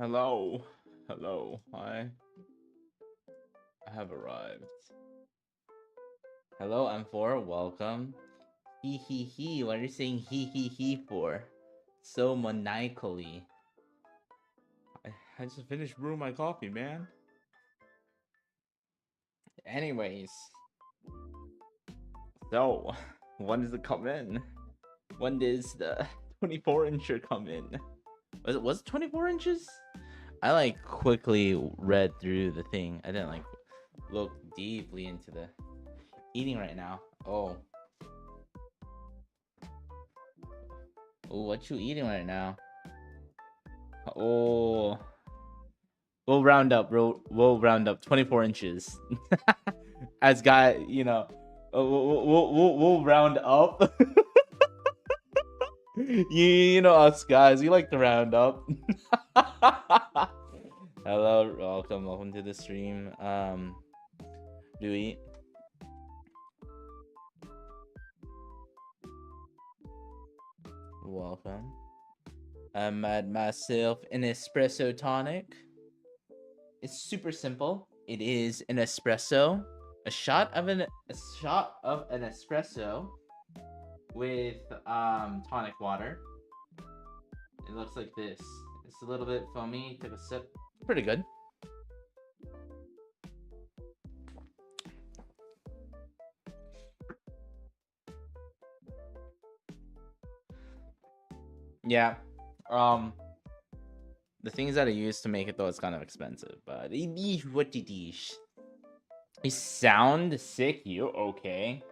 Hello. Hello. I have arrived. Hello, M4. Welcome. He he he. What are you saying he for? So maniacally. I just finished brewing my coffee, man. Anyways. So, when does it come in? When does the 24-incher come in? Was it 24 inches? I like quickly read through the thing. I didn't like look deeply into the eating right now. Oh, what you eating right now? Oh, we'll round up, bro. We'll round up 24 inches. As guy, you know, we'll round up. you know us guys, we like to round up. Hello, welcome to the stream. Do we? Welcome. I made myself an espresso tonic. It's super simple. It is an espresso, a shot of an espresso with tonic water. It looks like this. It's a little bit foamy. Take a sip. Pretty good. Yeah. The things that I use to make it though is kind of expensive, but what it is. You sound sick, you okay?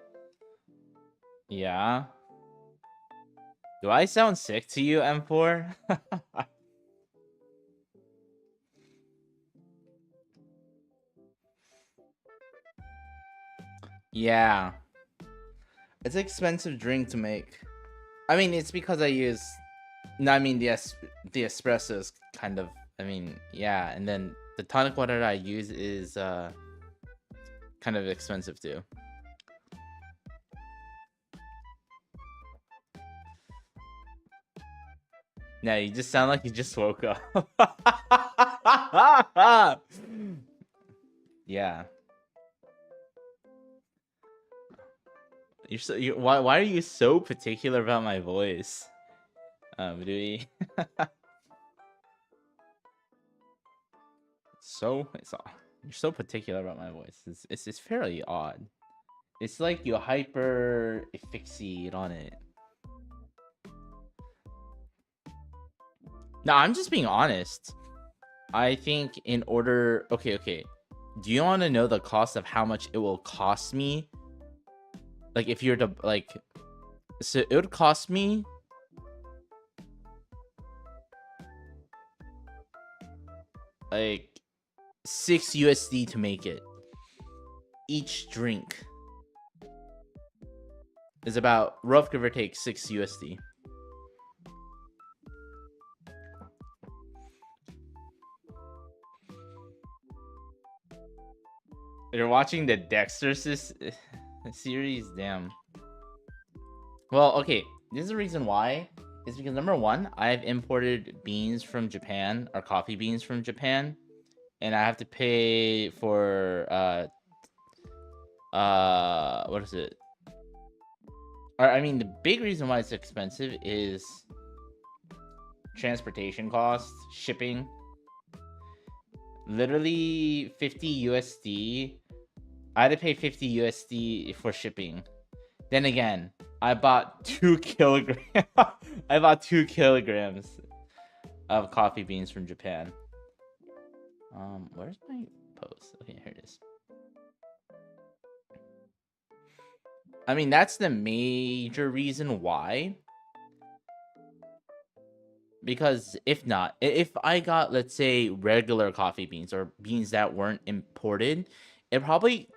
Yeah. Do I sound sick to you, M4? Yeah. It's an expensive drink to make. I mean, it's because I use... No, I mean, the espresso is kind of... I mean, yeah. And then the tonic water that I use is kind of expensive too. Yeah, you just sound like you just woke up. Yeah. Why are you so particular about my voice? You're so particular about my voice. It's fairly odd. It's like you hyper fixate on it. No, I'm just being honest. I think in order... Okay. Do you want to know the cost of how much it will cost me? Like, if you're to, like... So, it would cost me... like... 6 USD to make it. Each drink is about, rough give or take, 6 USD. You're watching the Dexter series? Damn. Well, okay. This is the reason why. Is because number one, I've imported beans from Japan, or coffee beans from Japan, and I have to pay for what is it? Or, I mean, the big reason why it's expensive is transportation costs, shipping. Literally 50 USD. I had to pay 50 USD for shipping. Then again, I bought 2 kilograms. I bought 2 kilograms of coffee beans from Japan. Where's my post? Okay, here it is. I mean, that's the major reason why. Because if not, if I got, let's say, regular coffee beans or beans that weren't imported, it probably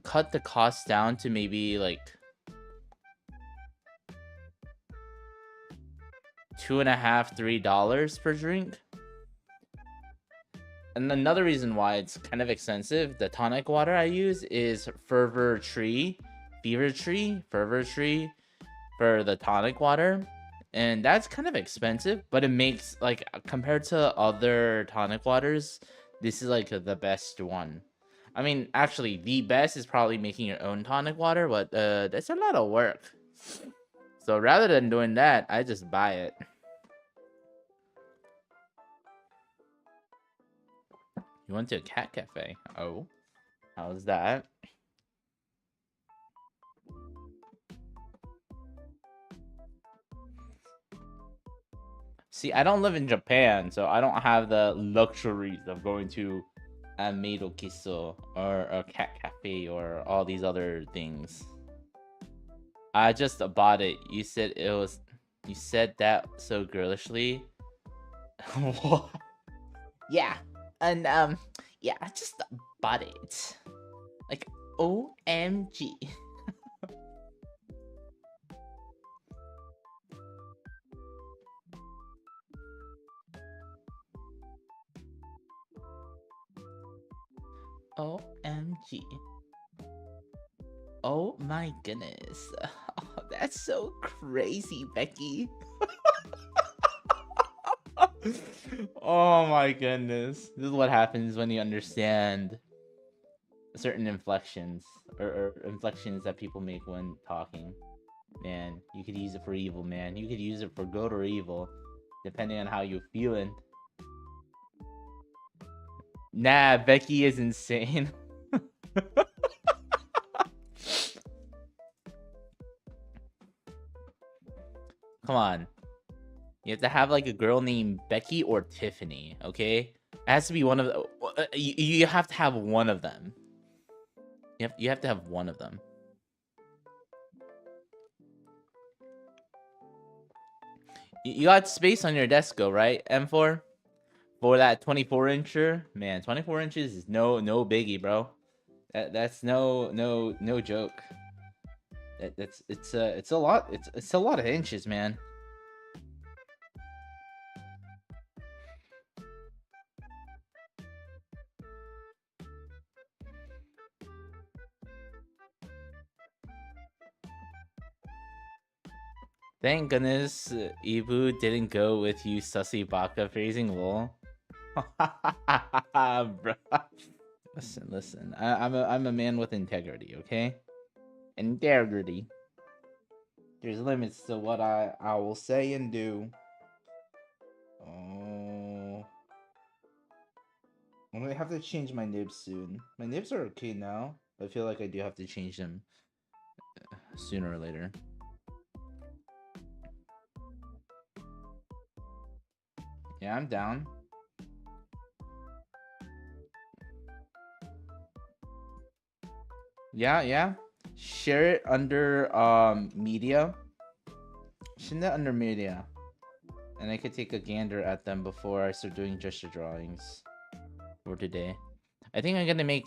cut the cost down to maybe like $2.50, $3 per drink. And another reason why it's kind of expensive, the tonic water I use is Fever Tree for the tonic water. And that's kind of expensive, but it makes, like, compared to other tonic waters, this is like the best one. I mean, actually, the best is probably making your own tonic water, but that's a lot of work. So rather than doing that, I just buy it. You went to a cat cafe? Oh, how's that? See, I don't live in Japan, so I don't have the luxuries of going to a Meido Kiso or a cat cafe or all these other things. I just bought it. You said it was. You said that so girlishly. What? Yeah, and yeah, I just bought it. Like, OMG. OMG. Oh my goodness. Oh, that's so crazy, Becky. Oh my goodness. This is what happens when you understand certain inflections or inflections that people make when talking. Man, you could use it for evil, man. You could use it for good or evil, depending on how you're feeling. Nah, Becky is insane. Come on. You have to have like a girl named Becky or Tiffany, okay? It has to be one of the, you have to have one of them. You have to have one of them. You got space on your desk, go right, M4? For that 24-incher? Man, 24 inches is no biggie, bro. That's no joke. It's a lot. It's a lot of inches, man. Thank goodness Ibu didn't go with you, sussy baka phrasing, lol. Bro. Listen. I'm a man with integrity, okay? Integrity. There's limits to what I will say and do. Oh, I'm gonna have to change my nibs soon. My nibs are okay now. I feel like I do have to change them sooner or later. Yeah, I'm down. Yeah. Share it under media. Share it under media. And I could take a gander at them before I start doing gesture drawings for today. I think I'm gonna make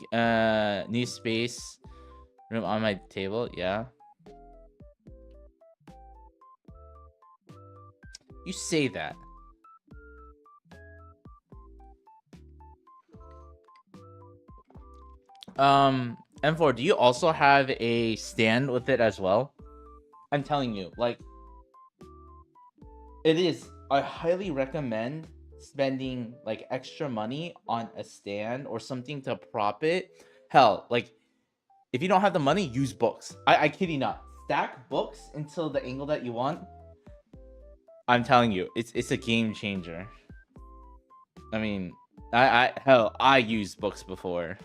new space room on my table. Yeah. You say that. M4, do you also have a stand with it as well? I'm telling you, like, it is. I highly recommend spending like extra money on a stand or something to prop it. Hell, like, if you don't have the money, use books. I kid you not. Stack books until the angle that you want. I'm telling you, it's a game changer. I mean, I used books before.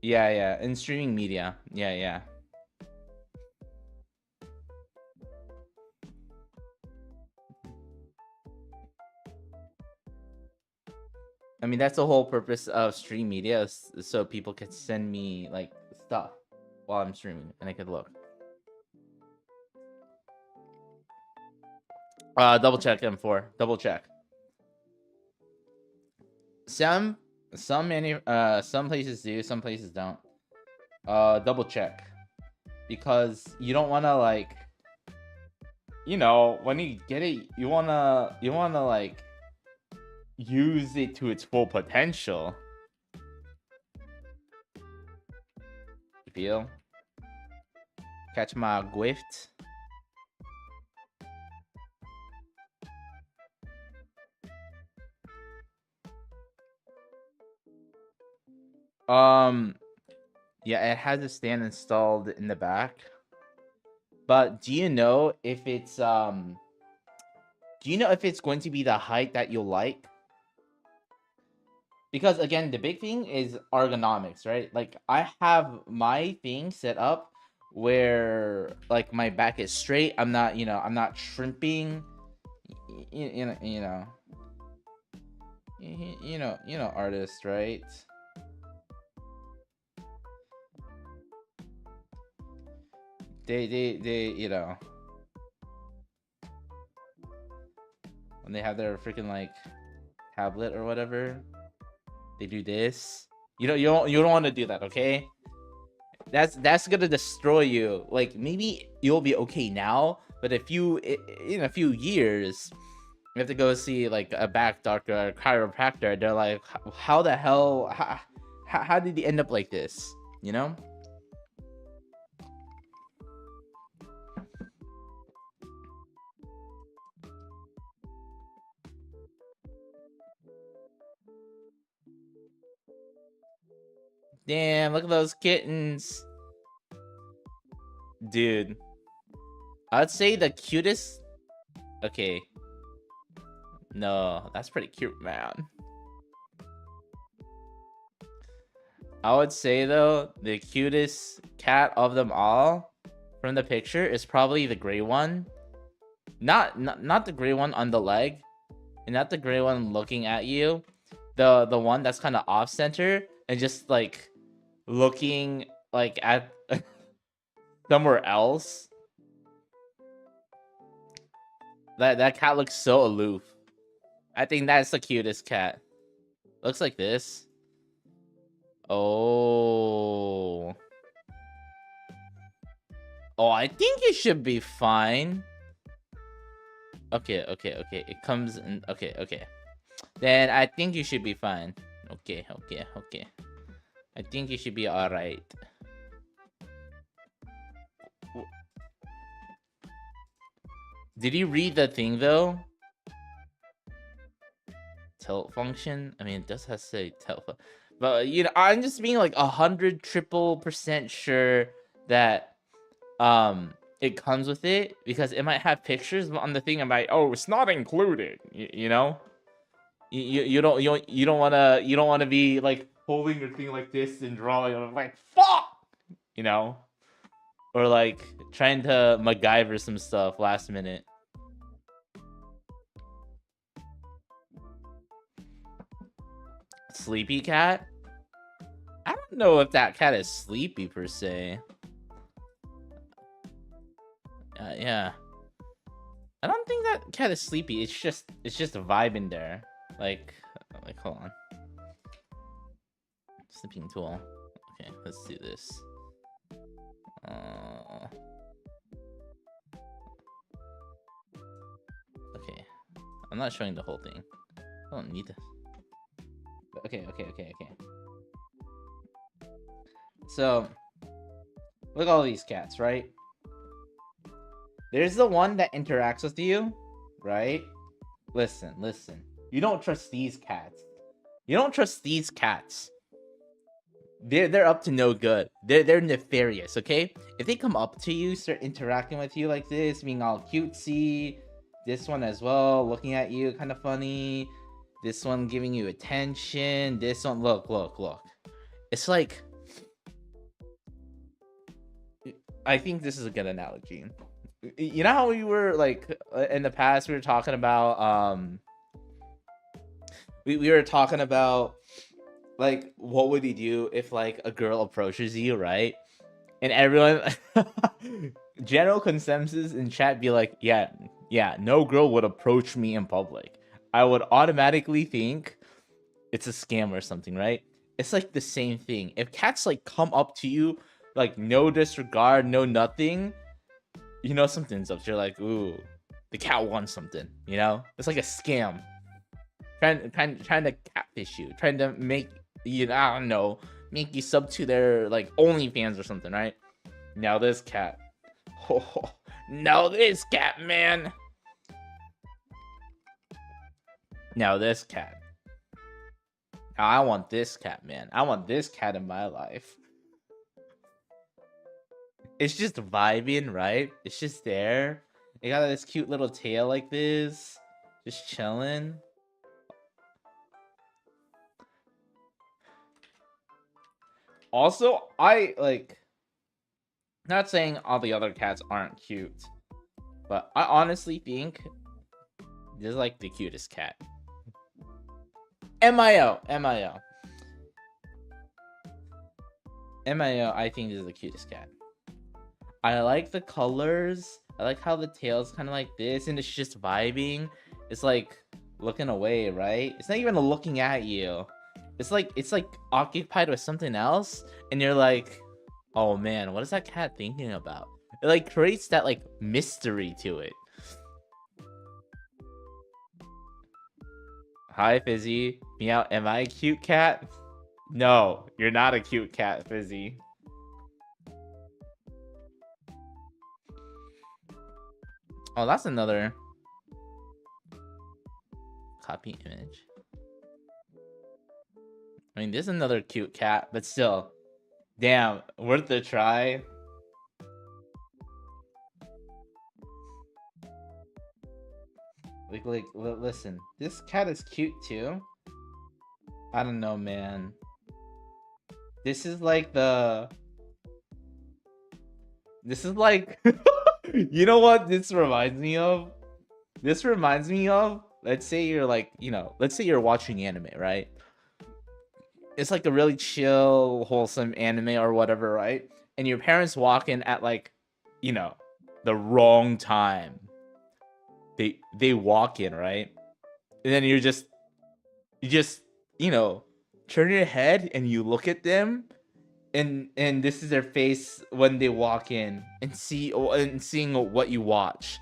Yeah, in streaming media. Yeah. I mean, that's the whole purpose of stream media, so people can send me like stuff while I'm streaming and I could look. Double check M4. Double check. Some places do, some places don't. Double check, because you don't want to, like, you know, when you get it, you wanna like use it to its full potential. You feel? Catch my gift. Yeah, it has a stand installed in the back. But do you know if it's going to be the height that you'll like? Because again, the big thing is ergonomics, right? Like, I have my thing set up where, like, my back is straight. I'm not, you know, I'm not shrimping. You know, artists, right? They, you know, when they have their freaking, like, tablet or whatever, they do this. You don't want to do that, okay? That's gonna destroy you. Like, maybe you'll be okay now, but in a few years, you have to go see, like, a back doctor or a chiropractor. They're like, how the hell, how did he end up like this? You know? Damn, look at those kittens. Dude. I'd say the cutest... Okay. No, that's pretty cute, man. I would say, though, the cutest cat of them all from the picture is probably the gray one. Not the gray one on the leg. And not the gray one looking at you. The one that's kind of off-center and just, like, looking, like, at somewhere else. That cat looks so aloof. I think that's the cutest cat. Looks like this. Oh, I think it should be fine. Okay. It comes in. Okay. Then I think you should be fine. Okay. I think you should be alright. Did you read the thing, though? Tilt function? I mean, it does have to say tilt. But, you know, I'm just being like 100% sure that it comes with it, because it might have pictures, but on the thing, I'm like, oh, it's not included. You know? You don't want to be like holding your thing like this and drawing. I'm like, fuck, you know, or like trying to MacGyver some stuff last minute. Sleepy cat? I don't know if that cat is sleepy per se. Yeah, I don't think that cat is sleepy. It's just a vibe in there. Like, hold on. Sleeping tool. Okay, let's do this. Okay, I'm not showing the whole thing. I don't need this. Okay. So, look at all these cats, right? There's the one that interacts with you, right? Listen. You don't trust these cats. They're up to no good. They're nefarious, okay? If they come up to you, start interacting with you like this, being all cutesy, this one as well, looking at you, kind of funny, this one giving you attention, this one, look. It's like, I think this is a good analogy. You know how we were, like, in the past, we were talking about, we were talking about, like, what would you do if, like, a girl approaches you, right? And everyone, general consensus in chat be like, yeah, yeah, no girl would approach me in public. I would automatically think it's a scam or something, right? It's like the same thing. If cats like come up to you, like no disregard, no nothing, you know something's up. You're like, ooh, the cat wants something. You know, it's like a scam. Trying to catfish you, trying to make you, I don't know, make you sub to their like OnlyFans or something, right? Now this cat, oh, now this cat, man. Now this cat. Now I want this cat, man. I want this cat in my life. It's just vibing, right? It's just there. It got this cute little tail like this, just chilling. Also, I like, not saying all the other cats aren't cute, but I honestly think this is like the cutest cat. MIO, I think this is the cutest cat. I like the colors. I like how the tail's kind of like this, and it's just vibing. It's like looking away, right? It's not even looking at you. It's like occupied with something else, and you're like, oh man, what is that cat thinking about? It like creates that like mystery to it. Hi, Fizzy. Meow, am I a cute cat? No, you're not a cute cat, Fizzy. Oh, that's another copy image. I mean, this is another cute cat, but still, damn, worth the try. Like, listen, this cat is cute too. I don't know, man. This is like the... This is like... You know what this reminds me of? This reminds me of, let's say you're like, you know, let's say you're watching anime, right? It's like a really chill, wholesome anime or whatever, right? And your parents walk in at like, you know, the wrong time. They walk in, right? And then you just, you know, turn your head and you look at them, and this is their face when they walk in, and seeing what you watch.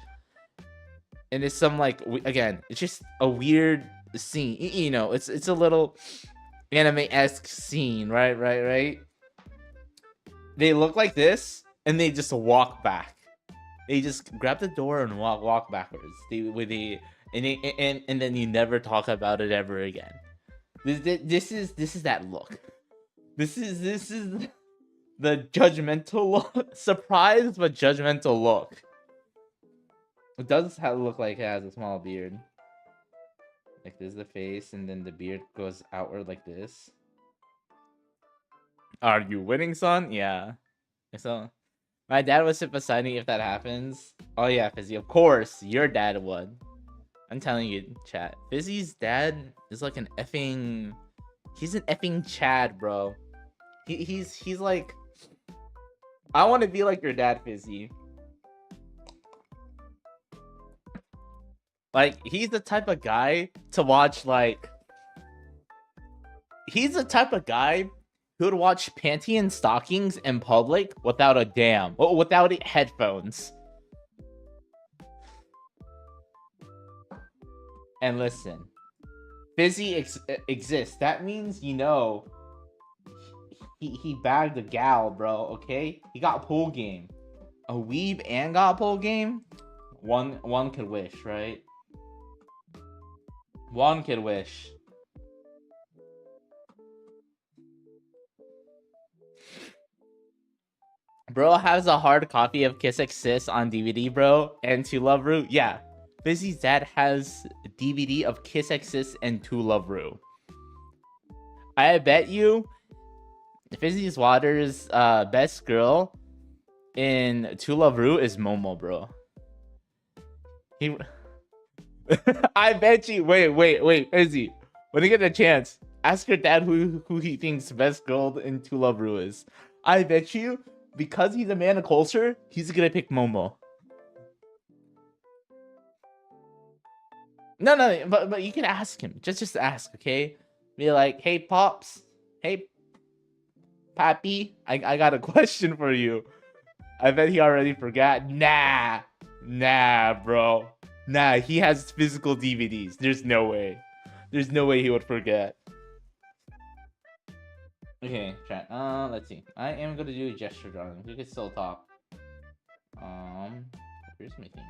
And it's some like, again, it's just a weird scene. You know, it's a little anime-esque scene, right? They look like this, and they just walk back. They just grab the door and walk backwards. And then you never talk about it ever again. This is that look. This is the judgmental look. Surprised but judgmental look. It does look like it has a small beard. Like this is the face, and then the beard goes outward like this. Are you winning, son? Yeah. So, my dad would sit beside me if that happens. Oh yeah, Fizzy, of course, your dad would. I'm telling you, chat. Fizzy's dad is like an effing... He's an effing Chad, bro. He's like... I want to be like your dad, Fizzy. Like, he's the type of guy to watch, like... He's the type of guy who would watch Panty and Stockings in public without a damn. Without headphones. And listen, Fizzy exists. That means, you know, he bagged a gal, bro, okay? He got pool game. A weeb and got pool game? One could wish, right? One could wish. Bro has a hard copy of Kiss Exist on DVD, bro, and To Love Ru. Yeah. Fizzy's dad has a DVD of Kiss Exist and To Love Ru. I bet you Fizzy's Water's best girl in To Love Ru is Momo, bro. I bet you. Wait, Fizzy. When you get a chance, ask your dad who he thinks best girl in To Love Ru is. I bet you, because he's a man of culture, he's gonna pick Momo. No, but you can ask him. Just ask, okay? Be like, hey pops, hey pappy, I got a question for you. I bet he already forgot. Nah, bro. Nah, he has physical DVDs. There's no way. There's no way he would forget. Okay, chat. Let's see. I am gonna do a gesture drawing. We can still talk. Here's my thing.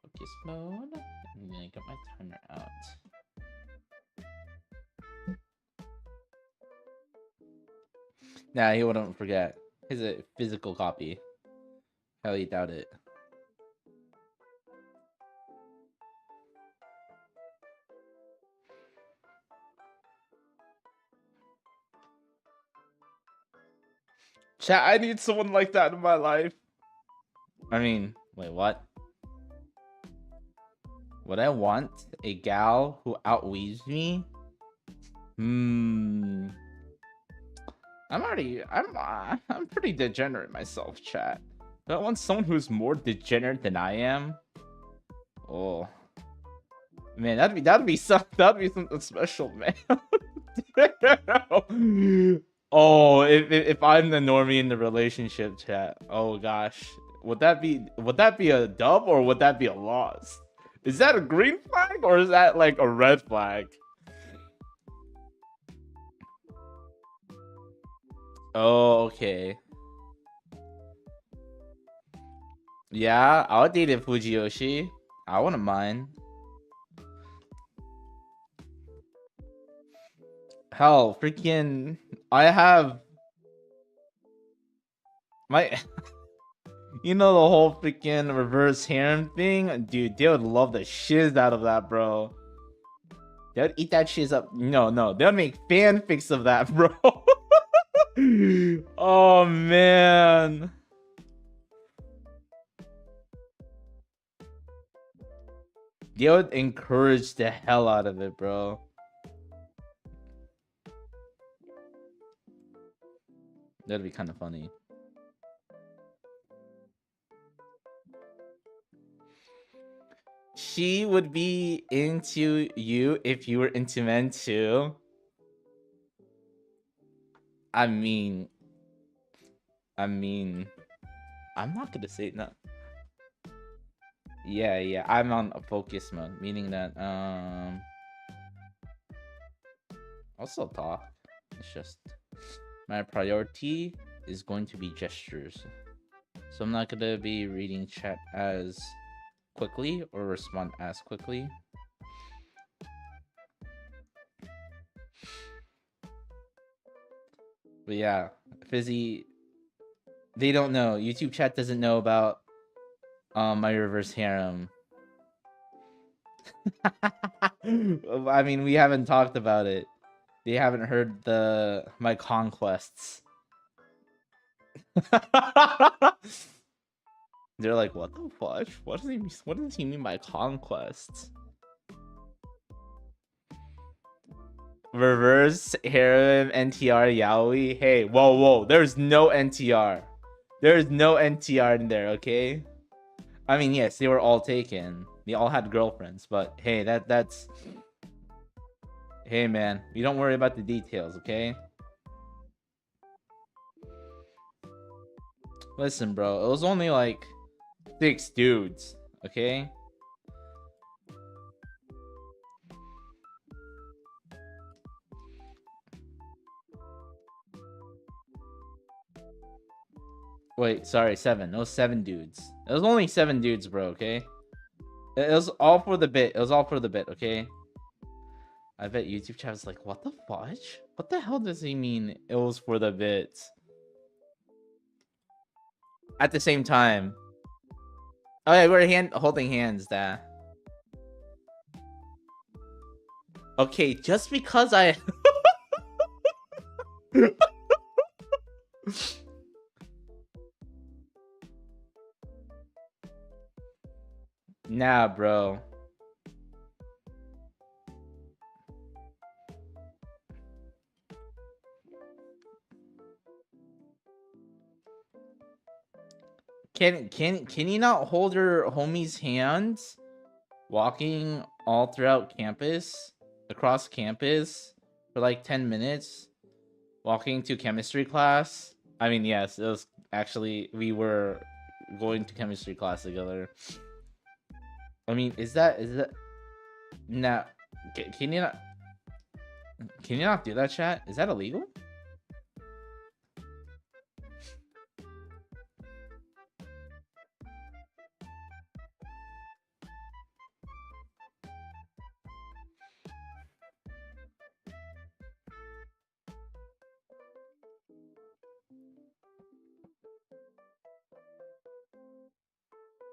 Focus mode. I'm gonna get my timer out. Nah, he wouldn't forget. He's a physical copy. Highly doubt it. Chat, I need someone like that in my life. I mean, wait, what? Would I want a gal who outweighs me? I'm pretty degenerate myself, chat. Do I want someone who's more degenerate than I am? Oh. Man, that'd be something special, man. Oh, if I'm the normie in the relationship, chat. Oh gosh. Would that be a dub or would that be a loss? Is that a green flag or is that like a red flag? Oh, okay. Yeah, I would date a Fujiyoshi. I wouldn't mind. Hell, freaking, I have my, you know, the whole freaking reverse harem thing? Dude, they would love the shiz out of that, bro. They would eat that shiz up. No, they would make fanfics of that, bro. Oh, man. They would encourage the hell out of it, bro. That'd be kind of funny. She would be into you if you were into men too. I mean, I'm not gonna say no. Yeah, I'm on a focus mode, meaning that I'll still talk. It's just my priority is going to be gestures. So I'm not gonna be reading chat as quickly or respond as quickly. But yeah, Fizzy, they don't know. YouTube chat doesn't know about my reverse harem. I mean, we haven't talked about it. They haven't heard my conquests. They're like, what the fuck? What does he mean by conquests? Reverse harem NTR yaoi. Hey, whoa. There's no NTR. There's no NTR in there, okay? I mean, yes, they were all taken. They all had girlfriends, but hey, that's... Hey, man, you don't worry about the details, okay? Listen, bro, it was only like 6 dudes, okay? Wait, sorry, 7. It was 7 dudes. It was only 7 dudes, bro, okay? It was all for the bit. It was all for the bit, okay? I bet YouTube chat was like, what the fudge? What the hell does he mean it was for the bit? At the same time. Oh yeah, we're holding hands, that. Okay, just because I... Nah, bro. Can you not hold your homie's hands? walking all throughout campus, across campus for like 10 minutes, walking to chemistry class. I mean, yes, it was actually, we were going to chemistry class together. I mean, is that now? Can you not do that, chat? Is that illegal?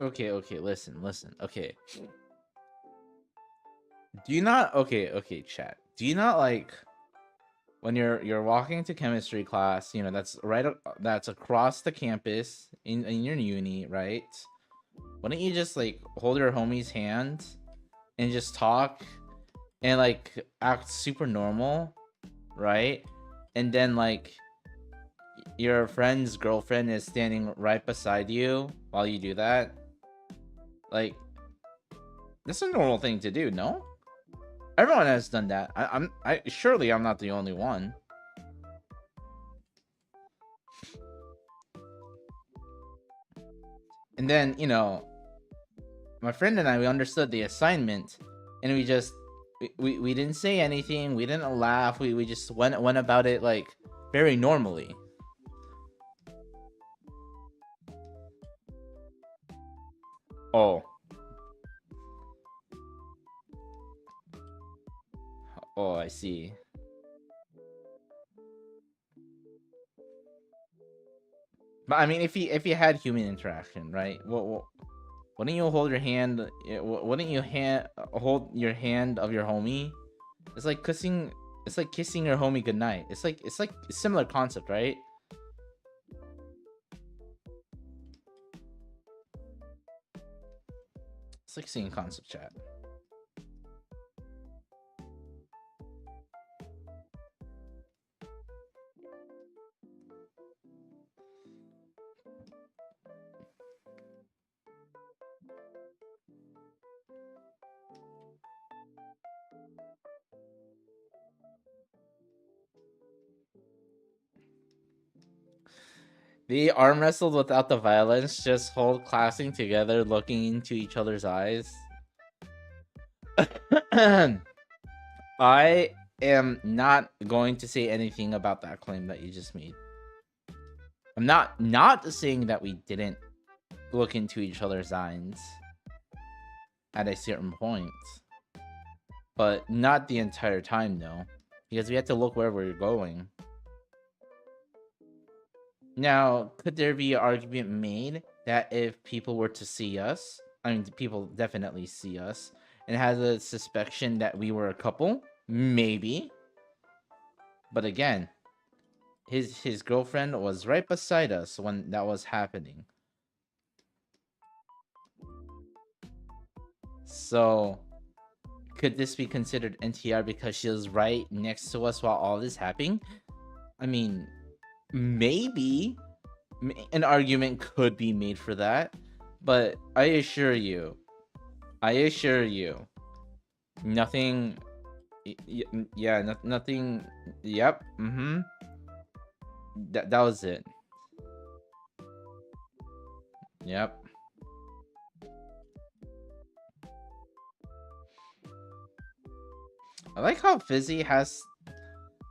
Okay, listen. Okay. Do you not chat. Do you not like when you're walking to chemistry class, you know, that's across the campus in your uni, right? Why don't you just like hold your homie's hand and just talk and like act super normal, right? And then like your friend's girlfriend is standing right beside you while you do that. Like, that's a normal thing to do, no? Everyone has done that. I surely I'm not the only one. And then, you know, my friend and I, we understood the assignment, and we just we didn't say anything. We didn't laugh. We just went about it like very normally. Oh. Oh, I see. But I mean, if you had human interaction, right? Why don't you hold your hand? Why don't you hold your hand of your homie? It's like kissing. It's like kissing your homie goodnight. It's like a similar concept, right? It's like seeing concept, chat. They arm wrestled without the violence, just hold clasping together, looking into each other's eyes. I am not going to say anything about that claim that you just made. I'm not saying that we didn't look into each other's eyes at a certain point, but not the entire time, though, because we had to look where we were going. Now, could there be an argument made that if people were to see us, I mean, people definitely see us, and has a suspicion that we were a couple? Maybe. But again, his girlfriend was right beside us when that was happening. So, could this be considered NTR because she was right next to us while all this happening? I mean, maybe an argument could be made for that, but I assure you, nothing. Yeah, nothing. Yep. That was it. Yep. I like how Fizzy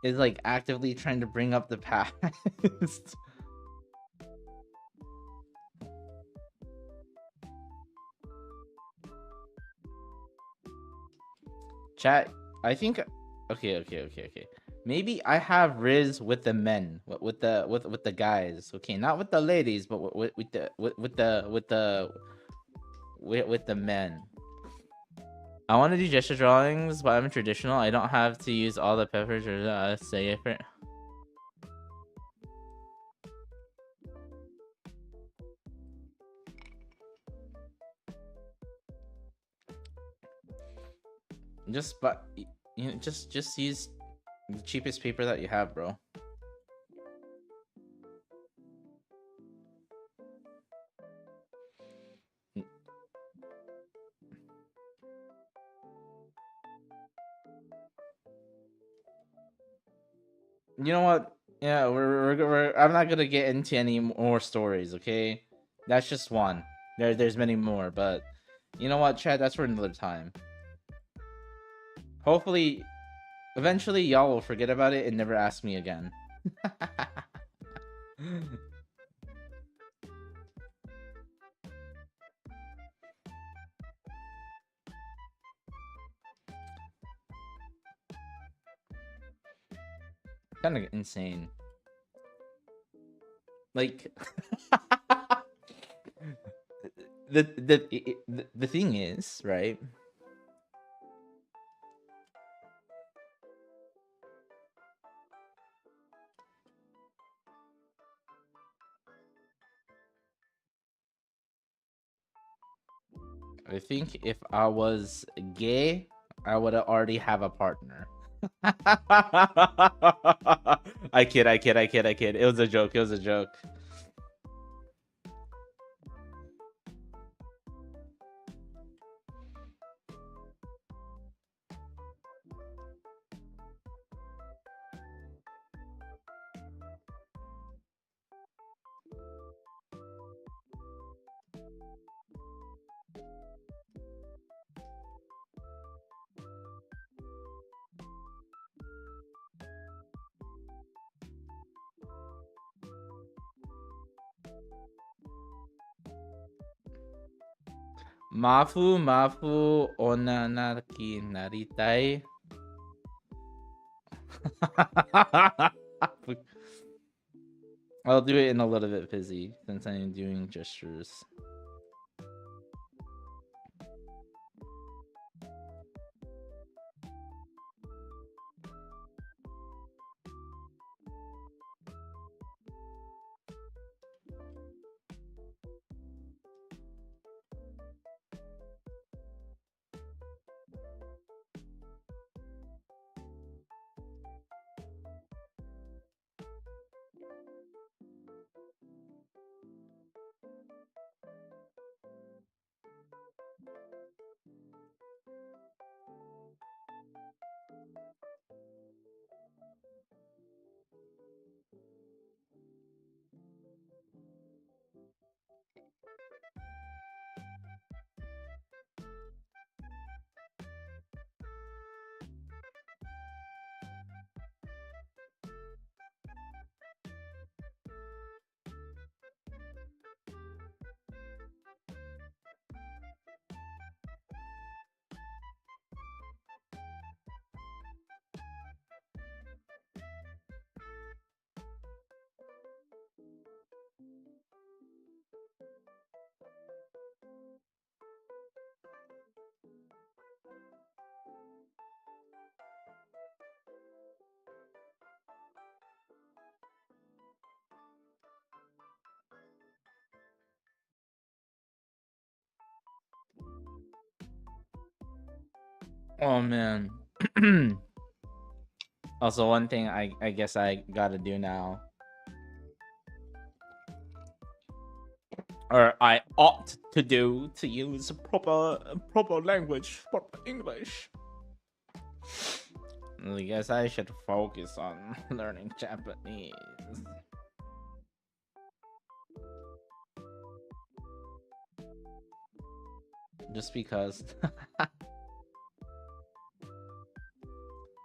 is like actively trying to bring up the past. Chat, I think okay. Maybe I have Riz with the men, with the guys. Okay, not with the ladies, but with the men. I want to do gesture drawings, but I'm traditional. I don't have to use all the peppers or say it. But you know, just use the cheapest paper that you have, bro. You know what? Yeah, I'm not gonna get into any more stories. Okay, that's just one. There's many more, but you know what, Chad? That's for another time. Hopefully, eventually, y'all will forget about it and never ask me again. Kind of insane. Like, the thing is, right? I think if I was gay, I would already have a partner. I kid. It was a joke. It was a joke. Mafu onanaki naritai. I'll do it in a little bit fizzy since I'm doing gestures. Oh man. Also, one thing I guess I gotta do now, or I ought to do, to use proper language, proper English. I guess I should focus on learning Japanese. Just because.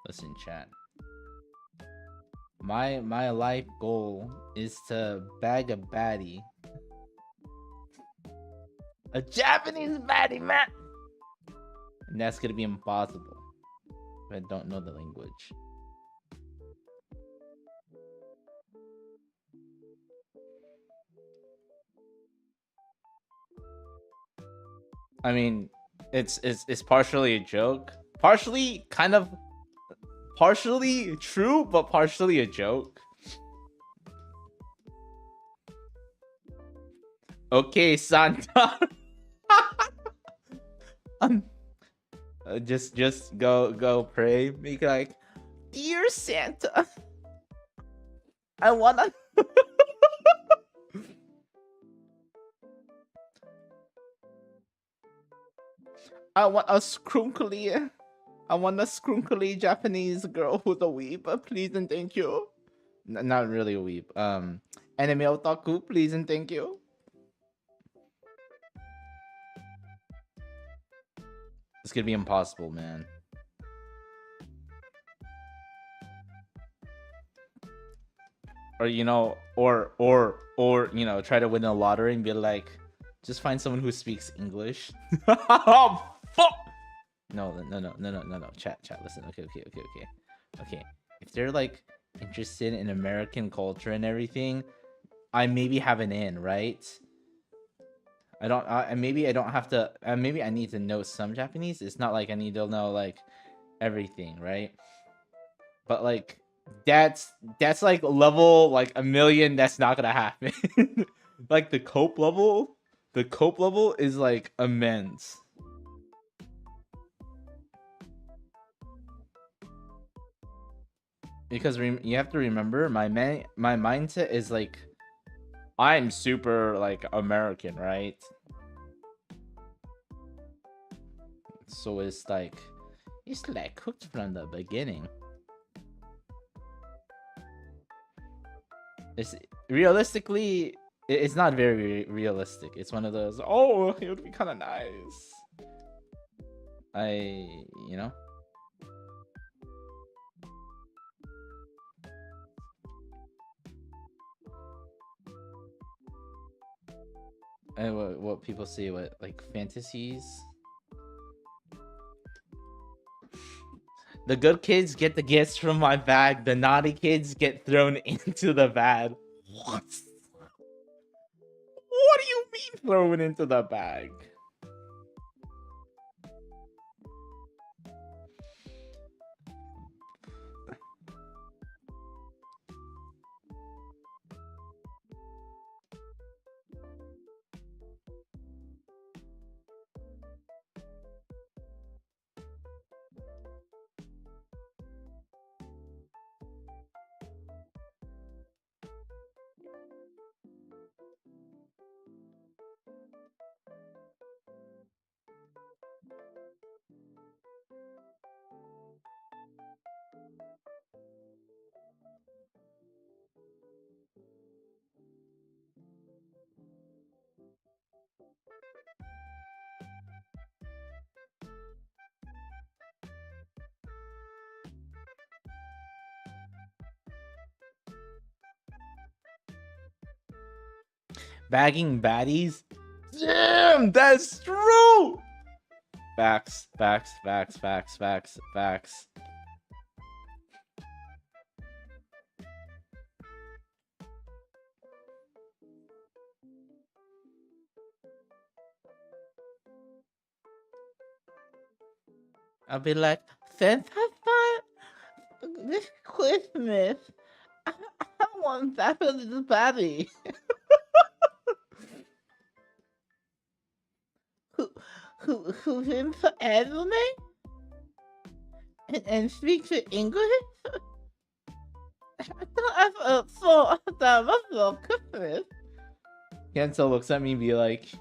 Listen, chat. My life goal is to bag a baddie. A Japanese baddie, man! And that's gonna be impossible if I don't know the language. I mean, it's partially a joke, partially true, but partially a joke. Okay, Santa. Just go pray. Make like, dear Santa, I wanna. I want a scrunkly Japanese girl who's a weeb. Please and thank you. not really a weeb. Anime otaku, please and thank you. It's gonna be impossible, man. Or you know, or you know, try to win a lottery and be like, just find someone who speaks English. Oh, fuck! No. Chat. Listen. Okay. If they're like interested in American culture and everything, I maybe have an in, right? Maybe I don't have to. Maybe I need to know some Japanese. It's not like I need to know like everything, right? But like that's like level like 1,000,000. That's not gonna happen. Like the cope level is like immense. Because you have to remember, my mindset is like, I'm super like American, right? So it's like cooked from the beginning. It's realistically, it's not very realistic. It's one of those, oh, it would be kind of nice. You know. And what people say, what like fantasies. The good kids get the gifts from my bag. The naughty kids get thrown into the bag. What? What do you mean thrown into the bag? Bagging baddies? Damn, that's true! Facts. I'll be like, Santa this Christmas, I want that little baby. Who's into anime and speaks English? I thought I saw that was for Christmas. Kento looks at me and be like,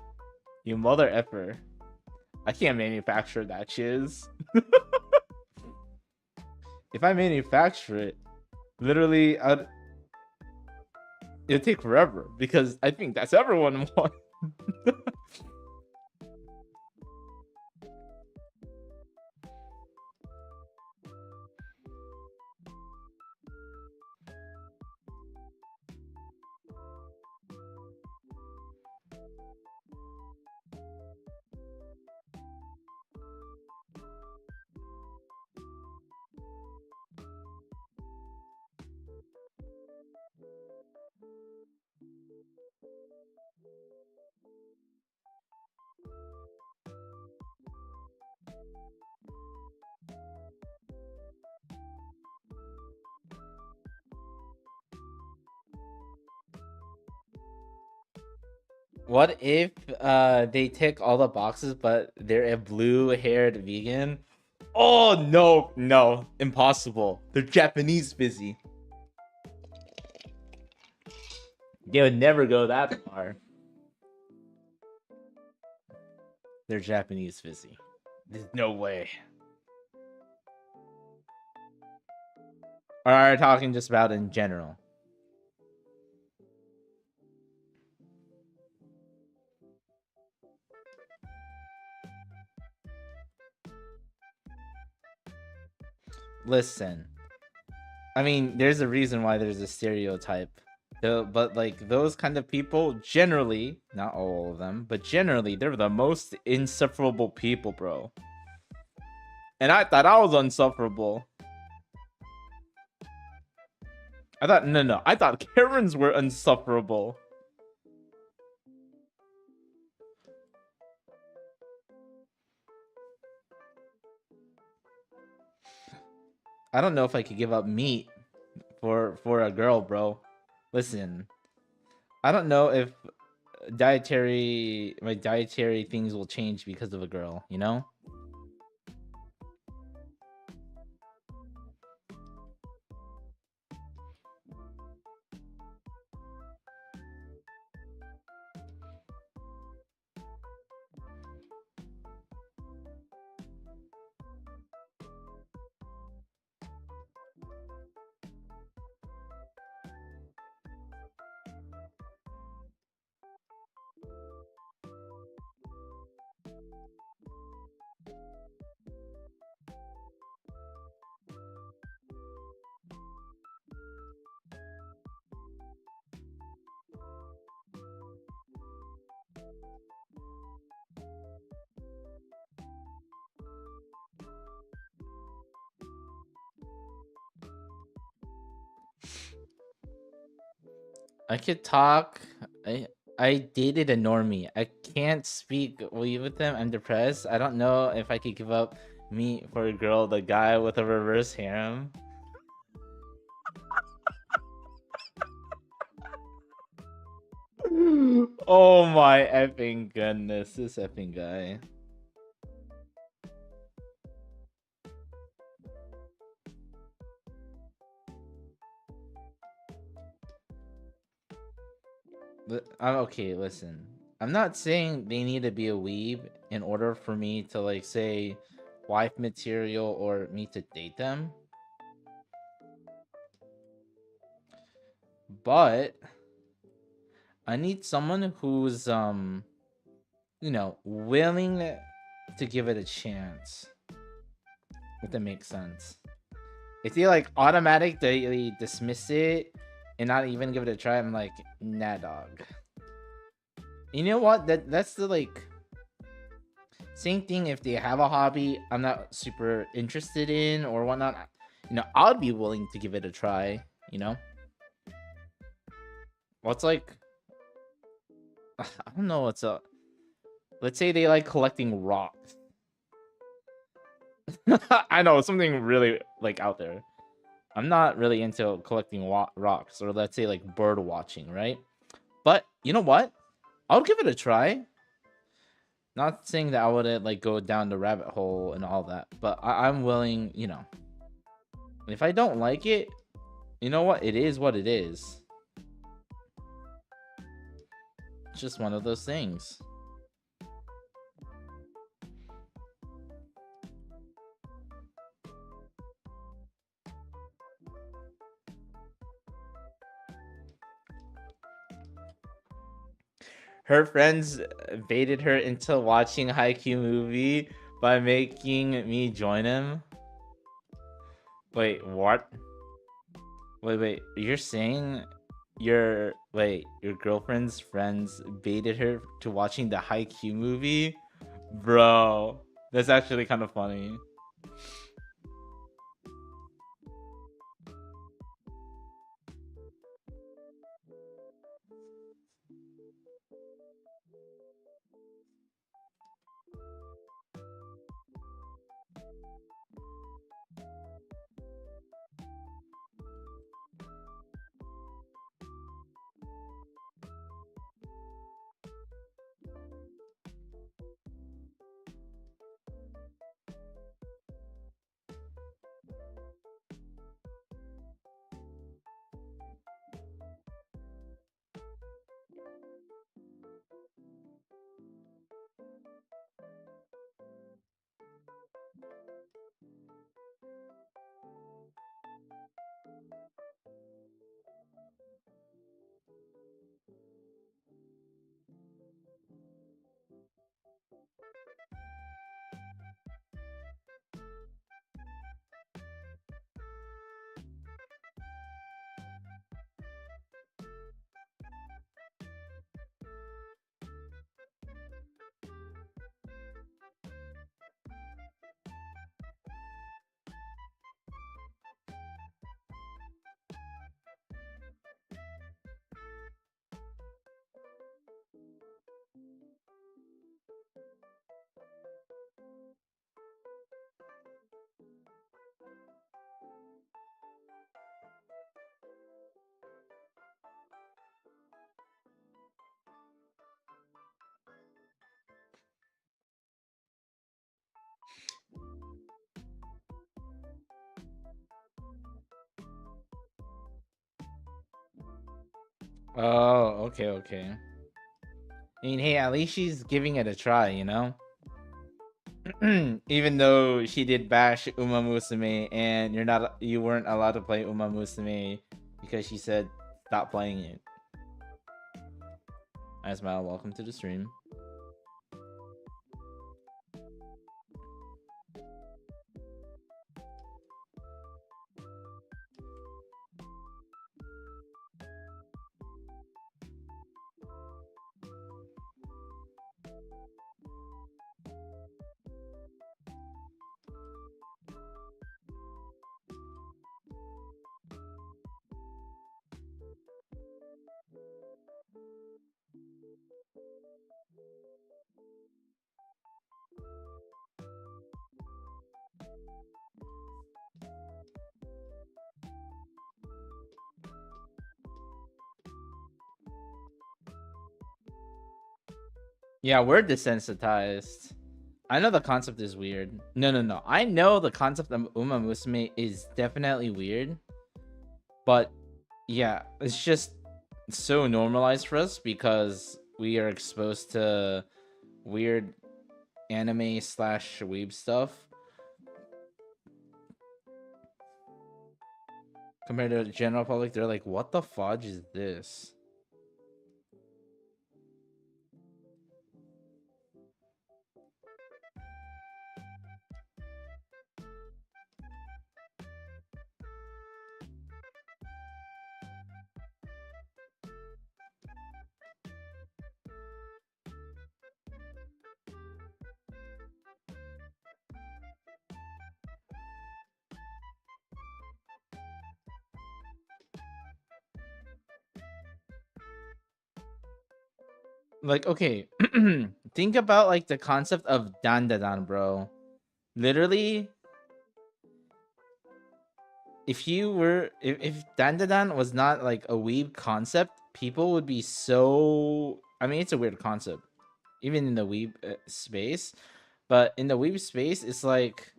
you mother effer. I can't manufacture that shiz. If I manufacture it, literally, it'll take forever because I think that's everyone wants. What if they tick all the boxes, but they're a blue-haired vegan? Oh, no. Impossible. They're Japanese busy. They would never go that far. They're Japanese busy. There's no way. Or are we talking just about in general? listen. I mean, there's a reason why there's a stereotype. But like those kind of people, generally, not all of them, but generally, they're the most insufferable people, bro. And I thought I was unsufferable. I thought no, I thought Karens were insufferable. I don't know if I could give up meat for a girl, bro. Listen, I don't know if my dietary things will change because of a girl, you know? I could talk. I dated a normie. I can't speak with them. I'm depressed. I don't know if I could give up meat for a girl, the guy with a reverse harem. Oh my effing goodness, this effing guy. I'm okay, listen. I'm not saying they need to be a weeb in order for me to like say wife material or me to date them. But I need someone who's you know, willing to give it a chance. If that makes sense. If they like automatically dismiss it and not even give it a try, I'm like, nah, dog. You know what? That's the like same thing. If they have a hobby I'm not super interested in or whatnot, you know, I'd be willing to give it a try. You know, what's like, I don't know what's up. Let's say they like collecting rocks. I know, something really like out there. I'm not really into collecting rocks, or let's say like bird watching, right? But you know what? I'll give it a try. Not saying that I would like go down the rabbit hole and all that, but I'm willing, you know. If I don't like it, you know what? It is what it is. It's just one of those things. Her friends baited her into watching Haikyuu movie by making me join him. Wait, what? Wait. You're saying your girlfriend's friends baited her to watching the Haikyuu movie? Bro, that's actually kind of funny. Oh, okay, okay. I mean, hey, at least she's giving it a try, you know? Even though she did bash Uma Musume and you weren't allowed to play Uma Musume because she said stop playing it. Hi, Smile, welcome to the stream. Yeah, we're desensitized. I know the concept is weird. No. I know the concept of Uma Musume is definitely weird. But yeah, it's just so normalized for us because we are exposed to weird anime slash weeb stuff. Compared to the general public, they're like, what the fudge is this? Like, okay, think about like the concept of dandadan, bro. Literally, if dandadan was not like a weeb concept, people would be so. I mean, it's a weird concept, even in the weeb space. But in the weeb space, it's like,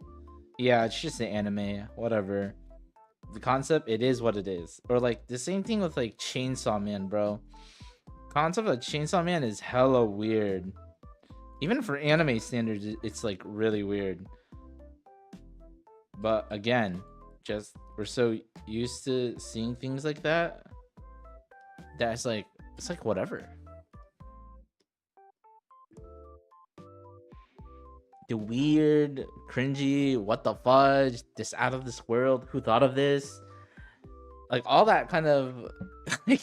yeah, it's just an anime, whatever. The concept, it is what it is. Or like the same thing with like Chainsaw Man, bro. Concept of Chainsaw Man is hella weird. Even for anime standards, it's like really weird. But again, just we're so used to seeing things like that it's like whatever. The weird, cringy, what the fudge, this out of this world, who thought of this? Like all that kind of like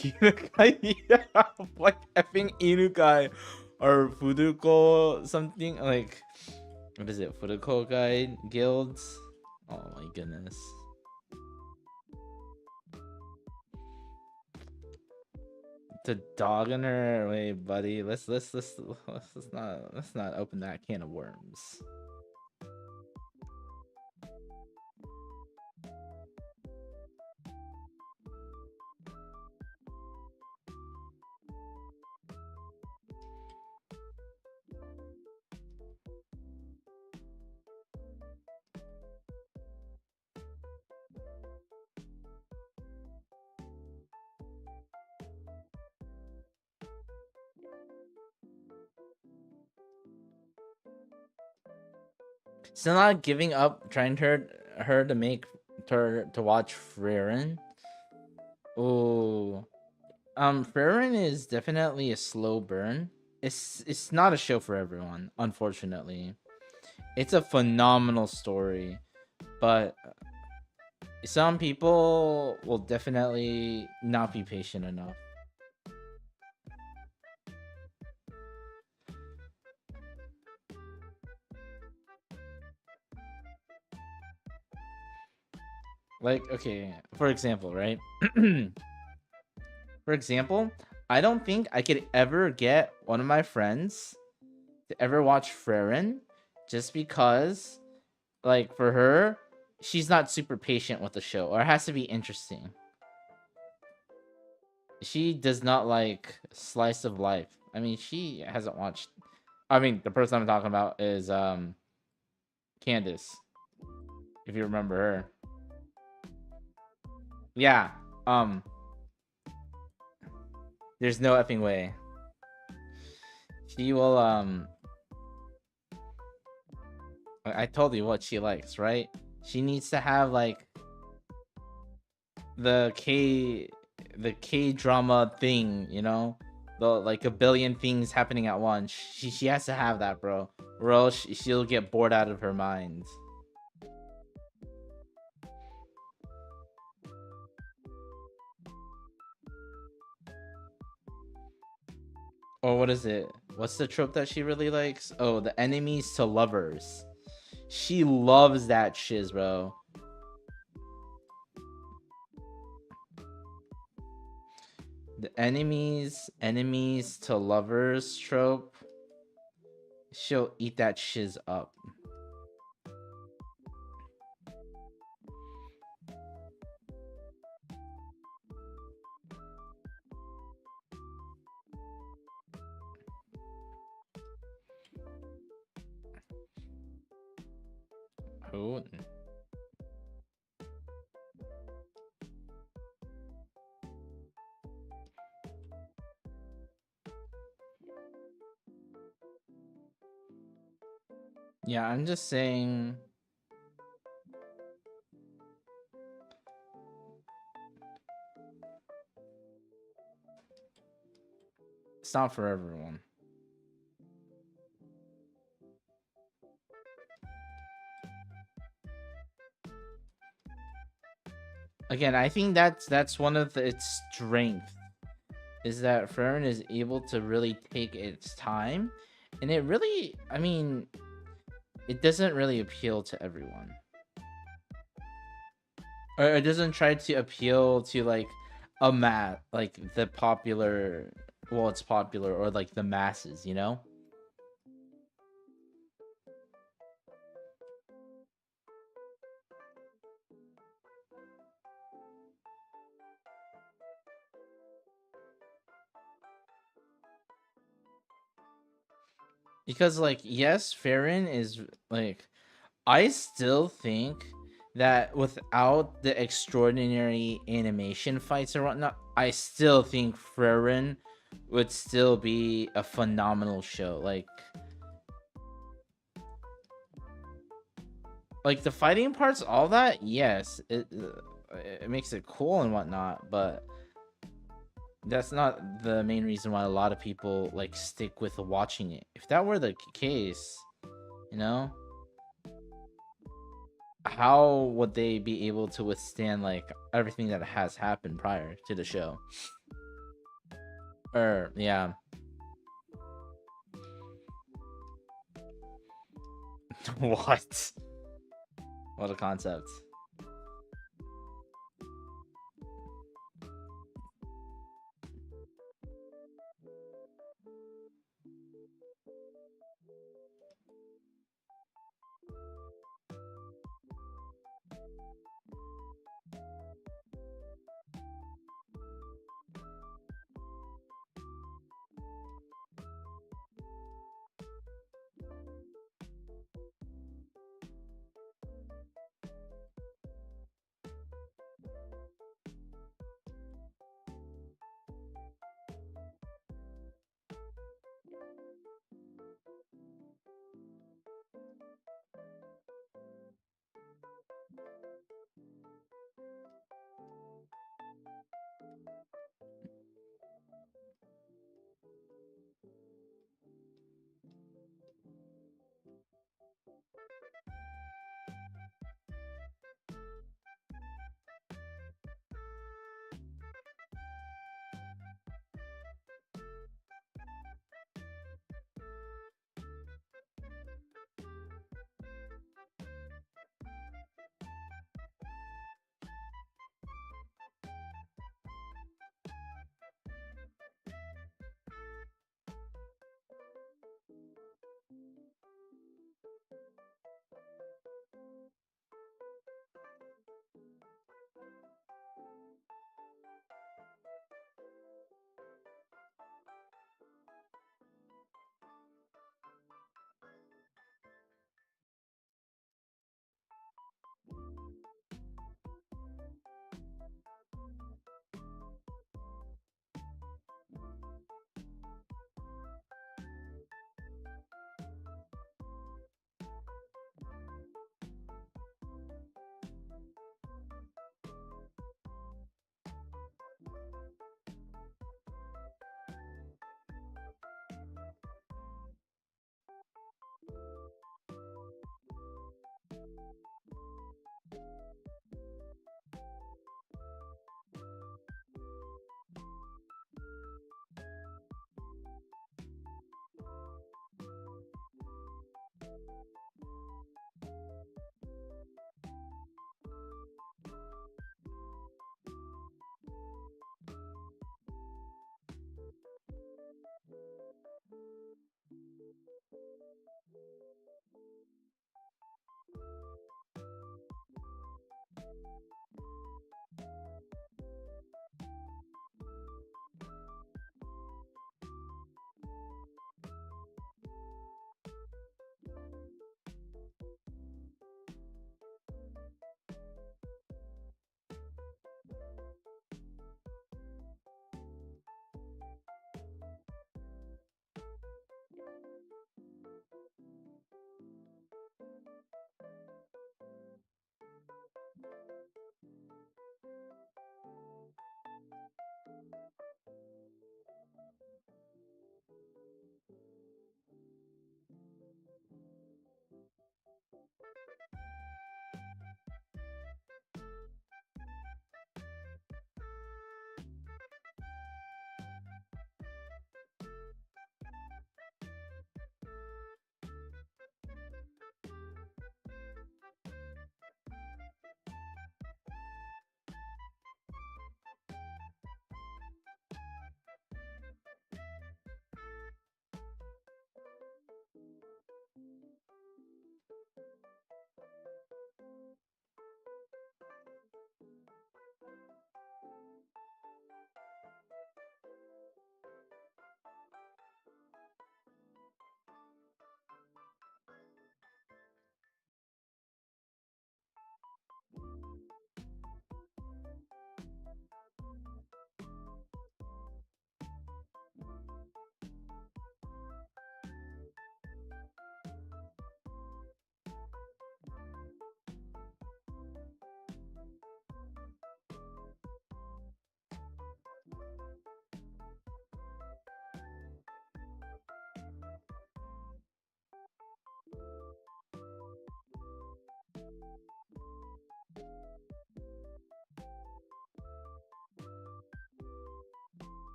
effing Inukai or Fuduko something, like what is it, Fuduko guy guilds? Oh my goodness. The dog in her way, buddy. Let's not open that can of worms. Still not giving up, trying her to make her to watch Frieren. Oh, Frieren is definitely a slow burn. It's not a show for everyone, unfortunately. It's a phenomenal story, but some people will definitely not be patient enough. Like, okay, for example, right? For example, I don't think I could ever get one of my friends to ever watch Frieren just because, like, for her, she's not super patient with the show, or it has to be interesting. She does not like slice of life. I mean, she hasn't watched. I mean, the person I'm talking about is Candace, if you remember her. Yeah. There's no effing way. She will I told you what she likes, right? She needs to have like the K drama thing, you know? The like a billion things happening at once. She has to have that, bro. Or else she'll get bored out of her mind. Or what is it? What's the trope that she really likes? Oh, the enemies to lovers. She loves that shiz, bro. The enemies to lovers trope. She'll eat that shiz up. Oh. Yeah, I'm just saying. It's not for everyone. Again, I think that's one of its strengths, is that Farron is able to really take its time, and it really, I mean, it doesn't really appeal to everyone, or it doesn't try to appeal to like like the popular, well, it's popular, or like the masses, you know? Because like, yes, Farron is like, I still think that without the extraordinary animation fights or whatnot, I still think Farron would still be a phenomenal show. Like the fighting parts, all that, yes, it makes it cool and whatnot, but that's not the main reason why a lot of people like stick with watching it. If that were the case, you know, how would they be able to withstand like everything that has happened prior to the show? Or yeah. What? What a concept.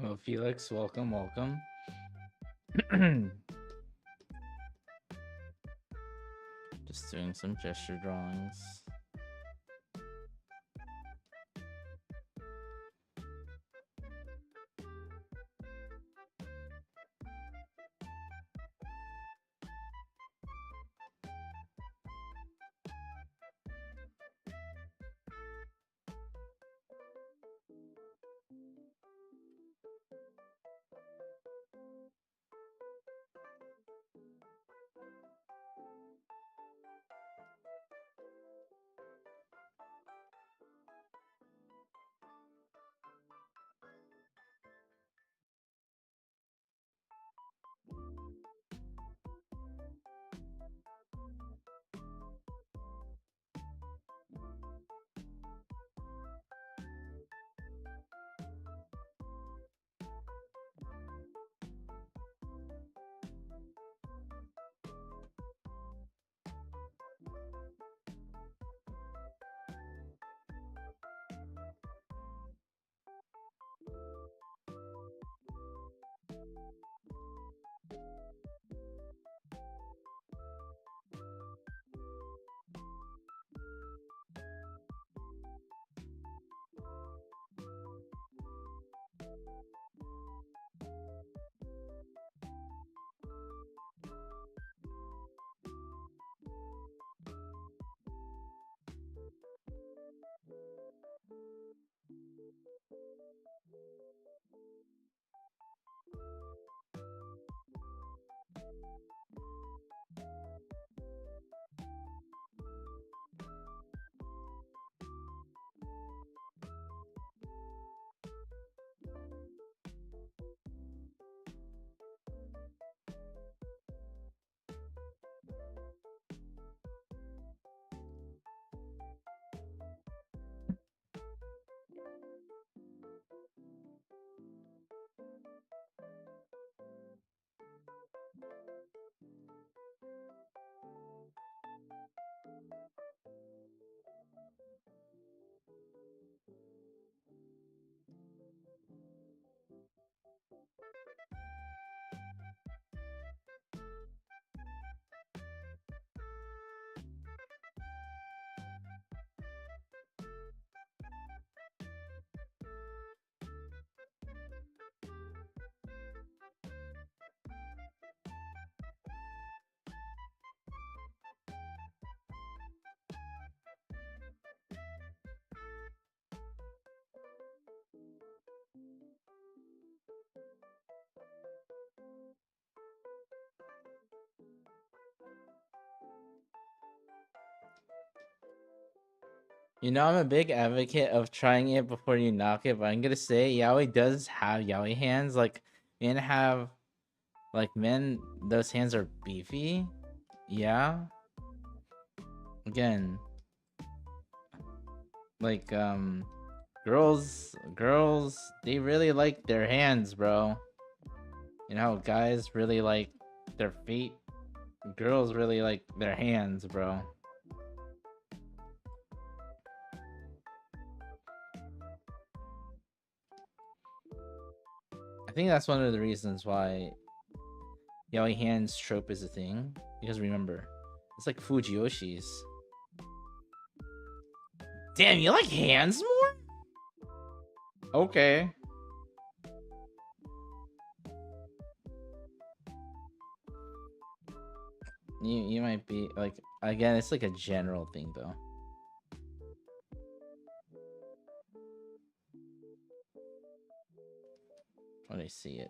Oh, Felix, welcome, welcome. Just doing some gesture drawings. You know, I'm a big advocate of trying it before you knock it, but I'm gonna say Yaoi does have Yaoi hands. Like, men have, like, men, those hands are beefy. Yeah. Again, like, girls, they really like their hands, bro. You know, guys really like their feet. Girls really like their hands, bro. I think that's one of the reasons why Yaoi hands trope is a thing. Because remember, it's like Fujiyoshi's. Damn, you like hands more? Okay. You might be like, again, it's like a general thing though. When I see it.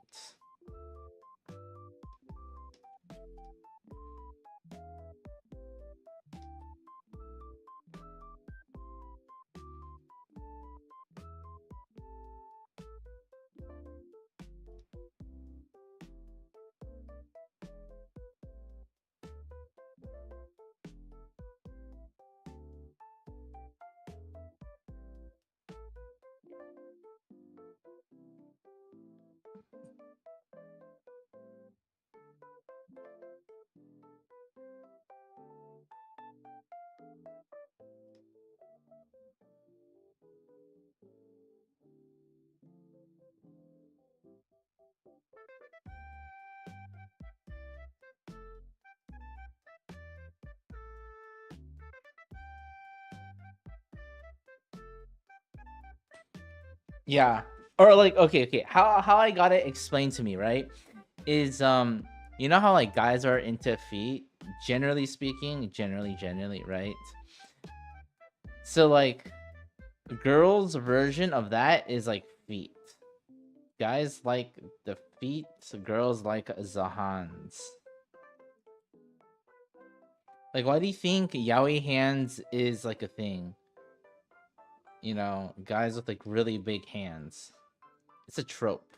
Yeah. Or like, okay. How I got it explained to me, right? Is you know how like guys are into feet, generally speaking, generally, right? So like girls' version of that is like feet. Guys like the feet, so girls like the hands. Like, why do you think yaoi hands is like a thing? You know, guys with like really big hands. It's a trope.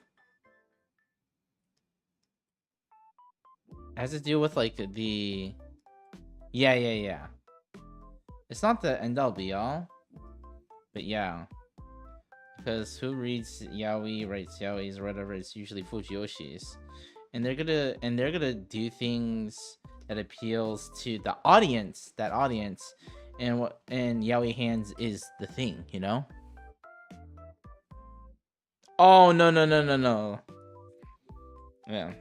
It has to do with like the yeah. It's not the end all be all, but yeah. Because who reads yaoi, writes yaois or whatever, it's usually Fujiyoshi's. And they're gonna do things that appeals to the audience, and yaoi hands is the thing, you know? Oh no. Yeah.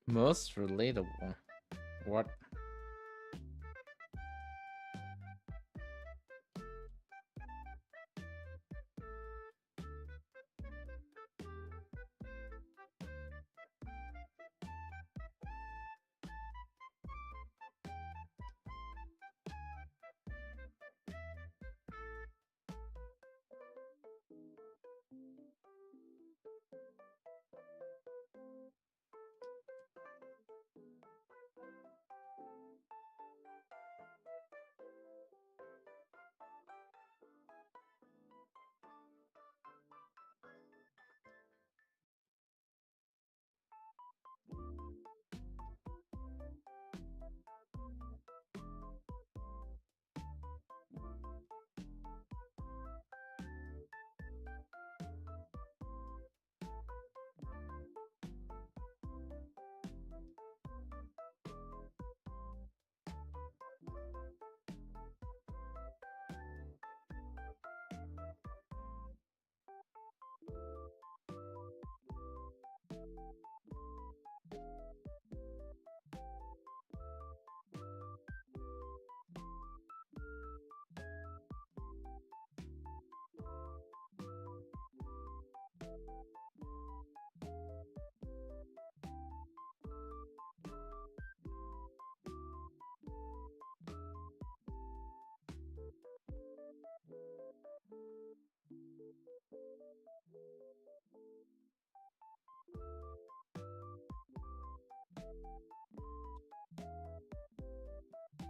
Most relatable. What?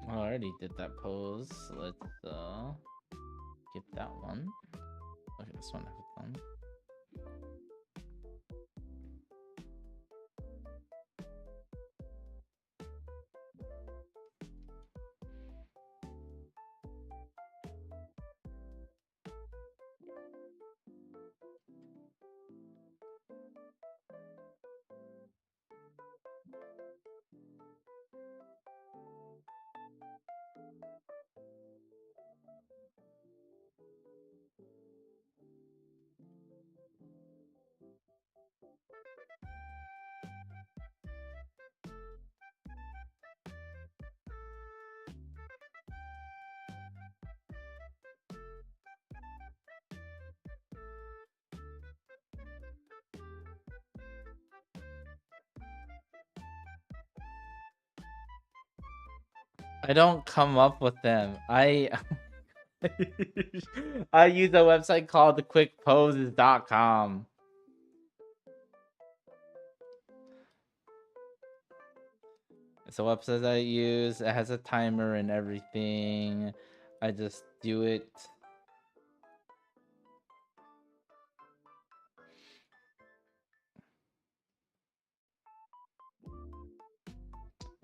Oh, I already did that pose. Let's get that one. Okay, this one I have done. I don't come up with them. I use a website called quickposes.com. It's a website I use. It has a timer and everything. I just do it.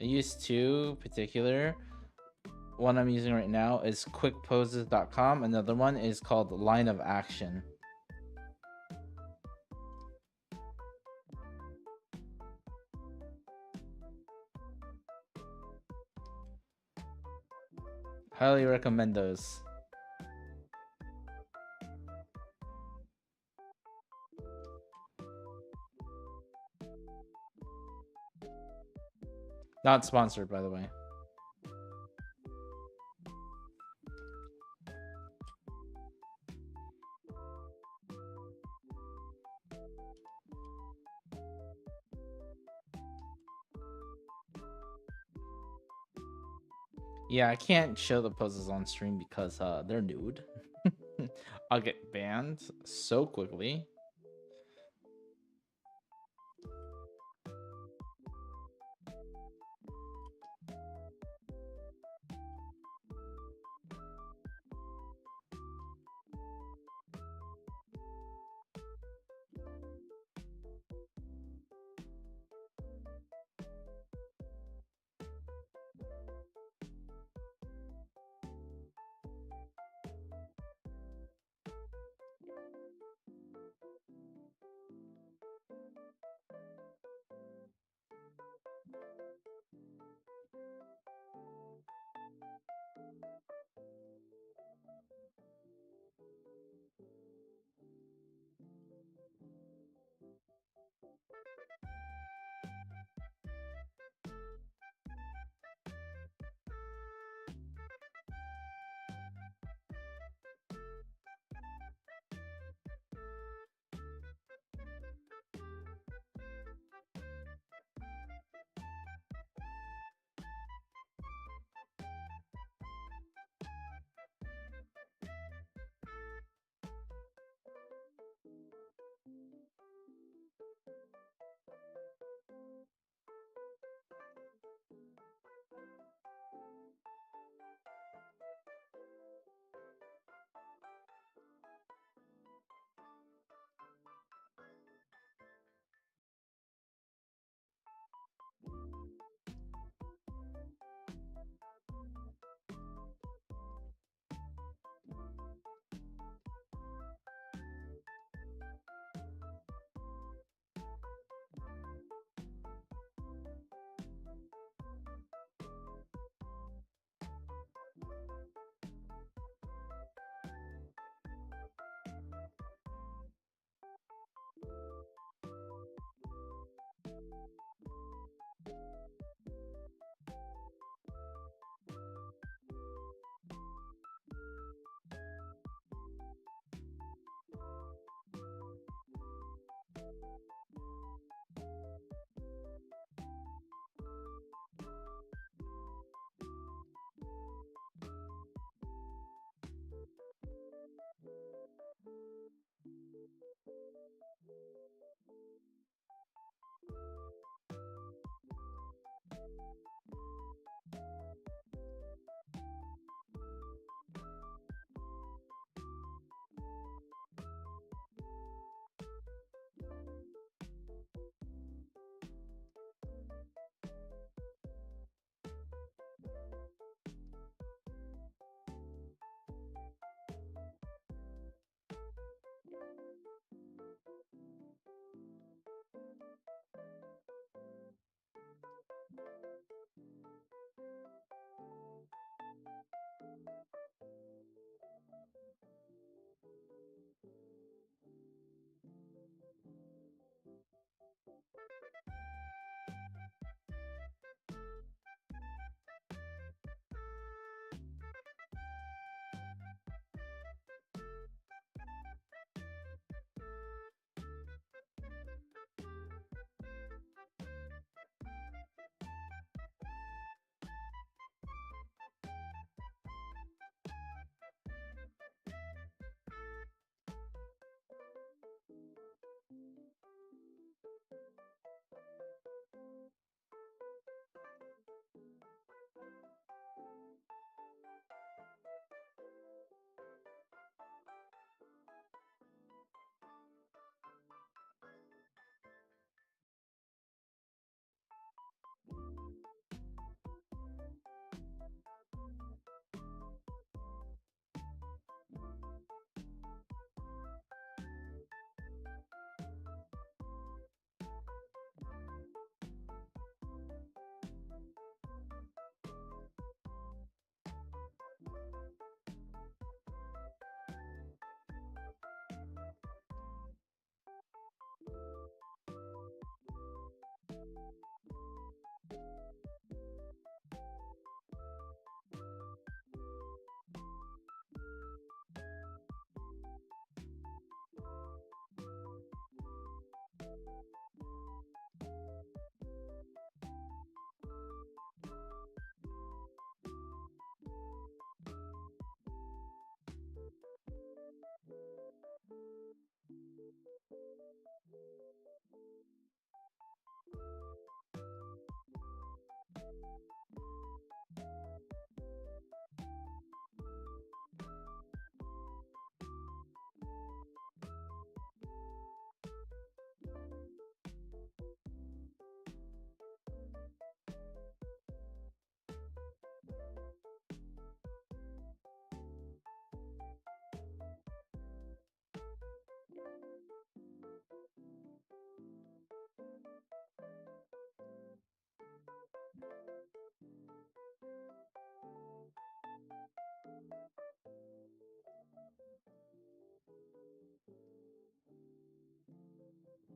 I use two particular. One I'm using right now is quickposes.com. Another one is called Line of Action. Highly recommend those. Not sponsored, by the way. Yeah, I can't show the poses on stream because they're nude. I'll get banned so quickly.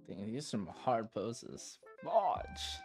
Dang, these are some hard poses. Fudge.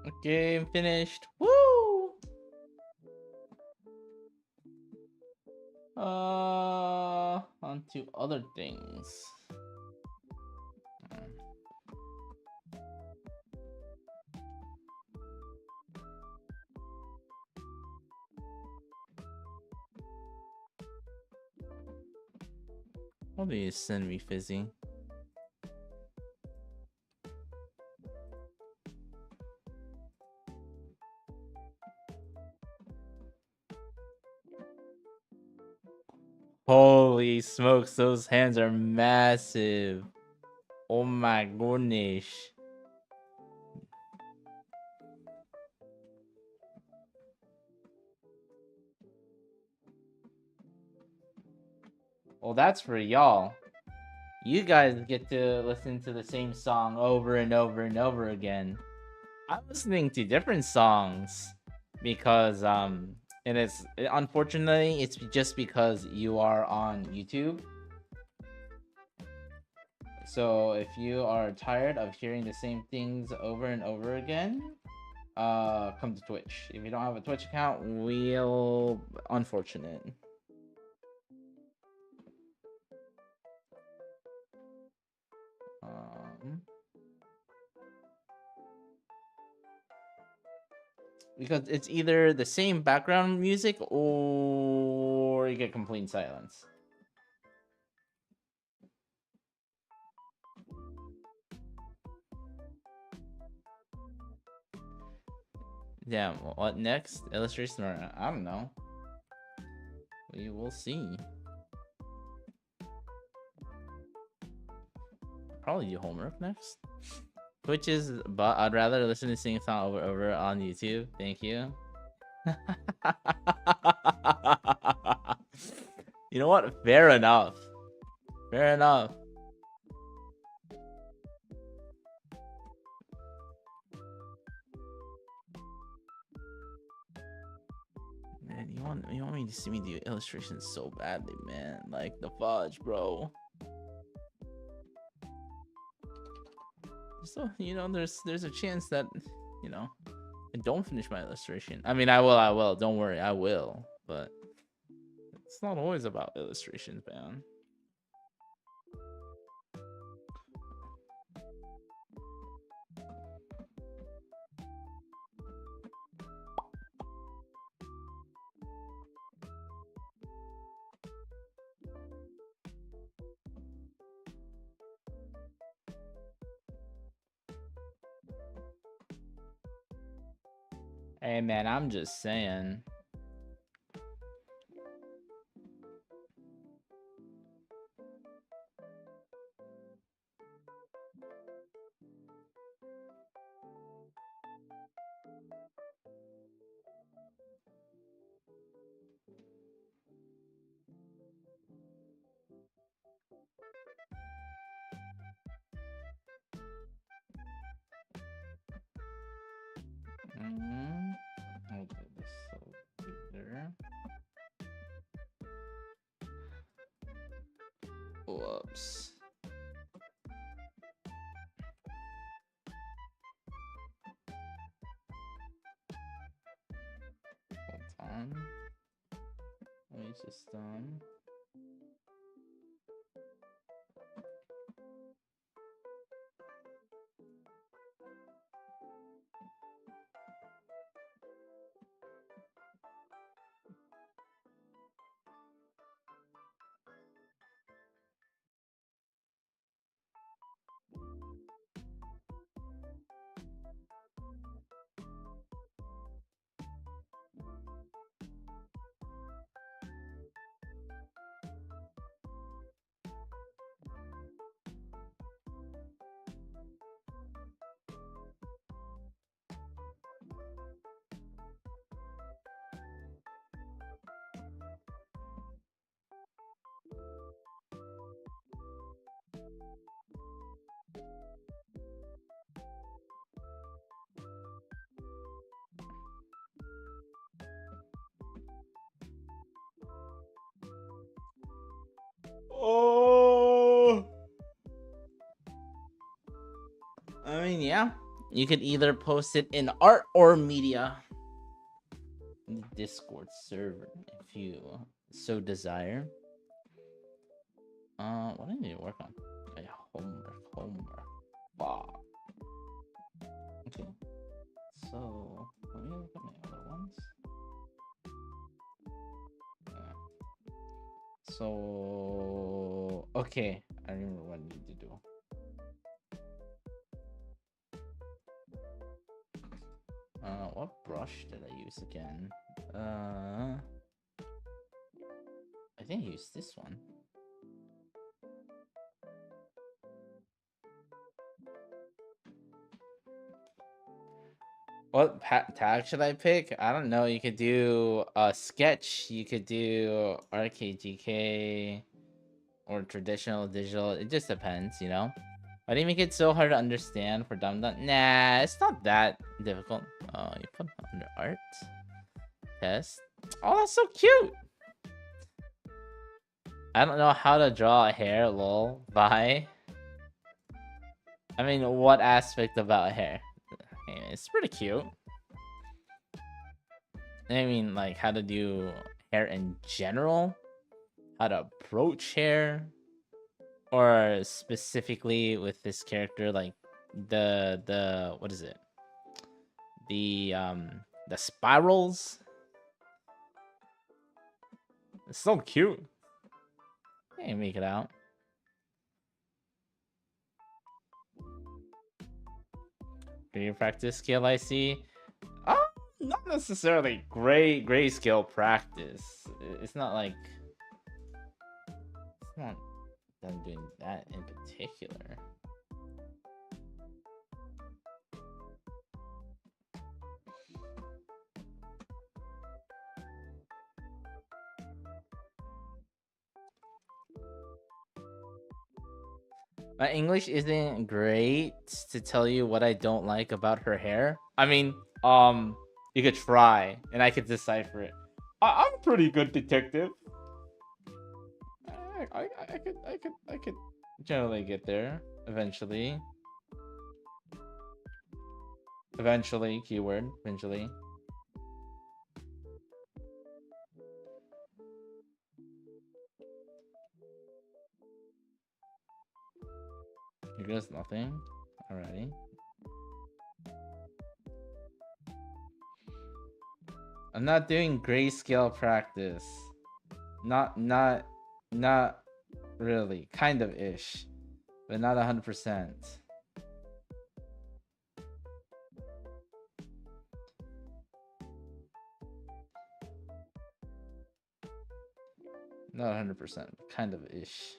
Okay, finished. Woo! On to other things. Probably send me fizzy. Holy smokes, those hands are massive. Oh my goodness. Well, that's for y'all. You guys get to listen to the same song over and over and over again. I'm listening to different songs because and it's unfortunately it's just because you are on YouTube. So if you are tired of hearing the same things over and over again, come to Twitch. If you don't have a Twitch account, we'll unfortunate. Because it's either the same background music or you get complete silence. Damn, what next? Illustration or I don't know. We will see. Probably do homework next. Twitch is, but I'd rather listen to sing song over on YouTube. Thank you. You know what? Fair enough. Fair enough. Man, you want me to see me do illustrations so badly, man. Like the fudge, bro. So, you know, there's a chance that, you know, I don't finish my illustration. I mean, I will. Don't worry, I will. But it's not always about illustrations, man. Hey, man, I'm just saying. I'll do this there. Whoops. Hold on. Let me just Oh, I mean, yeah, you could either post it in art or media in the Discord server if you so desire. What do I need to work on? Okay, homework. Wow. Okay. So let me look at my other ones. So okay, I remember what I need to do. What brush did I use again? I think I used this one. What tag should I pick? I don't know. You could do a sketch. You could do RKGK or traditional digital. It just depends, you know. Why do you make it so hard to understand for dumb? Nah, it's not that difficult. Oh, you put it under art test. Oh, that's so cute. I don't know how to draw a hair. Lol. Bye. I mean, what aspect about hair? It's pretty cute. I mean, like how to do hair in general, how to approach hair, or specifically with this character, like the what is it? The spirals. It's so cute. Can't make it out. Do you practice skill? I see. Oh, not necessarily gray skill practice. It's not like it's not that I'm doing that in particular. My English isn't great to tell you what I don't like about her hair. I mean, you could try, and I could decipher it. I'm a pretty good detective. I could generally get there eventually. Eventually, keyword, eventually. Here goes nothing. Alrighty. I'm not doing grayscale practice. Not really. Kind of ish. But not 100%. Not 100%. Kind of ish.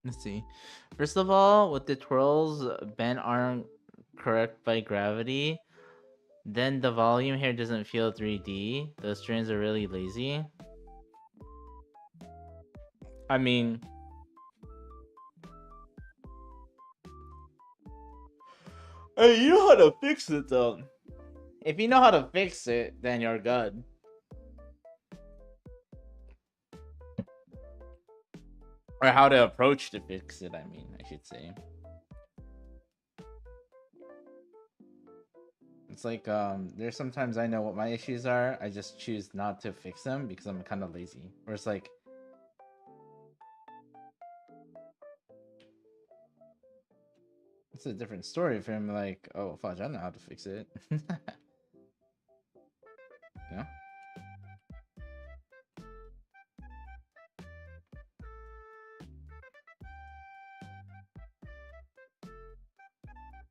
Let's see. First of all, with the twirls bent aren't correct by gravity, then the volume here doesn't feel 3D. Those strings are really lazy. I mean, hey, you know how to fix it though. If you know how to fix it, then you're good. Or how to approach to fix it, I mean, I should say. It's like, there's sometimes I know what my issues are, I just choose not to fix them because I'm kind of lazy. Or it's like, it's a different story if I'm like, oh, fudge, I know how to fix it. Yeah.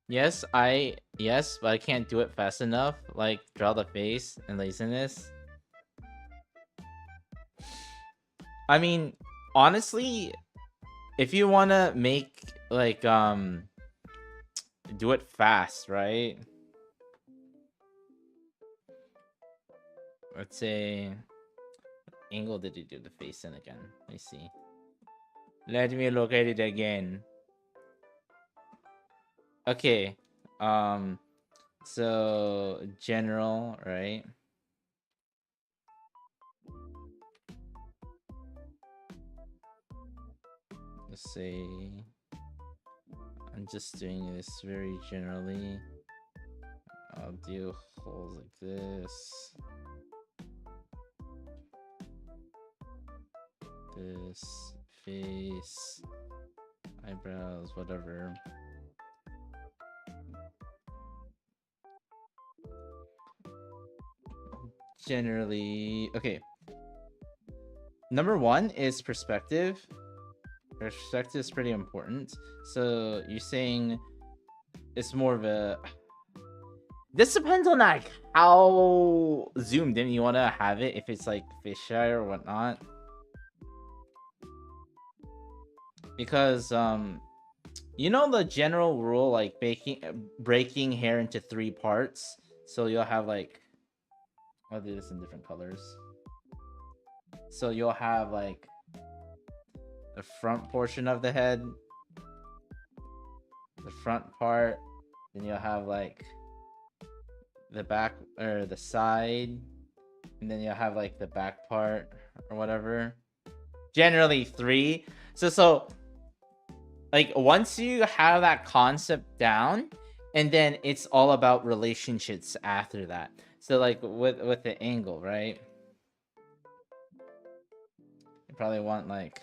Yes, but I can't do it fast enough. Like, draw the face and laziness. I mean, honestly, if you want to make, like, do it fast, right? Let's say, angle did you do the face in again? Let me see. Let me look at it again. Okay, so general, right? Let's say, I'm just doing this very generally. I'll do holes like this. This, face, eyebrows, whatever. Generally, okay. Number one is perspective. Perspective is pretty important. So you're saying it's more of a... This depends on like how zoomed in you want to have it. If it's like fisheye or whatnot. Because you know the general rule, like breaking hair into 3 parts. So you'll have like, I'll do this in different colors. So you'll have like the front portion of the head, the front part, then you'll have like the back or the side, and then you'll have like the back part or whatever. Generally 3. So like once you have that concept down, and then it's all about relationships after that. So like with the angle, right? You probably want like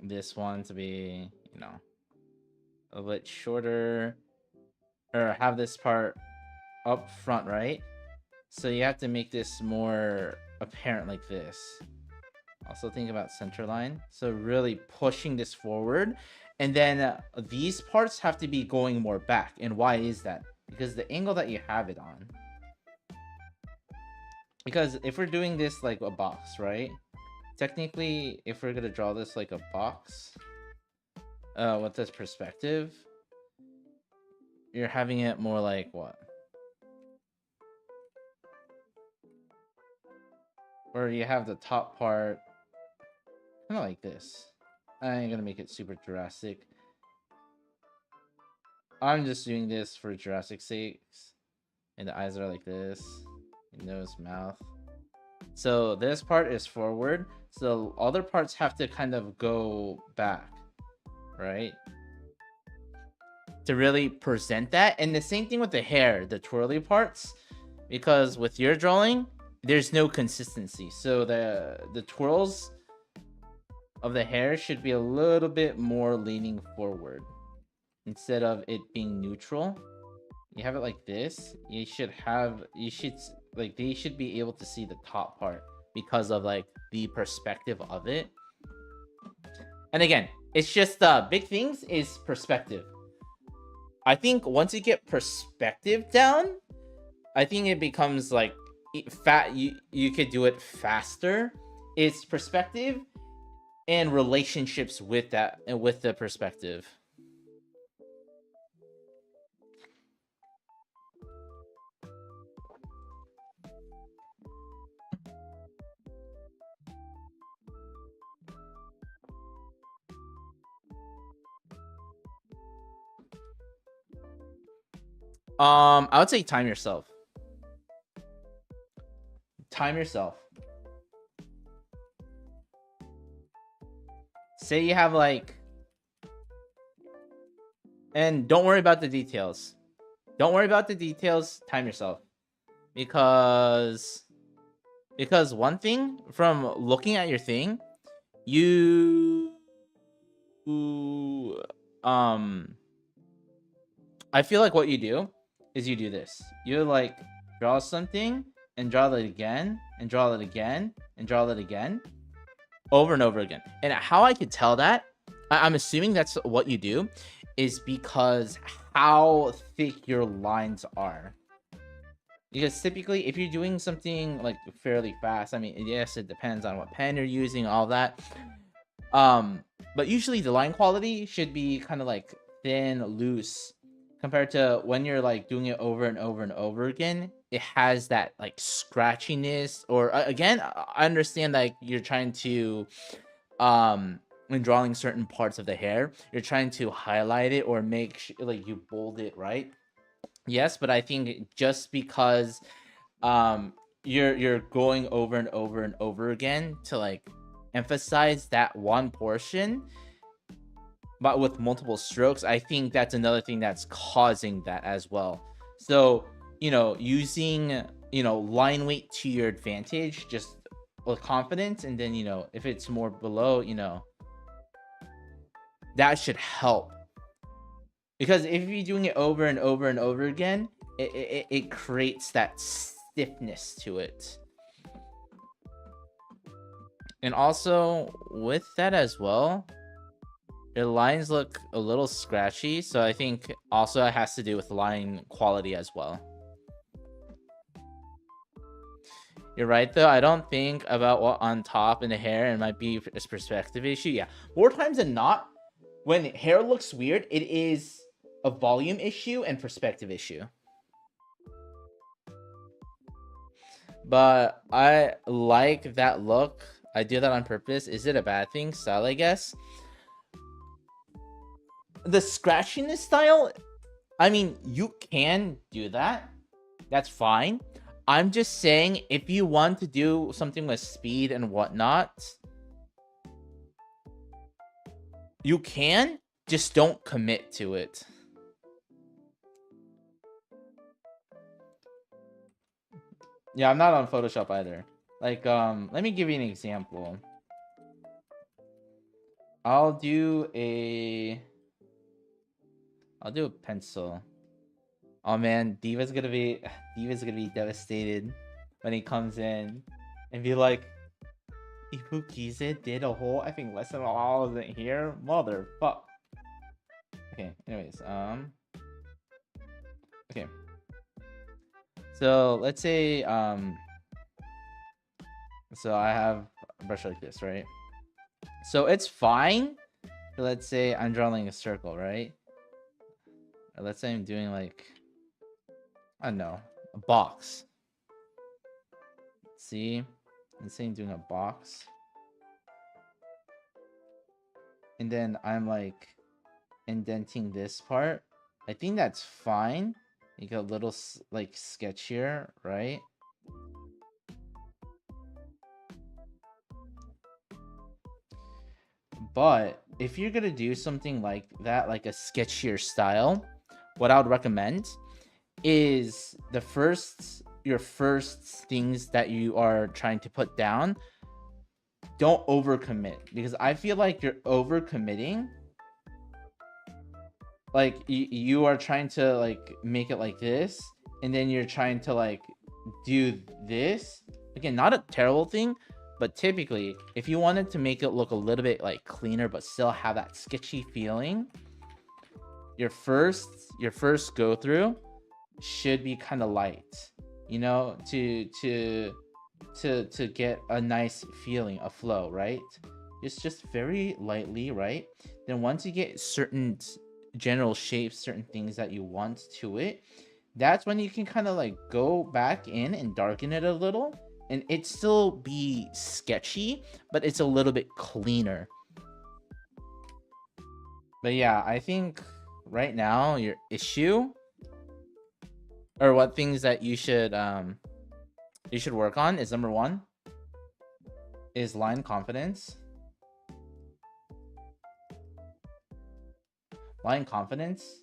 this one to be, you know, a bit shorter, or have this part up front, right? So you have to make this more apparent like this. Also think about center line. So really pushing this forward. And then these parts have to be going more back. And why is that? Because the angle that you have it on. Because if we're doing this like a box, right? Technically, if we're going to draw this like a box with this perspective, you're having it more like what? Where you have the top part kind of like this. I ain't gonna make it super Jurassic. I'm just doing this for Jurassic sakes. And the eyes are like this. Nose, mouth. So this part is forward. So other parts have to kind of go back, right? To really present that. And the same thing with the hair, the twirly parts. Because with your drawing, there's no consistency. So the twirls of the hair should be a little bit more leaning forward instead of it being neutral. You have it like this. They should be able to see the top part because of like the perspective of it. And again, it's just big things is perspective. I think once you get perspective down, I think it becomes like you could do it faster. It's perspective and relationships with that and with the perspective. I would say time yourself. Time yourself. Say you have like, and don't worry about the details. Don't worry about the details. Time yourself, because one thing from looking at your thing, I feel like what you do is you do this. You like draw something and draw it again and draw it again and draw it again over and over again. And how I could tell that, I'm assuming that's what you do, is because how thick your lines are. Because typically, if you're doing something like fairly fast, I mean, yes, it depends on what pen you're using, all that. But usually the line quality should be kind of like thin, loose, compared to when you're like doing it over and over and over again. It has that like scratchiness, or again, I understand like you're trying to, when drawing certain parts of the hair, you're trying to highlight it or make like you bold it, right? Yes, but I think just because you're going over and over and over again to like emphasize that one portion, but with multiple strokes, I think that's another thing that's causing that as well. So, using, line weight to your advantage, just with confidence, and then, if it's more below, that should help. Because if you're doing it over and over and over again, it creates that stiffness to it. And also, with that as well, your lines look a little scratchy, so I think also it has to do with line quality as well. You're right, though. I don't think about what on top in the hair, and it might be a perspective issue. Yeah, more times than not, when hair looks weird, it is a volume issue and perspective issue. But I like that look. I do that on purpose. Is it a bad thing? Style, I guess. The scratchiness style, I mean, you can do that. That's fine. I'm just saying, if you want to do something with speed and whatnot, you can. Just don't commit to it. Yeah, I'm not on Photoshop either. Like, let me give you an example. I'll do a pencil. Oh man, Diva's gonna be devastated when he comes in and be like, Ifukize did a whole effing lesson while I wasn't here? Motherfuck. Okay, anyways, okay. So let's say, so I have a brush like this, right? So it's fine. Let's say I'm drawing a circle, right? Or let's say I'm doing like, I don't know, a box. See? Let's say I'm doing a box. And then I'm like indenting this part. I think that's fine. You get a little like sketch here, right? But if you're gonna do something like that, like a sketchier style, what I would recommend is your first things that you are trying to put down, don't overcommit, because I feel like you're overcommitting. Like you are trying to like make it like this, and then you're trying to like do this. Again, not a terrible thing, but typically if you wanted to make it look a little bit like cleaner but still have that sketchy feeling, your first go through should be kind of light, you know, to get a nice feeling, a flow, right? It's just very lightly, right? Then once you get certain general shapes, certain things that you want to it, that's when you can kind of like go back in and darken it a little, and it still be sketchy, but it's a little bit cleaner. But yeah, I think right now your issue, or what things that you should work on is, number one is line confidence. Line confidence.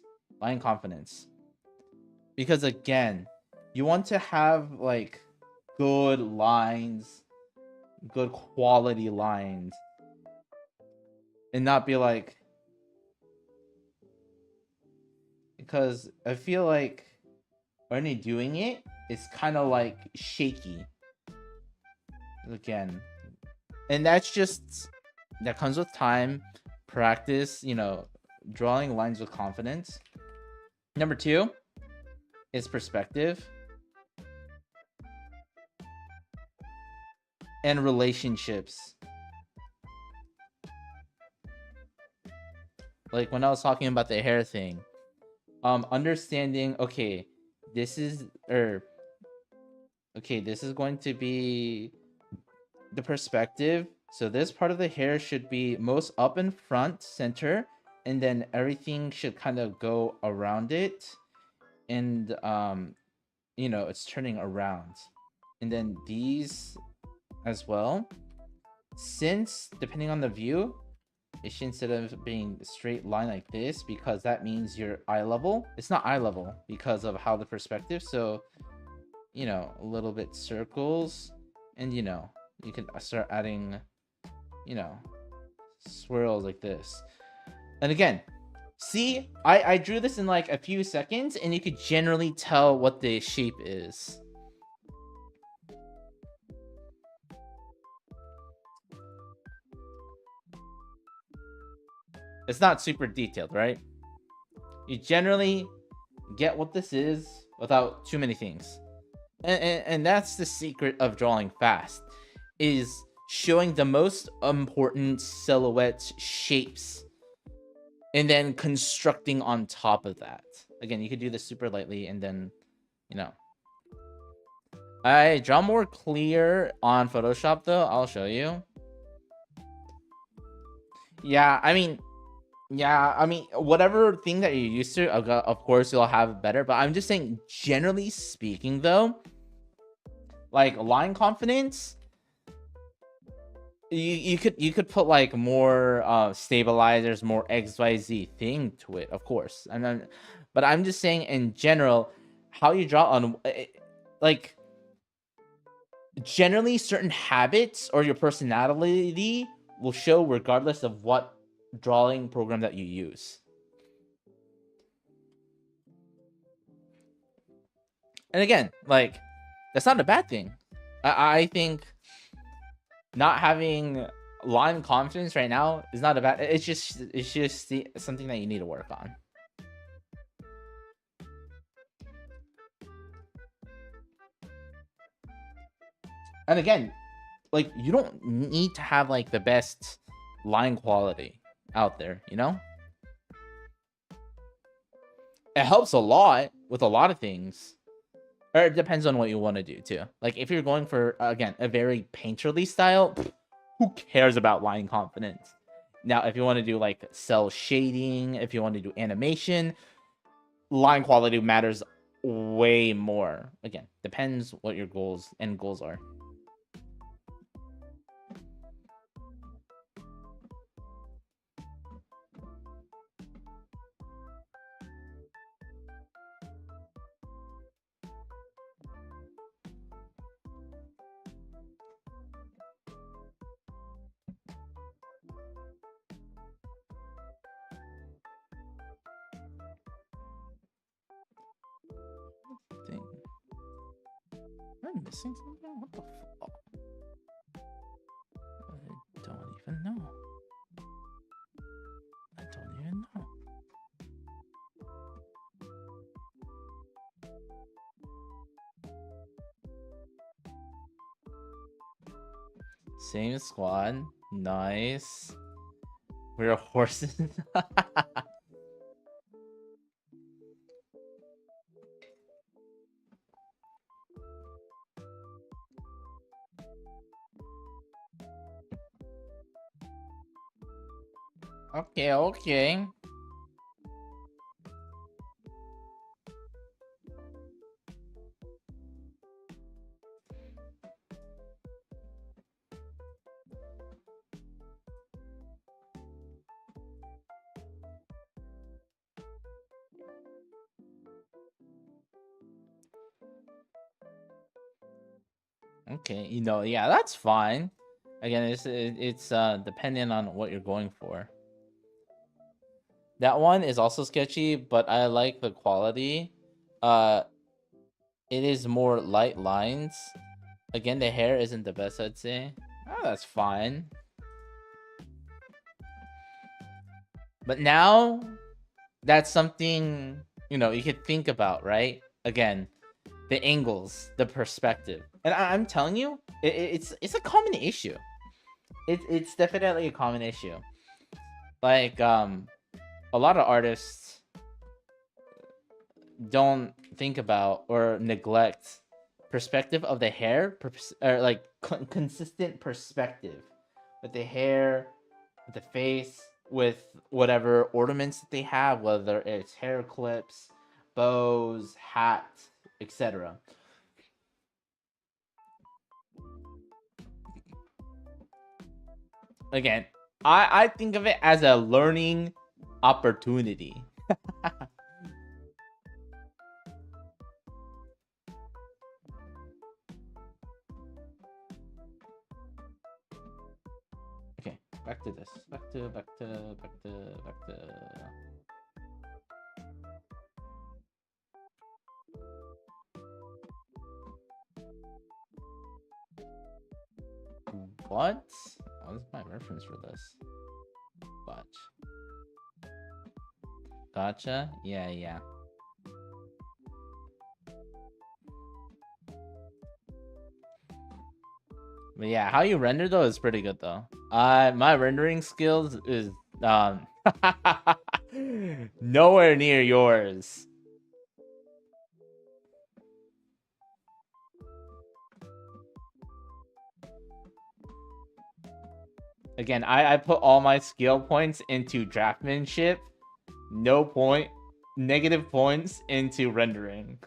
Because again, you want to have like good lines, good quality lines, and not be like, because I feel like when you're doing it, it's kind of like shaky again, and that comes with time, practice, you know, drawing lines with confidence. Number two is perspective and relationships. Like when I was talking about the hair thing, understanding, okay, this is going to be the perspective. So this part of the hair should be most up in front, center, and then everything should kind of go around it, and you know, it's turning around. And then these as well, since depending on the view, it should, instead of being a straight line like this, because that means your eye level, it's not eye level because of how the perspective. So, you know, a little bit circles, and you know, you can start adding, you know, swirls like this. And again, see, I drew this in like a few seconds, and you could generally tell what the shape is. It's not super detailed, right? You generally get what this is without too many things. And that's the secret of drawing fast, is showing the most important silhouettes, shapes, and then constructing on top of that. Again, you could do this super lightly, and then, you know. I draw more clear on Photoshop though, I'll show you. Yeah, I mean, whatever thing that you're used to, of course you'll have better, but I'm just saying, generally speaking though, like line confidence, you could put like more stabilizers, more XYZ thing to it, of course. But I'm just saying in general, how you draw on, like, generally certain habits or your personality will show regardless of what drawing program that you use. And again, like, that's not a bad thing. I think not having line confidence right now is not a bad. It's just something that you need to work on. And again, like, you don't need to have like the best line quality out there, you know? It helps a lot with a lot of things. Or it depends on what you want to do too. Like, if you're going for, again, a very painterly style, who cares about line confidence? Now, if you want to do like cell shading, if you want to do animation, line quality matters way more. Again, depends what your end goals are. Thing. Am I missing something? What the fuck? I don't even know. I don't even know. Same squad. Nice. We're horses. Okay, okay. Okay, you know, yeah, that's fine. Again, it's depending on what you're going for. That one is also sketchy, but I like the quality. It is more light lines. Again, the hair isn't the best, I'd say. Oh, that's fine. But now, that's something, you know, you could think about, right? Again, the angles, the perspective. And I'm telling you, it's a common issue. It's definitely a common issue. Like, a lot of artists don't think about or neglect perspective of the hair, or like consistent perspective with the hair, with the face, with whatever ornaments that they have, whether it's hair clips, bows, hats, etc. Again, I think of it as a learning opportunity. Okay, back to this. Back to. What? What is my reference for this? Watch. Gotcha? Yeah. But yeah, how you render though is pretty good though. My rendering skills is nowhere near yours. Again, I put all my skill points into draftsmanship. No point, negative points into rendering.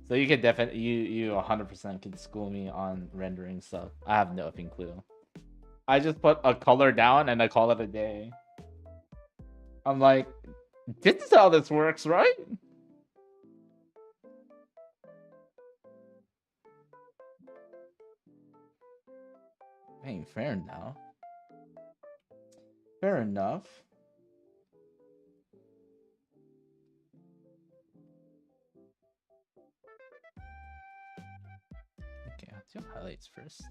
So you could definitely, you 100% could school me on rendering stuff. I have no effing clue. I just put a color down and I call it a day. I'm like, this is how this works, right? Hey, fair enough. Fair enough. Okay, I'll do highlights first.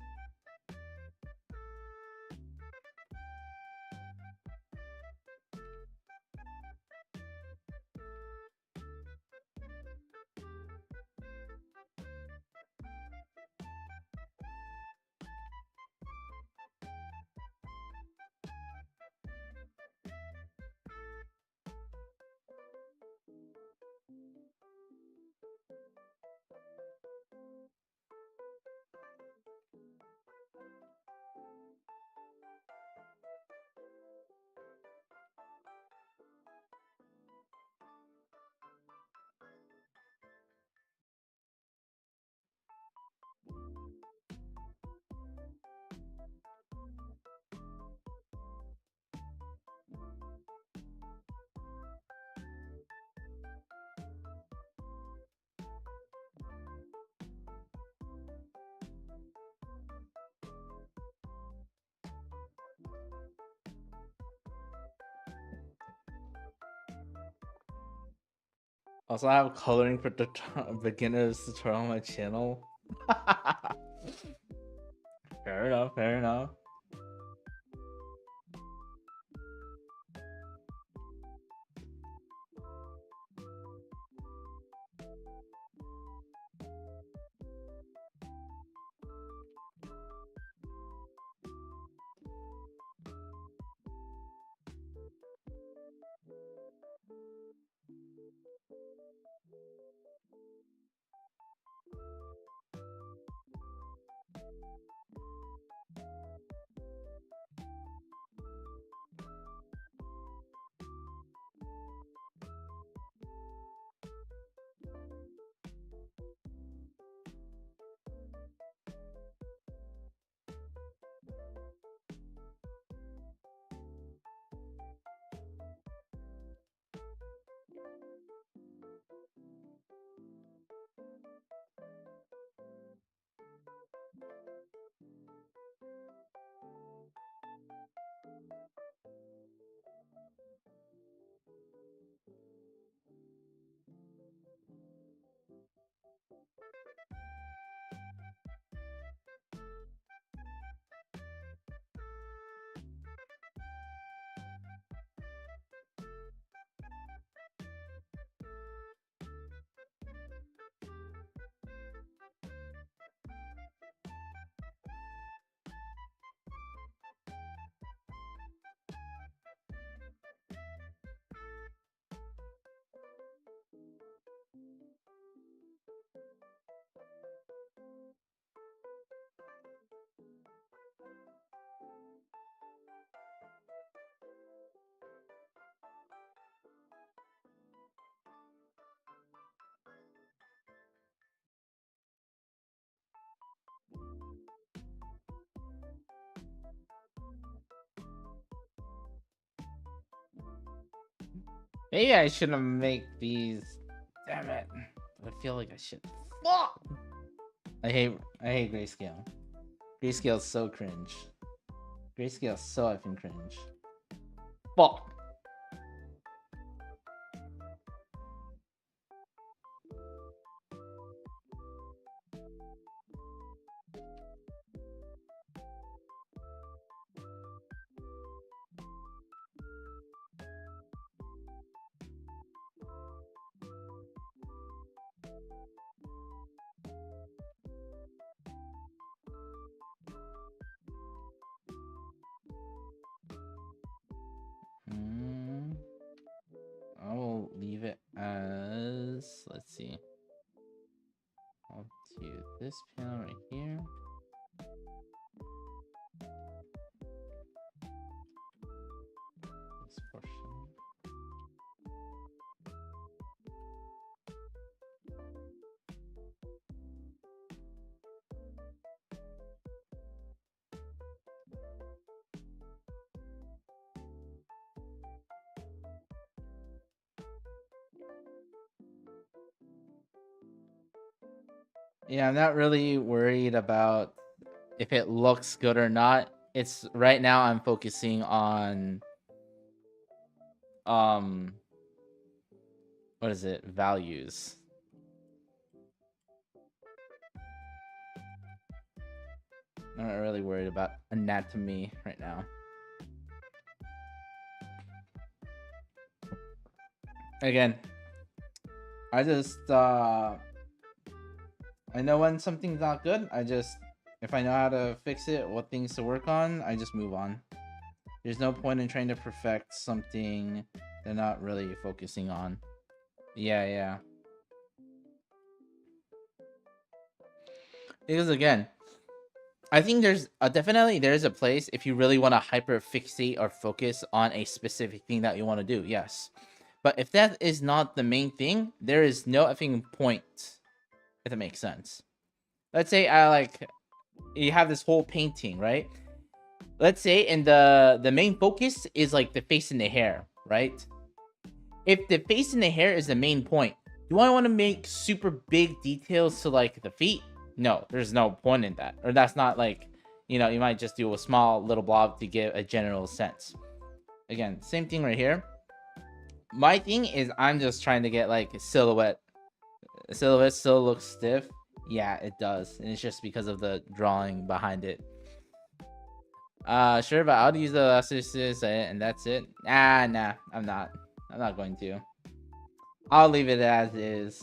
Also, I have coloring for beginners tutorial on my channel. Fair enough, fair enough. Maybe I shouldn't make these. Damn it. I feel like I should. Fuck! I hate grayscale. Grayscale is so cringe. Grayscale is so effing cringe. Fuck! I will leave it as, let's see. I'll do this panel right here. This portion. Yeah, I'm not really worried about if it looks good or not. It's right now I'm focusing on what is it? Values. I'm not really worried about anatomy right now. Again, I just I know when something's not good. If I know how to fix it, what things to work on, I just move on. There's no point in trying to perfect something they're not really focusing on. Yeah. Because again, I think there's definitely a place if you really want to hyper fixate or focus on a specific thing that you want to do. Yes. But if that is not the main thing, there is no effing point. If that makes sense. Let's say you have this whole painting, right? Let's say and the main focus is like the face and the hair, right? If the face and the hair is the main point, do I want to make super big details to like the feet? No, there's no point in that. Or that's not like, you might just do a small little blob to give a general sense. Again, same thing right here. My thing is I'm just trying to get like a silhouette. The silhouette still looks stiff. Yeah, it does. And it's just because of the drawing behind it. Sure, but I'll use the Asus and that's it. Nah, I'm not going to. I'll leave it as is.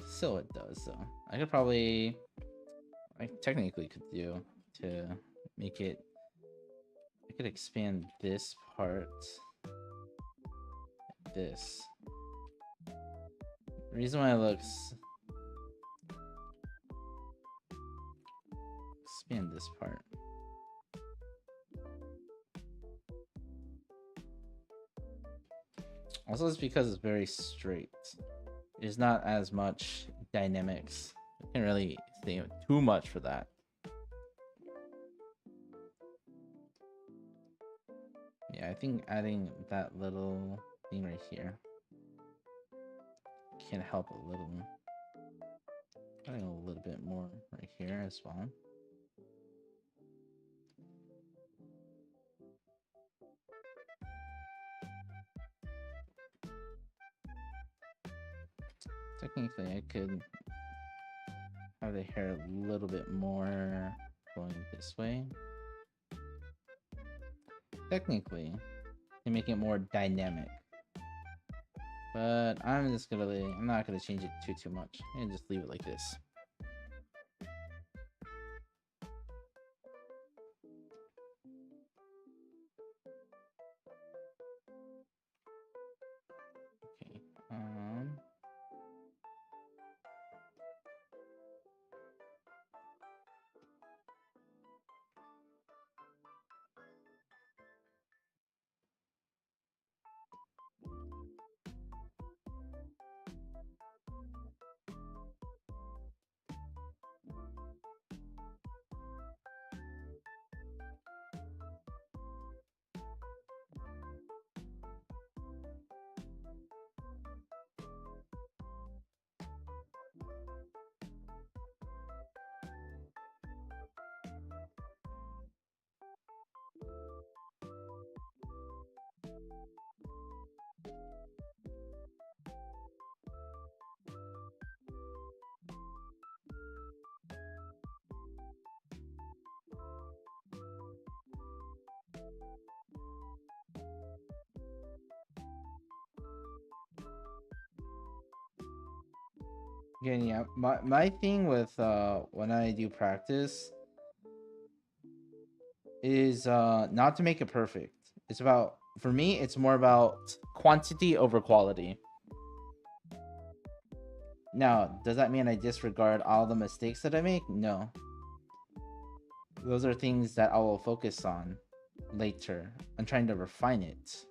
Still it does, so I technically could do to make it. I could expand this part. This. The reason why it looks. Expand this part. Also, it's because it's very straight. There's not as much dynamics. I can't really say too much for that. Yeah, I think adding that little thing right here can help a little. Adding a little bit more right here as well. Technically, I could have the hair a little bit more going this way. Technically, to make it more dynamic. But I'm not gonna change it too much. And just leave it like this. Okay. Again, yeah, my thing with when I do practice is not to make it perfect. It's about, for me, it's more about quantity over quality. Now, does that mean I disregard all the mistakes that I make? No. Those are things that I will focus on later. I'm trying to refine it.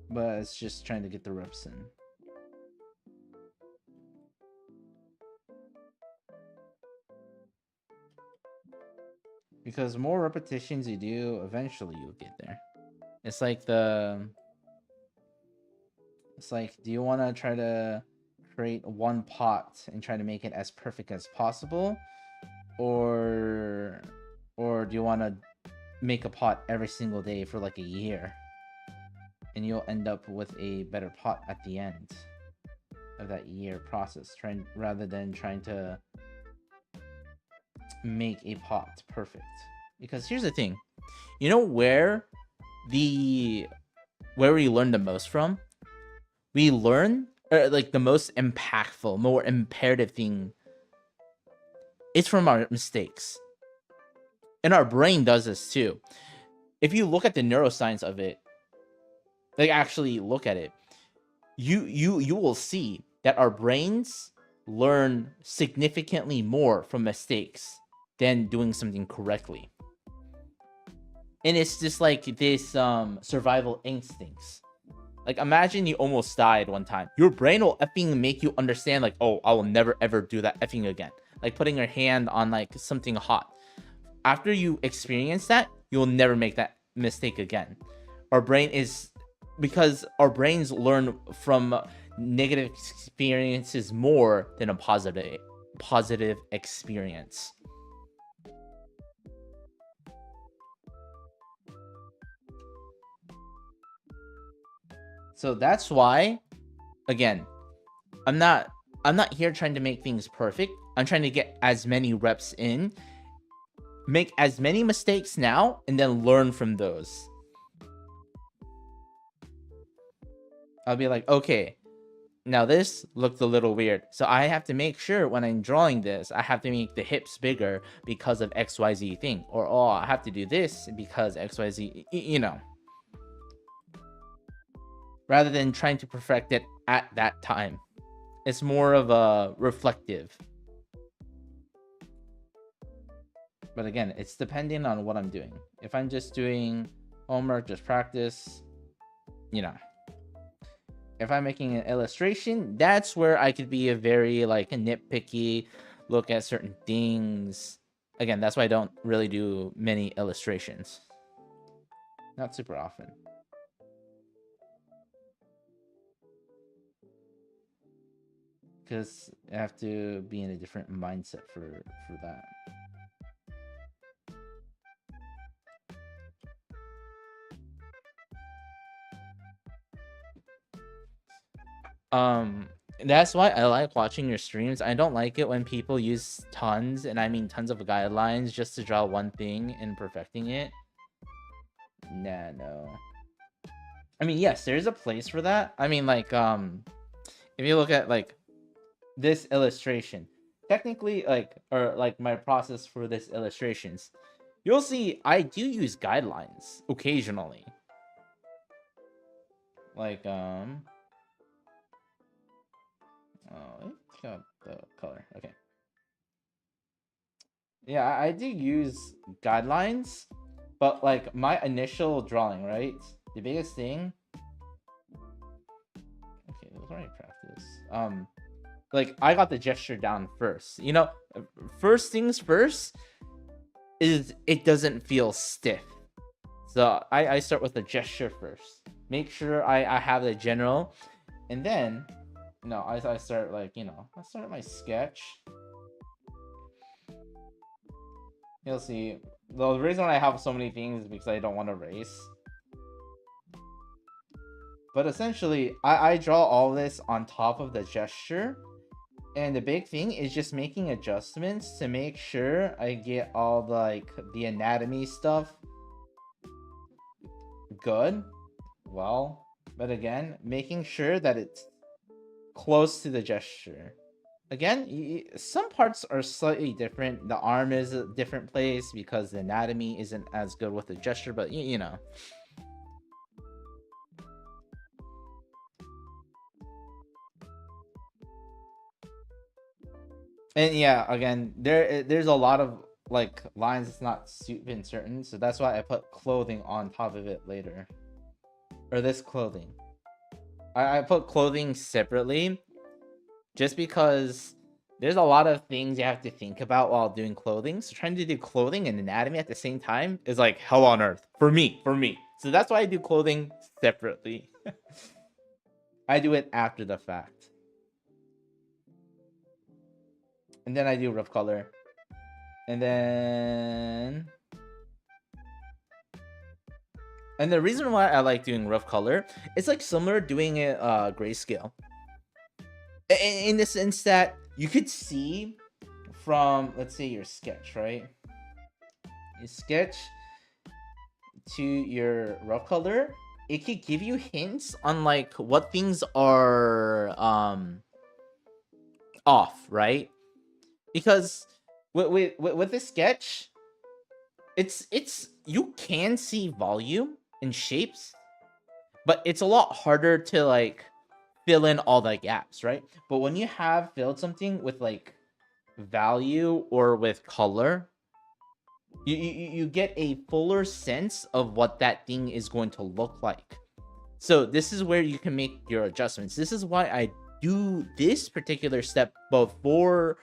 But it's just trying to get the reps in. Because the more repetitions you do, eventually you'll get there. It's like do you want to try to create one pot and try to make it as perfect as possible? or do you want to make a pot every single day for like a year, and you'll end up with a better pot at the end of that year process, rather than trying to make a pot perfect. Because here's the thing, you know where we learn the most from? We learn, like, the most impactful, more imperative thing, it's from our mistakes. And our brain does this too. If you look at the neuroscience of it, like actually look at it, you will see that our brains learn significantly more from mistakes than doing something correctly. And it's just like this survival instincts. Like, imagine you almost died one time. Your brain will effing make you understand, like, oh, I will never ever do that effing again. Like putting your hand on like something hot. After you experience that, you'll never make that mistake again. Our brain is, because our brains learn from negative experiences more than a positive experience. So that's why, again, I'm not here trying to make things perfect. I'm trying to get as many reps in, make as many mistakes now, and then learn from those. I'll be like, okay, now this looked a little weird, so I have to make sure when I'm drawing this, I have to make the hips bigger because of XYZ thing. Or, oh, I have to do this because XYZ, you know. Rather than trying to perfect it at that time. It's more of a reflective. But again, it's depending on what I'm doing. If I'm just doing homework, just practice, you know. If I'm making an illustration, that's where I could be a very like a nitpicky, look at certain things. Again, that's why I don't really do many illustrations. Not super often. Because I have to be in a different mindset for that. That's why I like watching your streams. I don't like it when people use tons, and I mean tons of guidelines just to draw one thing and perfecting it. Nah, no. I mean, yes, there's a place for that. I mean, like, if you look at like this illustration, technically, like, or like my process for this illustrations, you'll see I do use guidelines occasionally. Like, oh, let's got the color. Okay. Yeah, I do use guidelines, but like my initial drawing, right? The biggest thing. Okay, that was already practice. Like I got the gesture down first. You know, first things first is it doesn't feel stiff. So I start with the gesture first. Make sure I have the general, and then, you know, I start like, you know, I start my sketch. You'll see. The reason I have so many things is because I don't want to erase. But essentially, I draw all this on top of the gesture. And the big thing is just making adjustments to make sure I get all the, like, the anatomy stuff good. Well, but again, making sure that it's close to the gesture. Again, some parts are slightly different. The arm is a different place because the anatomy isn't as good with the gesture, but you know. And yeah, again, there's a lot of like lines that's not super certain, so that's why I put clothing on top of it later. Or this clothing. I put clothing separately just because there's a lot of things you have to think about while doing clothing. So trying to do clothing and anatomy at the same time is like hell on earth for me. So that's why I do clothing separately. I do it after the fact. And then I do rough color. And then, and the reason why I like doing rough color, it's like similar doing it grayscale. In the sense that you could see from, let's say, your sketch, right? You sketch to your rough color, it could give you hints on like what things are off, right? Because with this sketch, it's you can see volume and shapes, but it's a lot harder to like fill in all the gaps, right? But when you have filled something with like value or with color, you get a fuller sense of what that thing is going to look like. So this is where you can make your adjustments. This is why I do this particular step before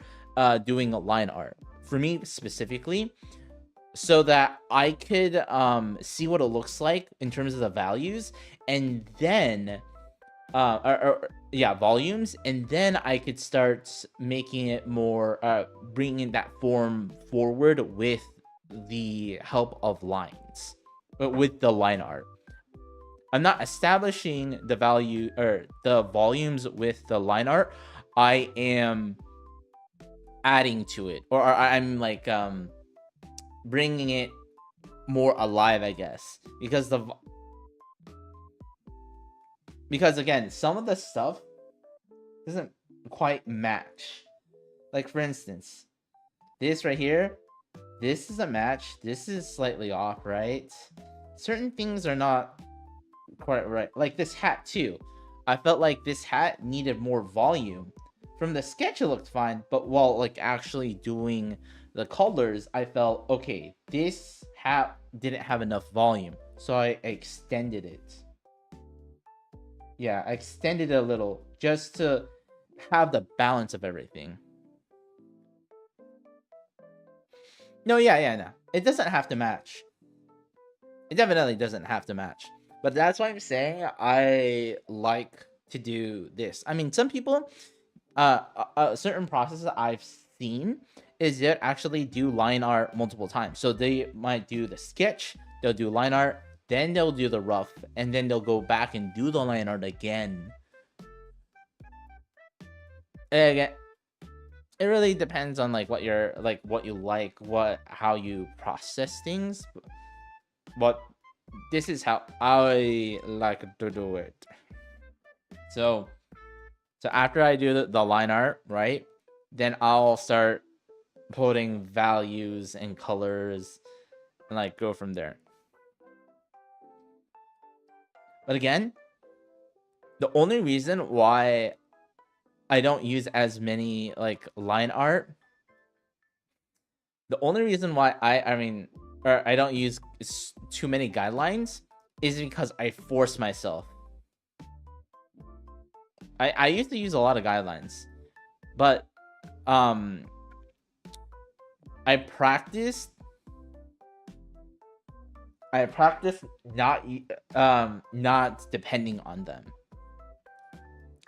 doing a line art, for me specifically, so that I could see what it looks like in terms of the values, and then yeah, volumes, and then I could start making it more bringing that form forward with the help of lines, with the line art. I'm not establishing the value or the volumes with the line art. I am adding to it, or I'm like bringing it more alive, I guess, because again, some of the stuff doesn't quite match. Like for instance, this right here, this is a match. This is slightly off, right? Certain things are not quite right. Like this hat too. I felt like this hat needed more volume. From the sketch, it looked fine, but while like actually doing the colors, I felt, okay, this hat didn't have enough volume, so I extended it. Yeah, I extended it a little just to have the balance of everything. No, yeah, no. It doesn't have to match. It definitely doesn't have to match. But that's why I'm saying I like to do this. I mean, some people, certain processes I've seen is they actually do line art multiple times. So they might do the sketch, they'll do line art, then they'll do the rough, and then they'll go back and do the line art again. And again, it really depends on like what you're like, what you like, how you process things. But this is how I like to do it. So after I do the line art, right, then I'll start putting values and colors and like go from there. But again, the only reason why I don't use as many like line art, the only reason why I don't use too many guidelines is because I force myself. I used to use a lot of guidelines, but I practiced not depending on them.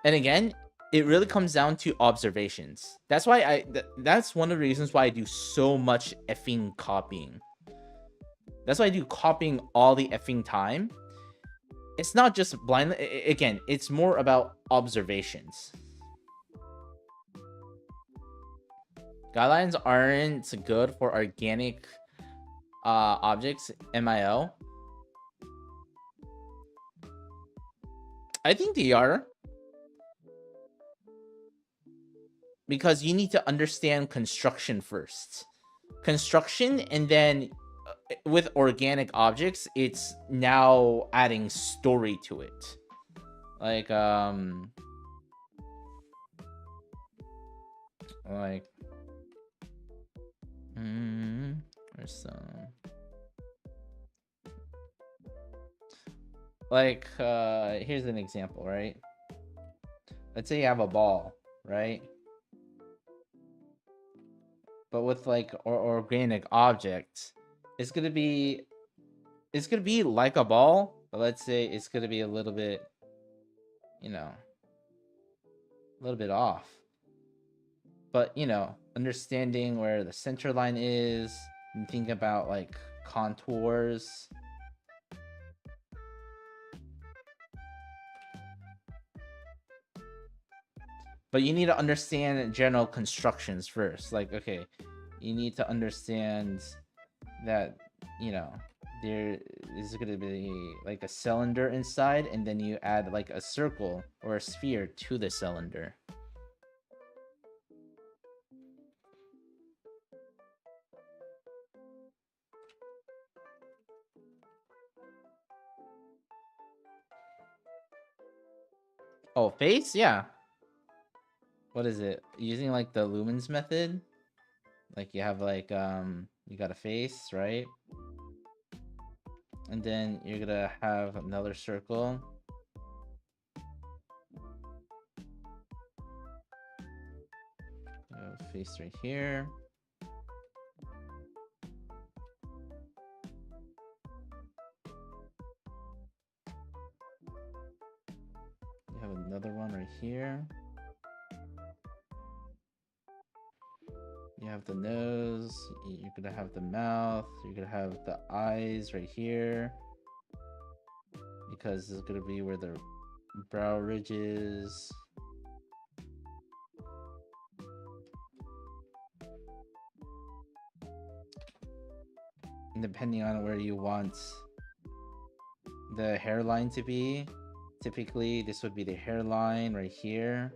And again, it really comes down to observations. That's why that's one of the reasons why I do so much effing copying. That's why I do copying all the effing time. It's not just blindly. Again, it's more about observations. Guidelines aren't good for organic objects, MIO. I think they are. Because you need to understand construction first. Construction, and then with organic objects, it's now adding story to it. Like there's some like here's an example, right? Let's say you have a ball, right? But with like organic objects, it's gonna be like a ball, but let's say it's gonna be a little bit, you know, a little bit off. but you know, understanding where the center line is, and think about like contours. But you need to understand general constructions first. Like, okay, you need to understand that, you know, there is going to be like a cylinder inside, and then you add like a circle or a sphere to the cylinder. Oh, face? Yeah. What is it? Using like the lumens method? Like you have like, you got a face, right? And then you're gonna have another circle. Face right here. You have another one right here. You have the nose, you're gonna have the mouth, you're gonna have the eyes right here, because this is gonna be where the brow ridge is. And depending on where you want the hairline to be, typically this would be the hairline right here.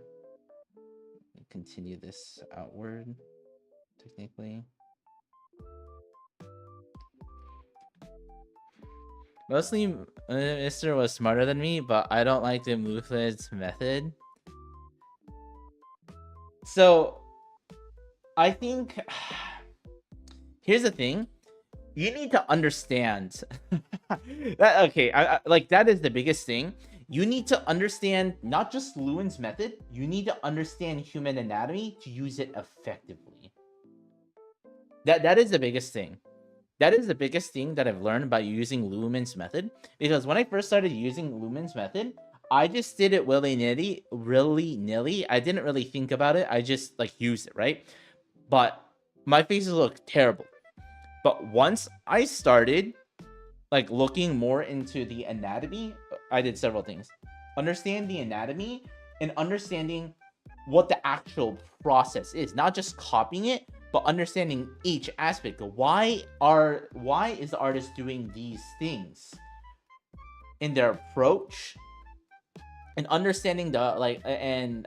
Continue this outward, technically. Mostly, Mr. was smarter than me, but I don't like the Mufled's method. So, I think... Here's the thing. You need to understand... that, okay, like, that is the biggest thing. You need to understand not just Lewin's method, you need to understand human anatomy to use it effectively. That is the biggest thing. That is the biggest thing that I've learned about using Lumen's method. Because when I first started using Lumen's method, I just did it willy-nilly. I didn't really think about it. I just like used it, right? But my faces look terrible. But once I started like looking more into the anatomy, I did several things. Understand the anatomy and understanding what the actual process is, not just copying it, but understanding each aspect. Why is the artist doing these things in their approach, and understanding the like, and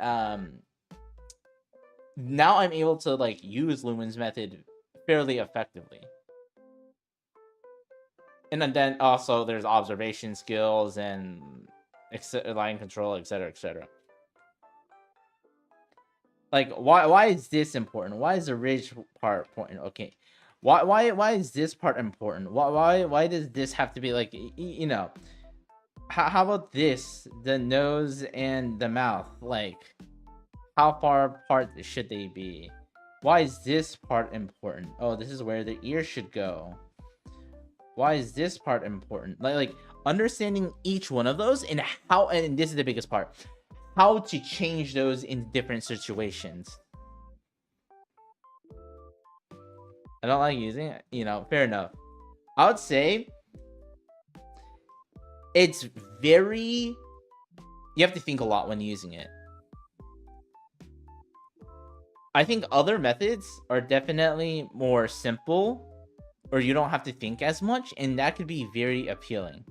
now I'm able to like use Lumen's method fairly effectively. And then also there's observation skills and line control, etc., etc. Like, why is this important? Why is the ridge part important? Okay, why is this part important? Why does this have to be like, you know? How about this? The nose and the mouth, like, how far apart should they be? Why is this part important? Oh, this is where the ear should go. Why is this part important? Like understanding each one of those and how, and this is the biggest part, how to change those in different situations. I don't like using it, you know, fair enough. I would say it's very, you have to think a lot when using it. I think other methods are definitely more simple, or you don't have to think as much, and that could be very appealing.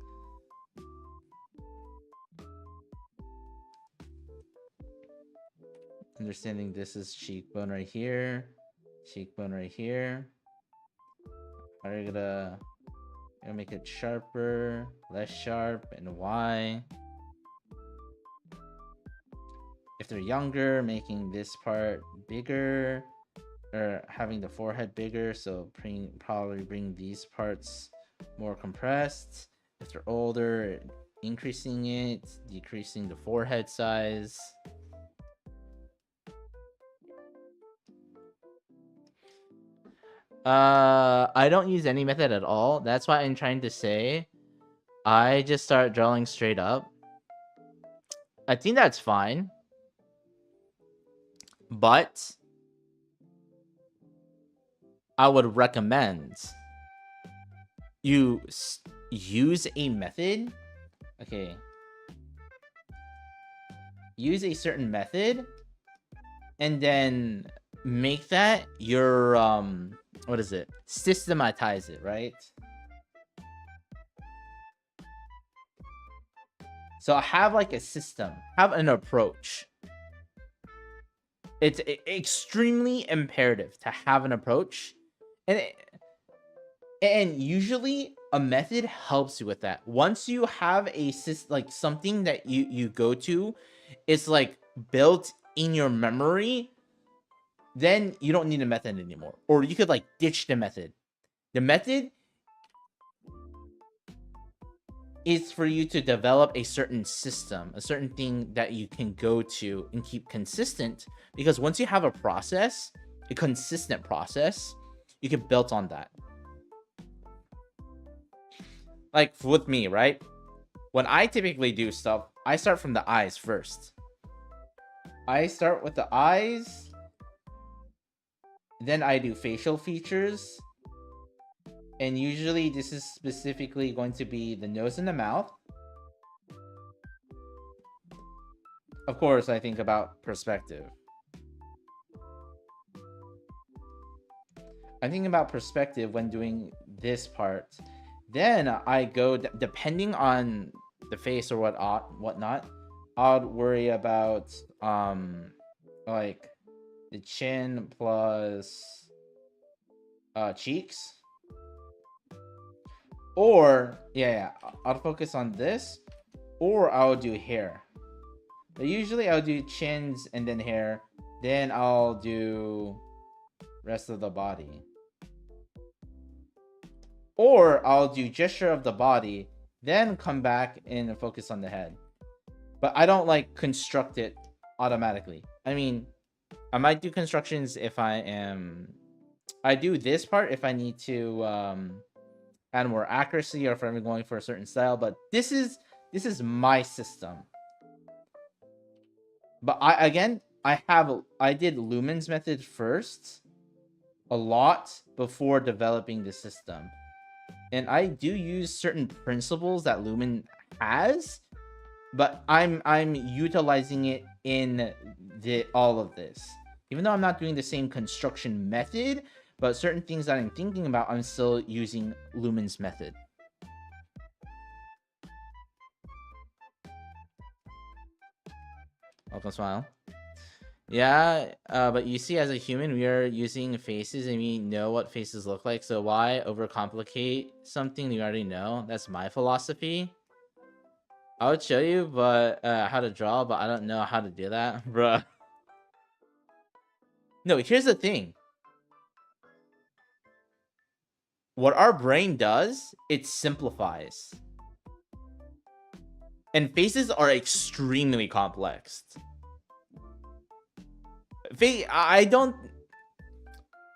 Understanding this is cheekbone right here, cheekbone right here. Are you gonna make it sharper, less sharp, and why? If they're younger, making this part bigger, or having the forehead bigger, so probably bring these parts more compressed. If they're older, increasing it, decreasing the forehead size. I don't use any method at all. That's why I'm trying to say I just start drawing straight up. I think that's fine. But I would recommend you use a method. Okay. Use a certain method and then make that your what is it? Systematize it, right? So have like a system, have an approach. It's extremely imperative to have an approach, and usually a method helps you with that. Once you have a like something that you go to, it's like built in your memory, then you don't need a method anymore. Or you could like ditch the method. The method is for you to develop a certain system, a certain thing that you can go to and keep consistent. Because once you have a process, a consistent process, you can build on that. Like with me, right? When I typically do stuff, I start from the eyes first. I start with the eyes. Then I do facial features. And usually this is specifically going to be the nose and the mouth. Of course, I think about perspective. I'm thinking about perspective when doing this part. Then I go, depending on the face or whatnot, I'd worry about like the chin plus cheeks. Or yeah, I'll focus on this, or I'll do hair. But usually I'll do chins and then hair, then I'll do rest of the body. Or I'll do gesture of the body, then come back and focus on the head. But I don't like construct it automatically. I mean, I might do constructions if I do this part if I need to add more accuracy or if I'm going for a certain style. But this is my system. But I did Lumen's method first a lot before developing the system. And I do use certain principles that Lumen has, but I'm utilizing it in all of this. Even though I'm not doing the same construction method, but certain things that I'm thinking about, I'm still using Lumen's method. Welcome, smile. Yeah, but you see, as a human, we are using faces and we know what faces look like. So why overcomplicate something you already know? That's my philosophy. I would show you how to draw, but I don't know how to do that, bruh. No, here's the thing. What our brain does, it simplifies. And faces are extremely complex. I don't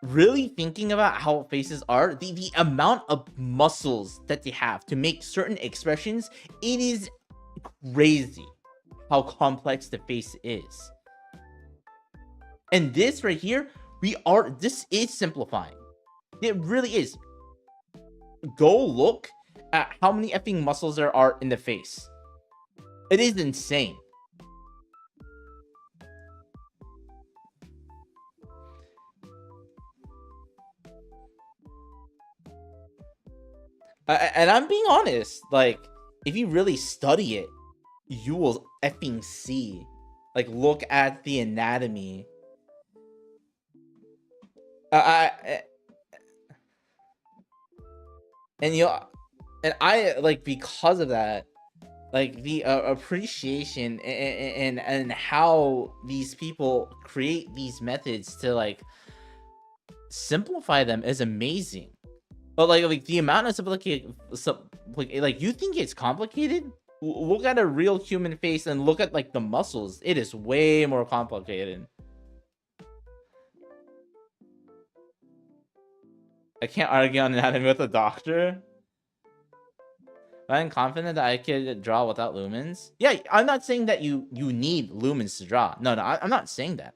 really thinking about how faces are, the amount of muscles that they have to make certain expressions, it is crazy how complex the face is. And this right here, this is simplifying. It really is. Go look at how many effing muscles there are in the face. It is insane. And I'm being honest, like, if you really study it, you will effing see. Like, look at the anatomy. And I like, because of that, like, the appreciation and how these people create these methods to like simplify them is amazing. But like the amount of simplification, like, you think it's complicated? Look at a real human face and look at like the muscles. It is way more complicated. I can't argue on anatomy with a doctor. I'm confident that I could draw without lumens. Yeah, I'm not saying that you need lumens to draw. No, I'm not saying that.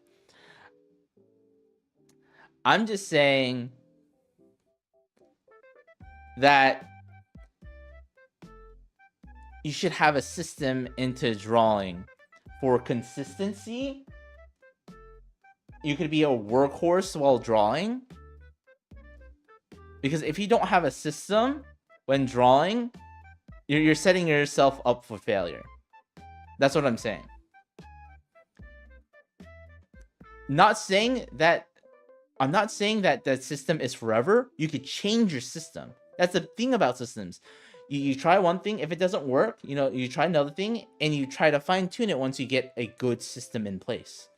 I'm just saying that you should have a system into drawing for consistency. You could be a workhorse while drawing. Because if you don't have a system when drawing, you're setting yourself up for failure. That's what I'm saying. I'm not saying that the system is forever. You could change your system. That's the thing about systems. You try one thing, if it doesn't work, you try another thing, and you try to fine tune it once you get a good system in place.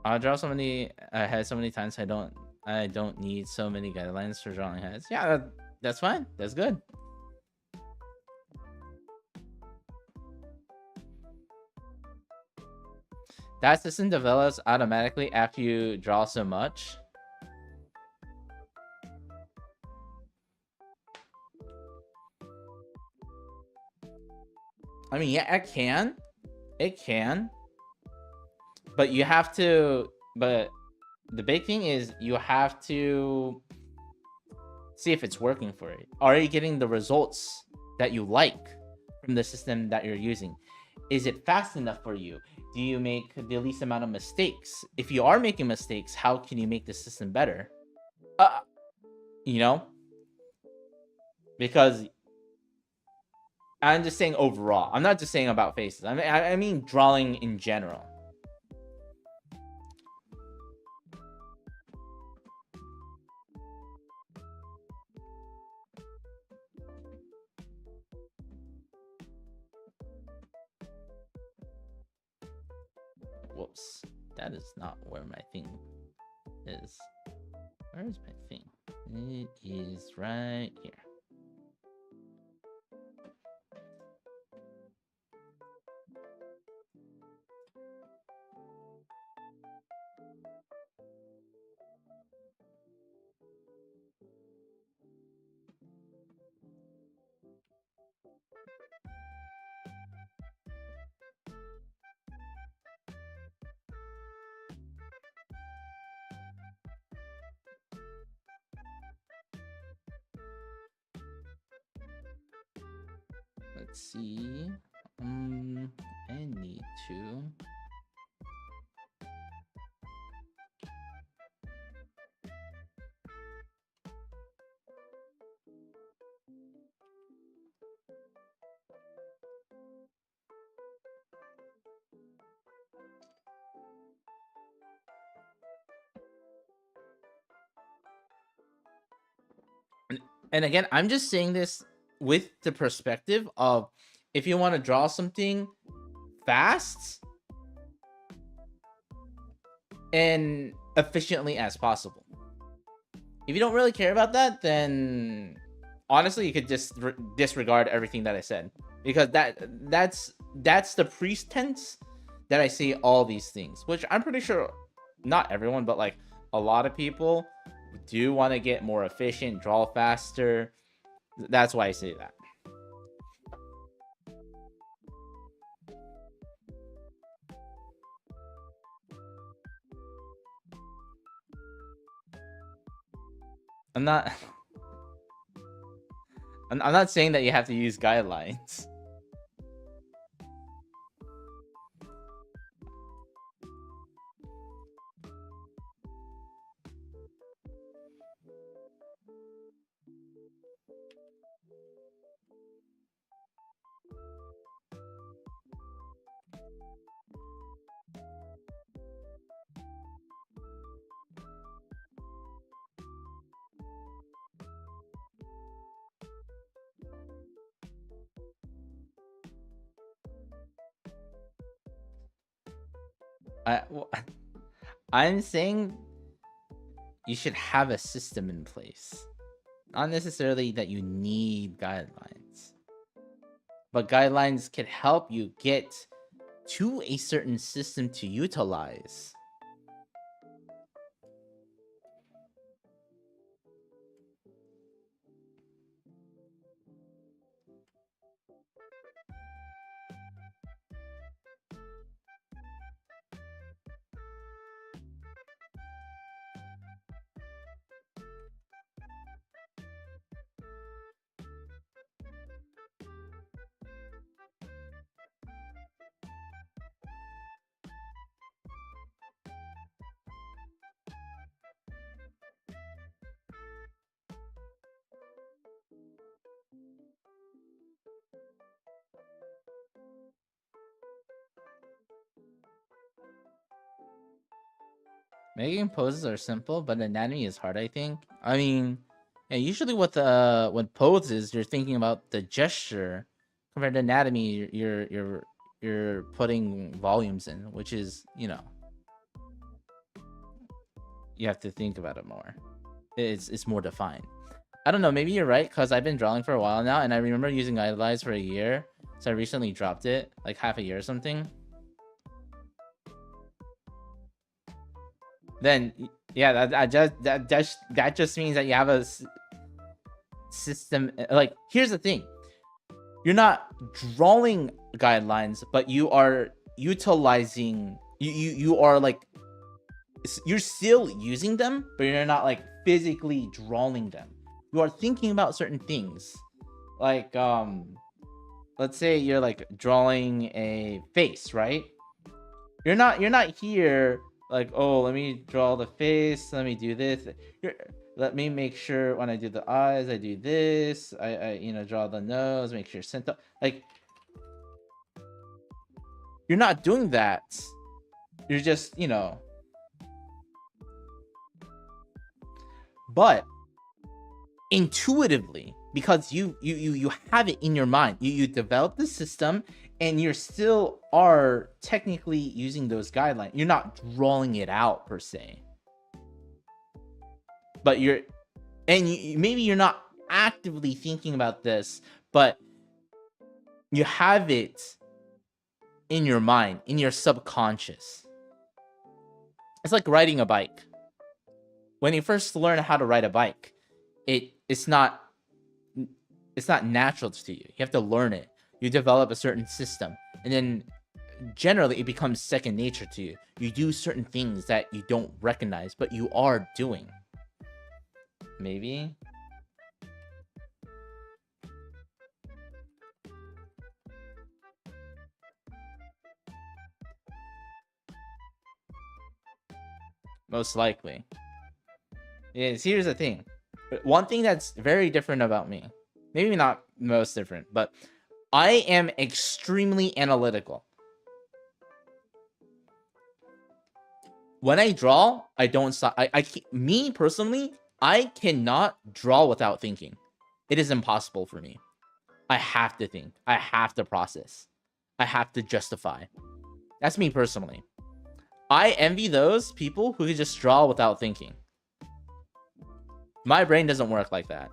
I draw so many heads so many times. I don't need so many guidelines for drawing heads. Yeah, that's fine. That's good. That system develops automatically after you draw so much. I mean, yeah, it can. It can. But you have to... But the big thing is you have to see if it's working for you. Are you getting the results that you like from the system that you're using? Is it fast enough for you? Do you make the least amount of mistakes? If you are making mistakes, how can you make the system better? Because I'm just saying overall. I'm not just saying about faces. I mean drawing in general. Whoops. That is not where my thing is. Where is my thing? It is right here. Let's see. I need to. And again, I'm just saying this with the perspective of if you want to draw something fast and efficiently as possible. If you don't really care about that, then honestly, you could just disregard everything that I said, because that's the pretense that I see all these things, which I'm pretty sure not everyone, but like a lot of people do want to get more efficient, draw faster. That's why I say that. I'm not saying that you have to use guidelines. I'm saying you should have a system in place. Not necessarily that you need guidelines. But guidelines can help you get to a certain system to utilize. Making poses are simple, but anatomy is hard, I think. I mean, yeah, usually with poses, you're thinking about the gesture. Compared to anatomy, you're putting volumes in, which is, you know, you have to think about it more. It's more defined. I don't know, maybe you're right, because I've been drawing for a while now, and I remember using Idolize for a year, so I recently dropped it, like half a year or something. Then yeah, that just means that you have a system. Like, here's the thing, you're not drawing guidelines, but you are utilizing, you are like, you're still using them, but you're not like physically drawing them. You are thinking about certain things, like let's say you're like drawing a face, right? You're not here like, oh, let me draw the face, let me do this. Let me make sure when I do the eyes, I do this. I you know, draw the nose, make sure center. Like, you're not doing that. You're just, you know. But intuitively, because you have it in your mind, you develop the system, and you still are technically using those guidelines. You're not drawing it out per se, but maybe you're not actively thinking about this, but you have it in your mind, in your subconscious. It's like riding a bike. When you first learn how to ride a bike, it's not natural to you. You have to learn it. You develop a certain system, and then generally it becomes second nature to you. You do certain things that you don't recognize, but you are doing. Maybe. Most likely. Yes, here's the thing. One thing that's very different about me, maybe not most different, but I am extremely analytical. When I draw, I don't stop. Me personally, I cannot draw without thinking. It is impossible for me. I have to think. I have to process. I have to justify. That's me personally. I envy those people who can just draw without thinking. My brain doesn't work like that.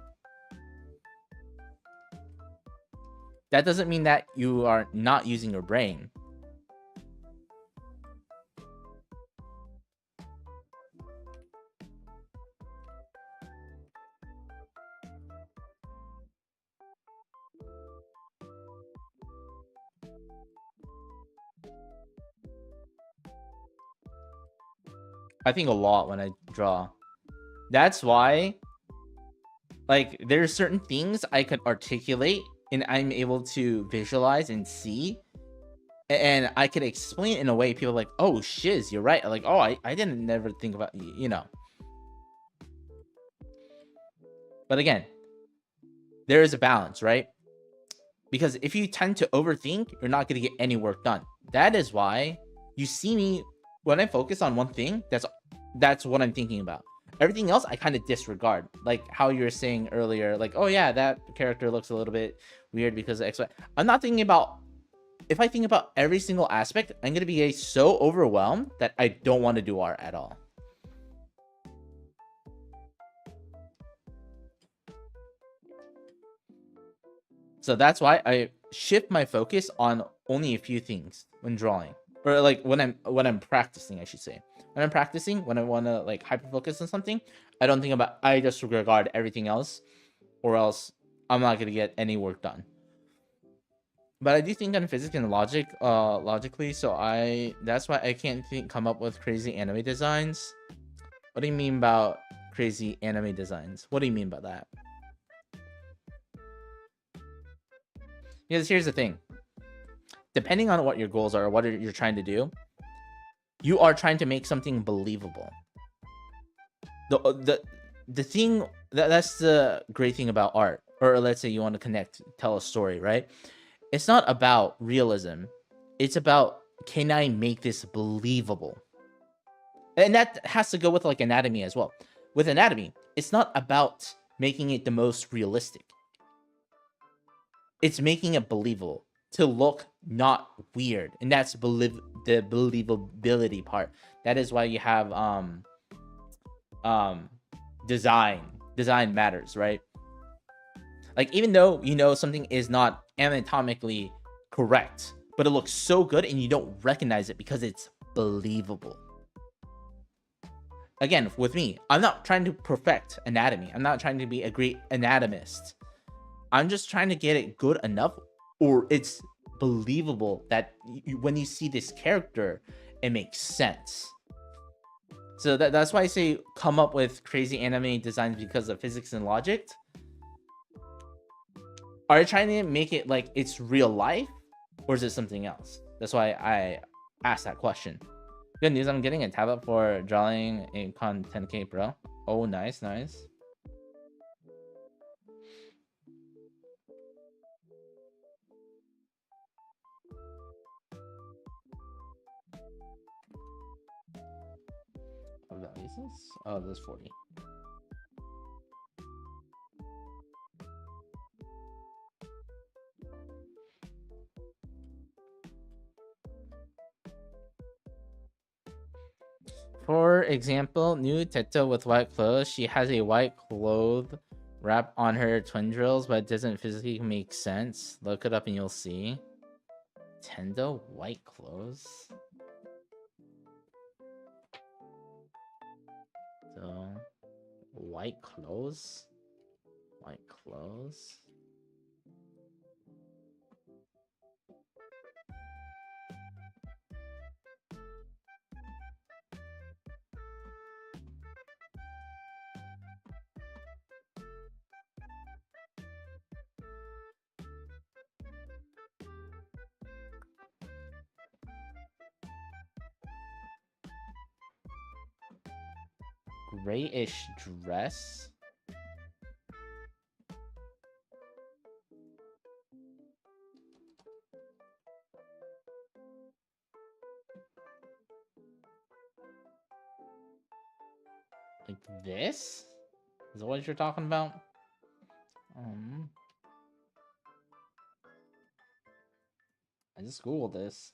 That doesn't mean that you are not using your brain. I think a lot when I draw. That's why, like, there's certain things I could articulate and I'm able to visualize and see, and I could explain in a way people are like, oh shiz, you're right. Like, oh, I didn't never think about, you know. But again, there is a balance, right? Because if you tend to overthink, you're not going to get any work done. That is why you see me, when I focus on one thing, that's what I'm thinking about. Everything else I kind of disregard, like how you were saying earlier, like, oh yeah, that character looks a little bit weird because of X, Y. I'm not thinking about, if I think about every single aspect, I'm going to be so overwhelmed that I don't want to do art at all. So that's why I shift my focus on only a few things when drawing, or like when I'm practicing, I should say. When I'm practicing, when I want to like hyper focus on something, I just regard everything else, or else I'm not gonna get any work done. But I do think on physics and logically, so that's why I can't come up with crazy anime designs. What do you mean about crazy anime designs? What do you mean by that? Because here's the thing. Depending on what your goals are or what you're trying to do, you are trying to make something believable. The thing that's the great thing about art, or let's say you want to tell a story, right? It's not about realism. It's about, can I make this believable? And that has to go with like anatomy as well. With anatomy, it's not about making it the most realistic. It's making it believable to look not weird, and that's the believability part. That is why you have design matters, right? Like, even though you know something is not anatomically correct, but it looks so good and you don't recognize it because it's believable. Again, with me, I'm not trying to perfect anatomy. I'm not trying to be a great anatomist. I'm just trying to get it good enough, or it's believable that when you see this character, it makes sense. So that's why I say come up with crazy anime designs because of physics and logic. Are you trying to make it like it's real life, or is it something else? That's why I asked that question. Good news, I'm getting a tablet for drawing in Con 10K Pro. Oh, nice, nice. What value is this? Oh, this is 40. For example, new Teto with white clothes. She has a white cloth wrap on her twin drills, but it doesn't physically make sense. Look it up and you'll see. Tendo white clothes. So, white clothes. White clothes. Grayish dress. Like this? Is that what you're talking about? I just googled this.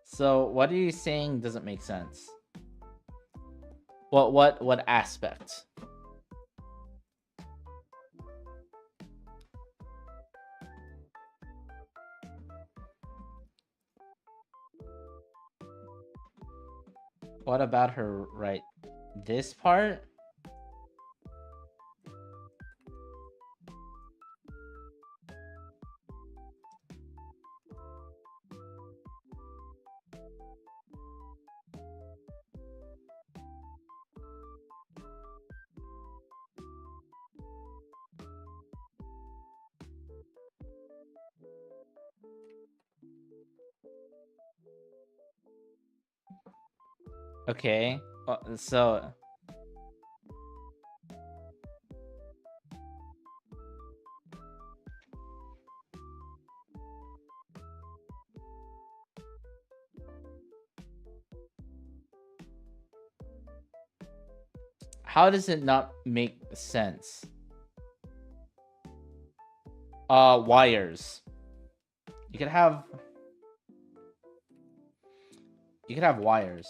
So what are you saying doesn't make sense? What aspect? What about her right? This part? Okay, so how does it not make sense? Wires. You could have wires.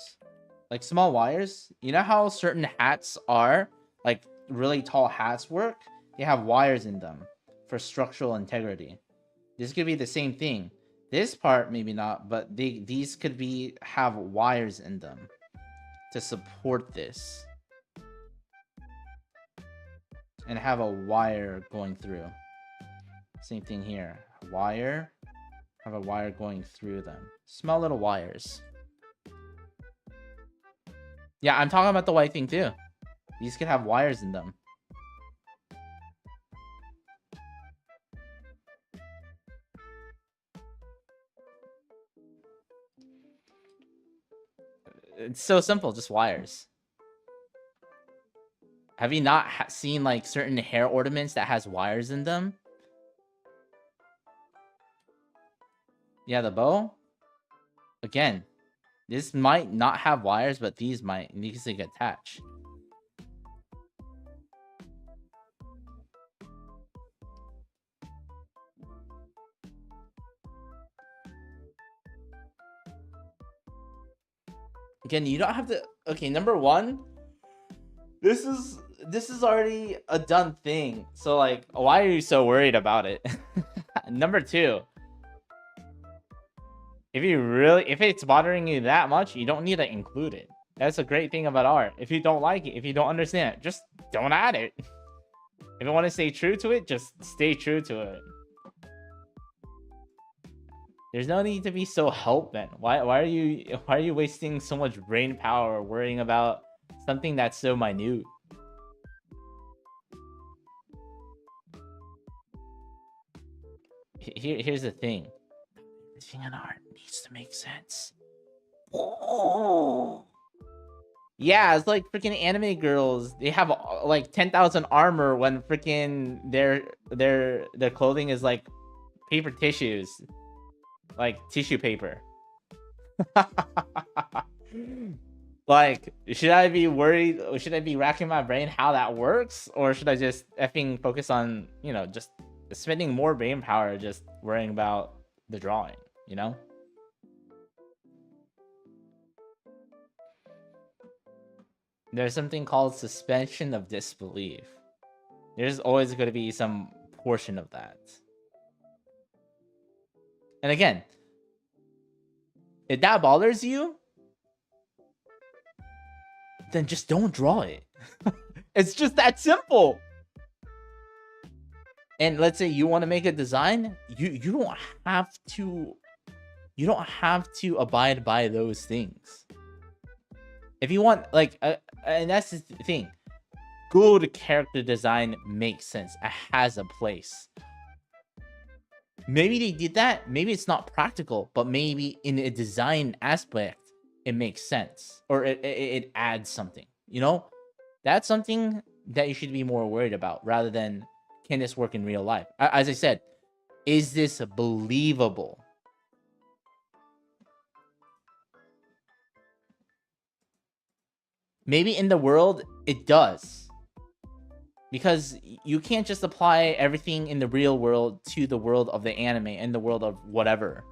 Like small wires. You know how certain hats are? Like really tall hats work? They have wires in them for structural integrity. This could be the same thing. This part maybe not, but these could have wires in them to support this, and have a wire going through. Same thing here. Wire, have a wire going through them. Small little wires. Yeah, I'm talking about the white thing too. These could have wires in them. It's so simple, just wires. Have you not seen like certain hair ornaments that has wires in them? Yeah, the bow. Again, this might not have wires, but these might. These can attach. Again, you don't have to. Okay, number one, this is already a done thing. So like, why are you so worried about it? Number two, if it's bothering you that much, you don't need to include it. That's a great thing about art. If you don't like it, if you don't understand it, just don't add it. If you want to stay true to it, just stay true to it. There's no need to be so hell-bent. Why are you wasting so much brain power worrying about something that's so minute? Here's the thing. Everything in art needs to make sense. Oh. Yeah, it's like freaking anime girls. They have like 10,000 armor when freaking their clothing is like paper tissues. Like tissue paper. Like, should I be worried? Should I be racking my brain how that works? Or should I just effing focus on, you know, just spending more brain power just worrying about the drawing, you know? There's something called suspension of disbelief. There's always going to be some portion of that. And again, if that bothers you, then just don't draw it. It's just that simple. And let's say you want to make a design, you don't have to abide by those things. If you want, like, and that's the thing, good character design makes sense. It has a place. Maybe they did that. Maybe it's not practical, but maybe in a design aspect, it makes sense, or it adds something. You know, that's something that you should be more worried about rather than, can this work in real life? As I said, is this believable? Maybe in the world, it does. Because you can't just apply everything in the real world to the world of the anime and the world of whatever.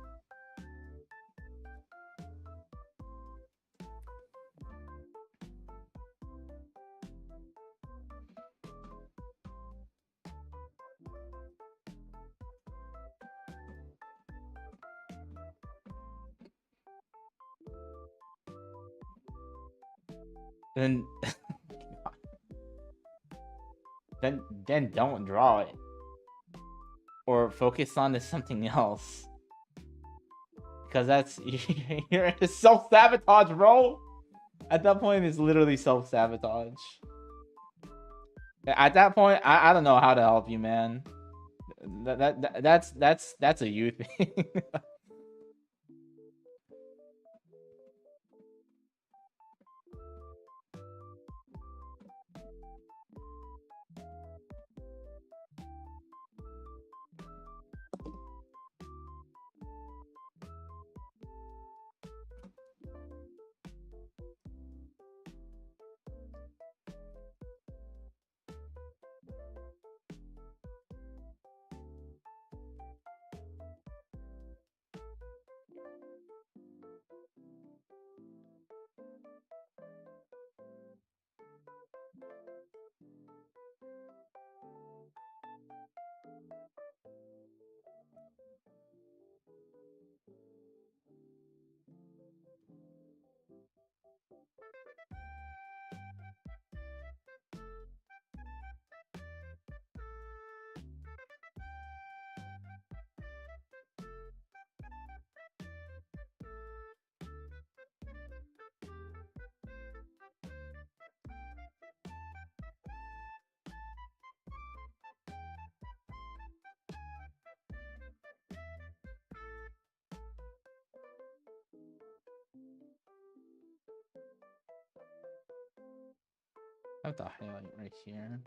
Then then don't draw it, or focus on something else, because that's you're self-sabotage, bro. At that point, it's literally self-sabotage. At that point, I don't know how to help you, man. That's a you thing. I have the highlight right here.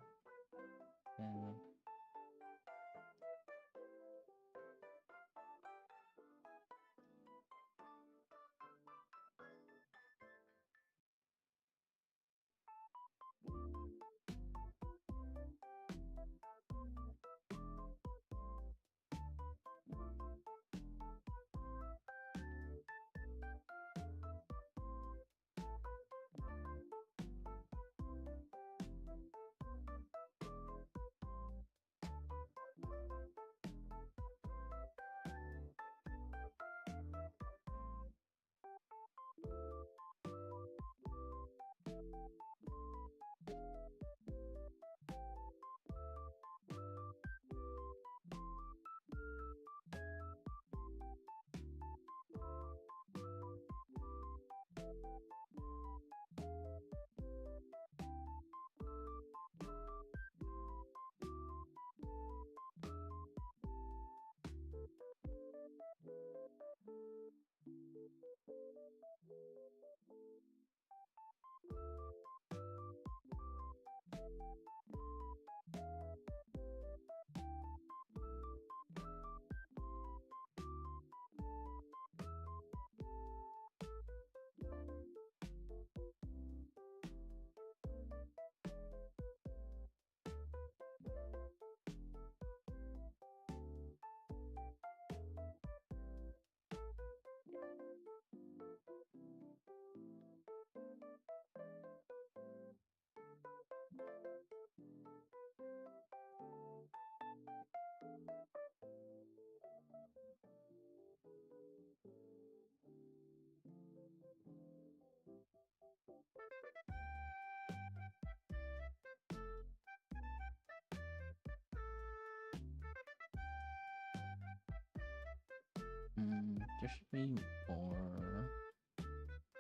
And there should be more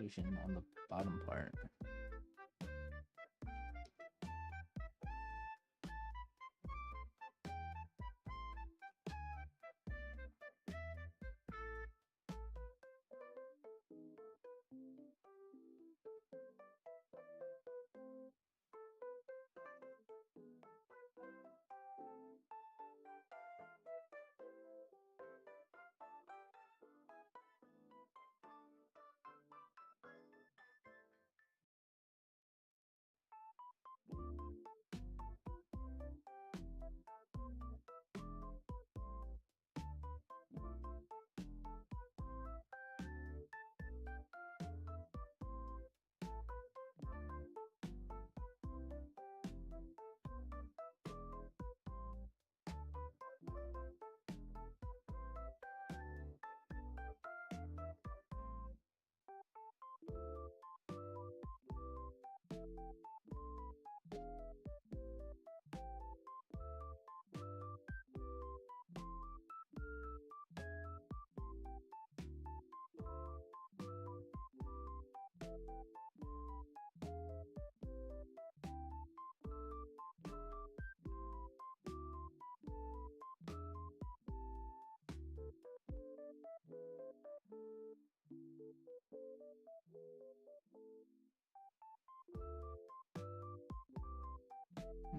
occlusion on the bottom part.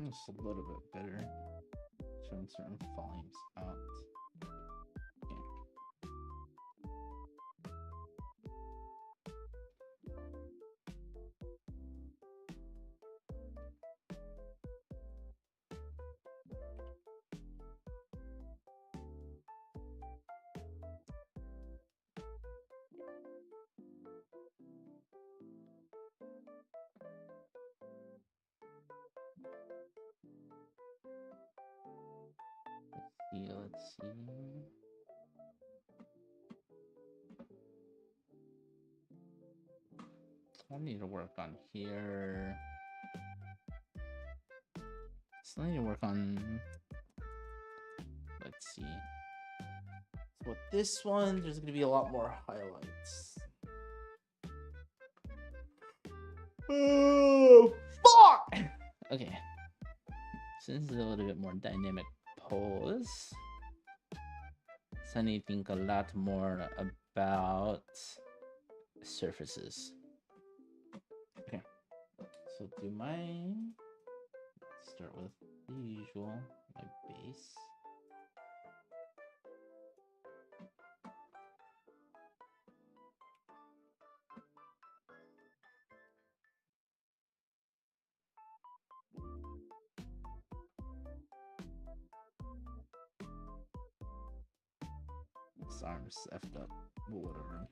Just a little bit better, showing certain volumes out. Let's see. I need to work on here. Still need to work on. Let's see. So with this one, there's gonna be a lot more highlights. Oh fuck! Okay. So this is a little bit more dynamic pose. So I need to think a lot more about surfaces. Okay. So do my start with the usual, my base. This arm's effed up, but whatever.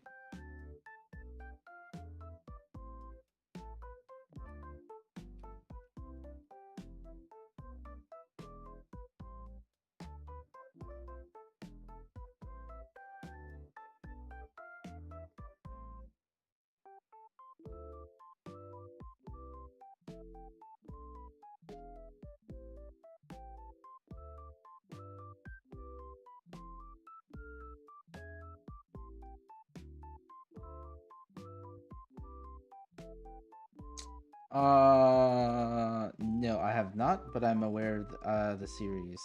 No, I have not, but I'm aware of the series.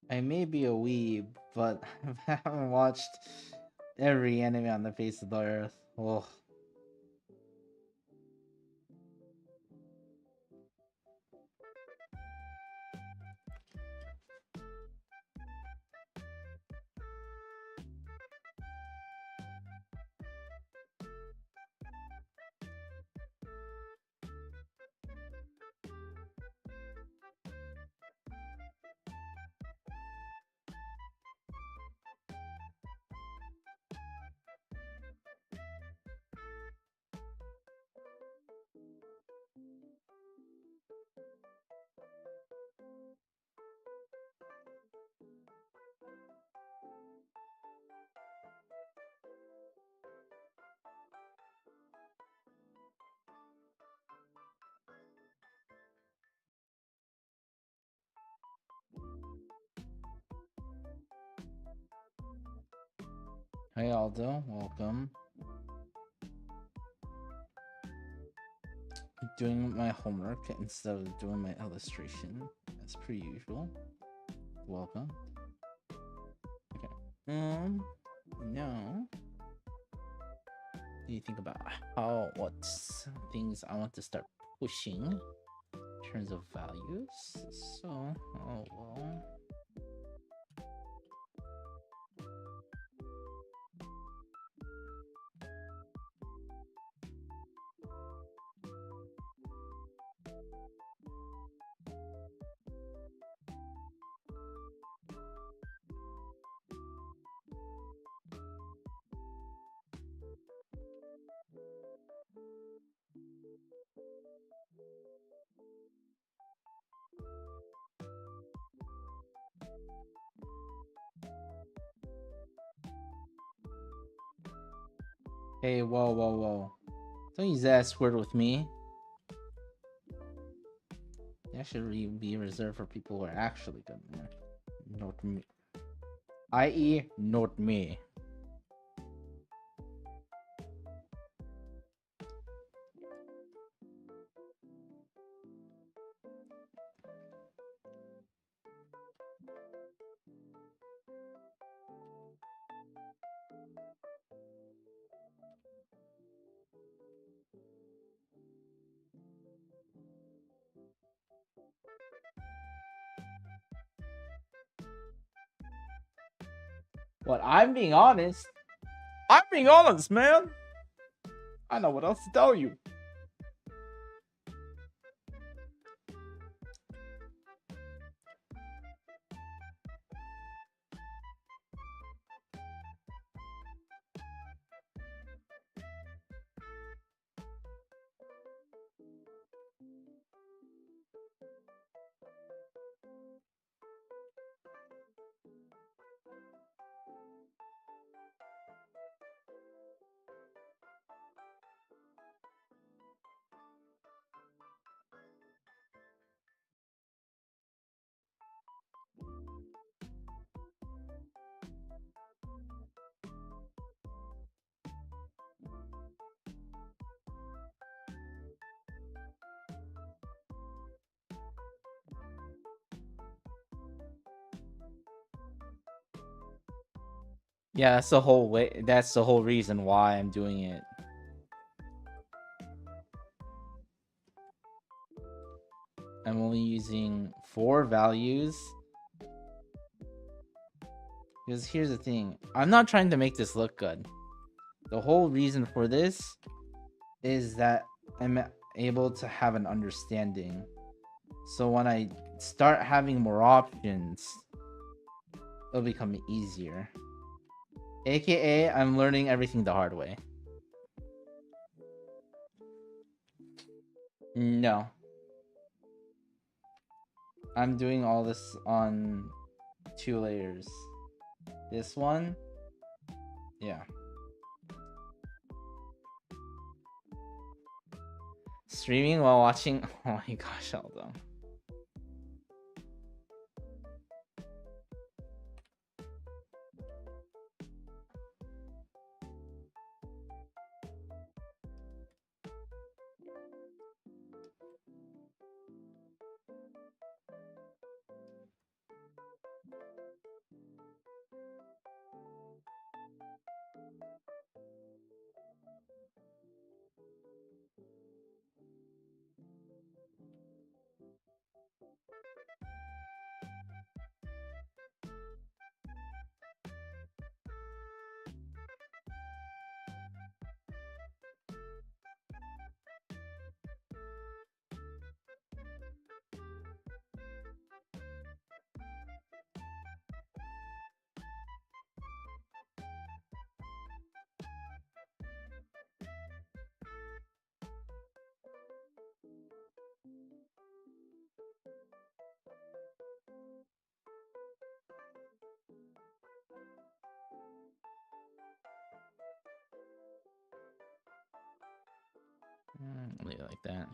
I may be a weeb, but I haven't watched every anime on the face of the earth. Oh. Hey Aldo, welcome. Doing my homework instead of doing my illustration, as per usual. Welcome. Okay. No. Do you think about what things I want to start pushing in terms of values? So, oh well. Hey, whoa. Don't use that S word with me. That should be reserved for people who are actually good, man. Not me. I.e., not me. But I'm being honest. I'm being honest, man. I know what else to tell you. Yeah, that's the whole way. That's the whole reason why I'm doing it. I'm only using 4 values. Because here's the thing. I'm not trying to make this look good. The whole reason for this is that I'm able to have an understanding. So when I start having more options, it'll become easier. AKA, I'm learning everything the hard way. No. I'm doing all this on 2 layers. This one, yeah. Streaming while watching. Oh my gosh, hold on. Leave it like that.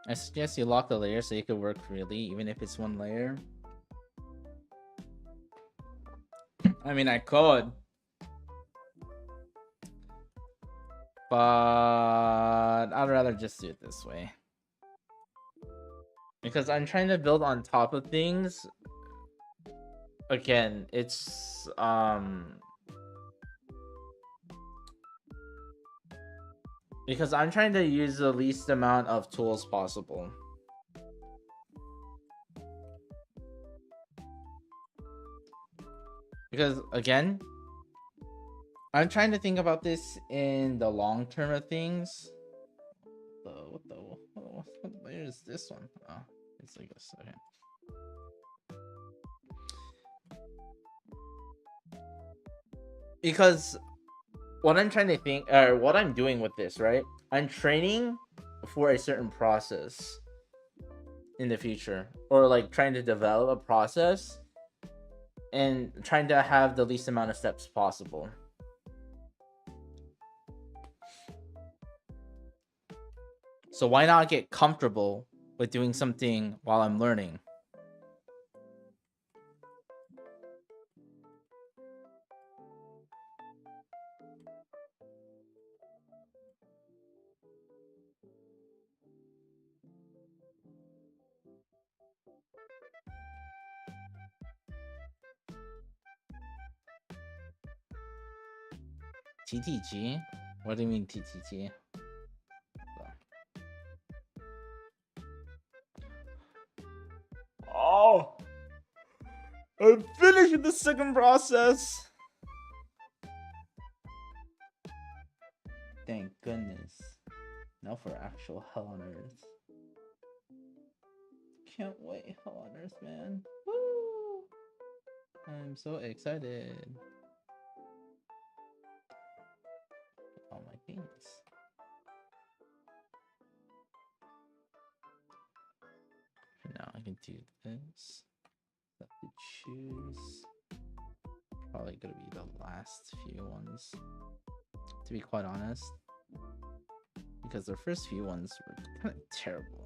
I suggest you lock the layer so you can work freely, even if it's 1 layer. I mean, I could. But I'd rather just do it this way. Because I'm trying to build on top of things. Again, it's because I'm trying to use the least amount of tools possible. Because again, I'm trying to think about this in the long term of things. What layer is this one? Oh, it's like this. Okay. Because what I'm trying to think, or what I'm doing with this, right? I'm training for a certain process in the future, or like trying to develop a process and trying to have the least amount of steps possible. So why not get comfortable with doing something while I'm learning? TTG? What do you mean TTG? Oh! I'm finished with the second process! Thank goodness. Now for actual Hell on Earth. Can't wait, Hell on Earth, man. Woo! I'm so excited. All my things. For now, I can do this. Have to choose. Probably gonna be the last few ones, to be quite honest, because the first few ones were kind of terrible.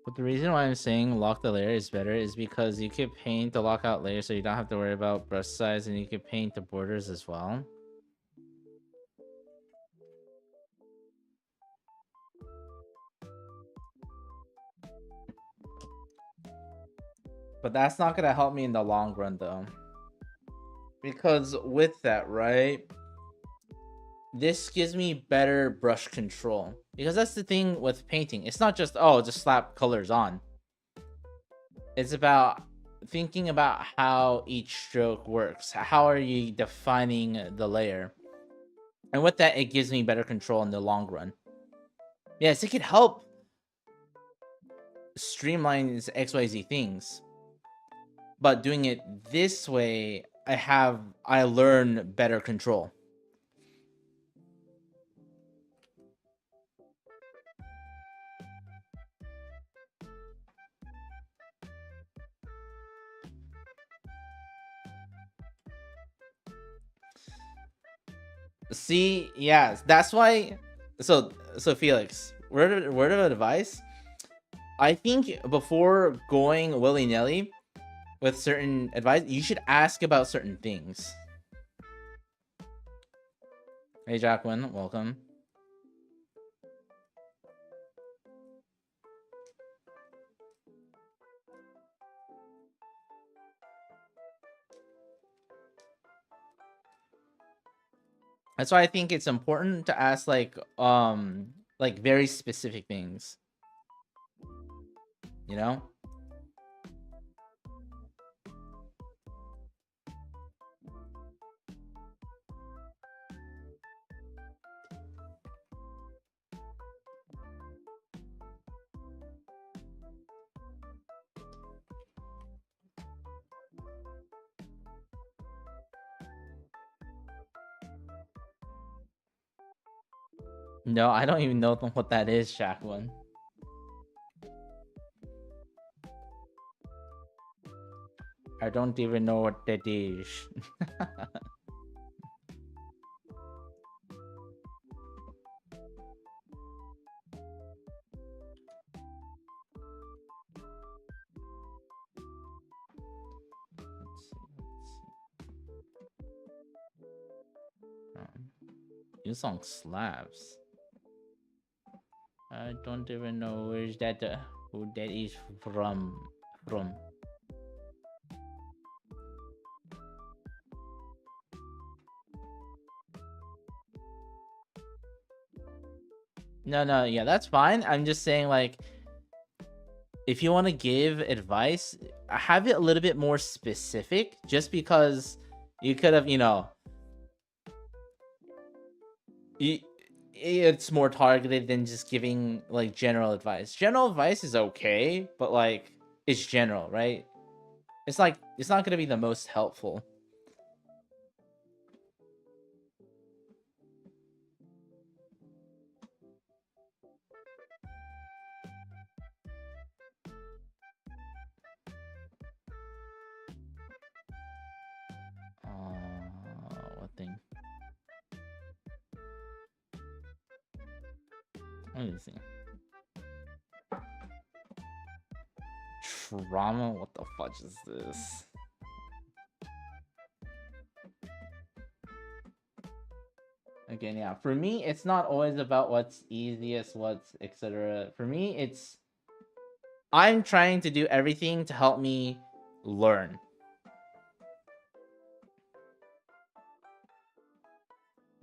But the reason why I'm saying lock the layer is better is because you could paint the lockout layer so you don't have to worry about brush size, and you could paint the borders as well. But that's not gonna help me in the long run though. Because with that, right? This gives me better brush control. Because that's the thing with painting. It's not just, oh, just slap colors on. It's about thinking about how each stroke works. How are you defining the layer? And with that, it gives me better control in the long run. Yes, it could help streamline XYZ things. But doing it this way, I learn better control. See, yeah, that's why. So Felix, word of advice. I think before going willy-nilly with certain advice, you should ask about certain things. Hey, Jacqueline, welcome. That's why I think it's important to ask like very specific things. You know? No, I don't even know what that is, Jacqueline. I don't even know what that is. Your song slaps. I don't even know where's that who that is from. No, yeah, that's fine. I'm just saying, like, if you want to give advice, have it a little bit more specific, just because you could have, it's more targeted than just giving like general advice. General advice is okay, but like it's general, right? It's like it's not going to be the most helpful. something. Let me see. Trauma? What the fudge is this? Again, yeah. For me, it's not always about what's easiest, what's etc. For me, it's I'm trying to do everything to help me learn.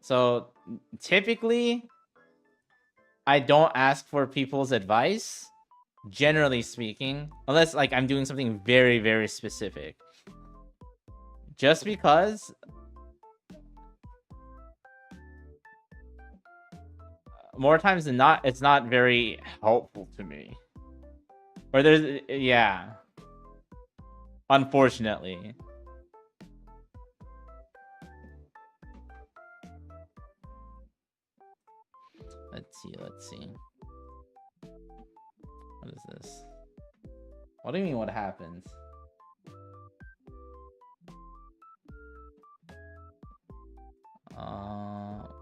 So typically, I don't ask for people's advice, generally speaking, unless like I'm doing something very, very specific. Just because more times than not, it's not very helpful to me. Or there's, yeah. Unfortunately. Let's see. What is this? What do you mean what happens?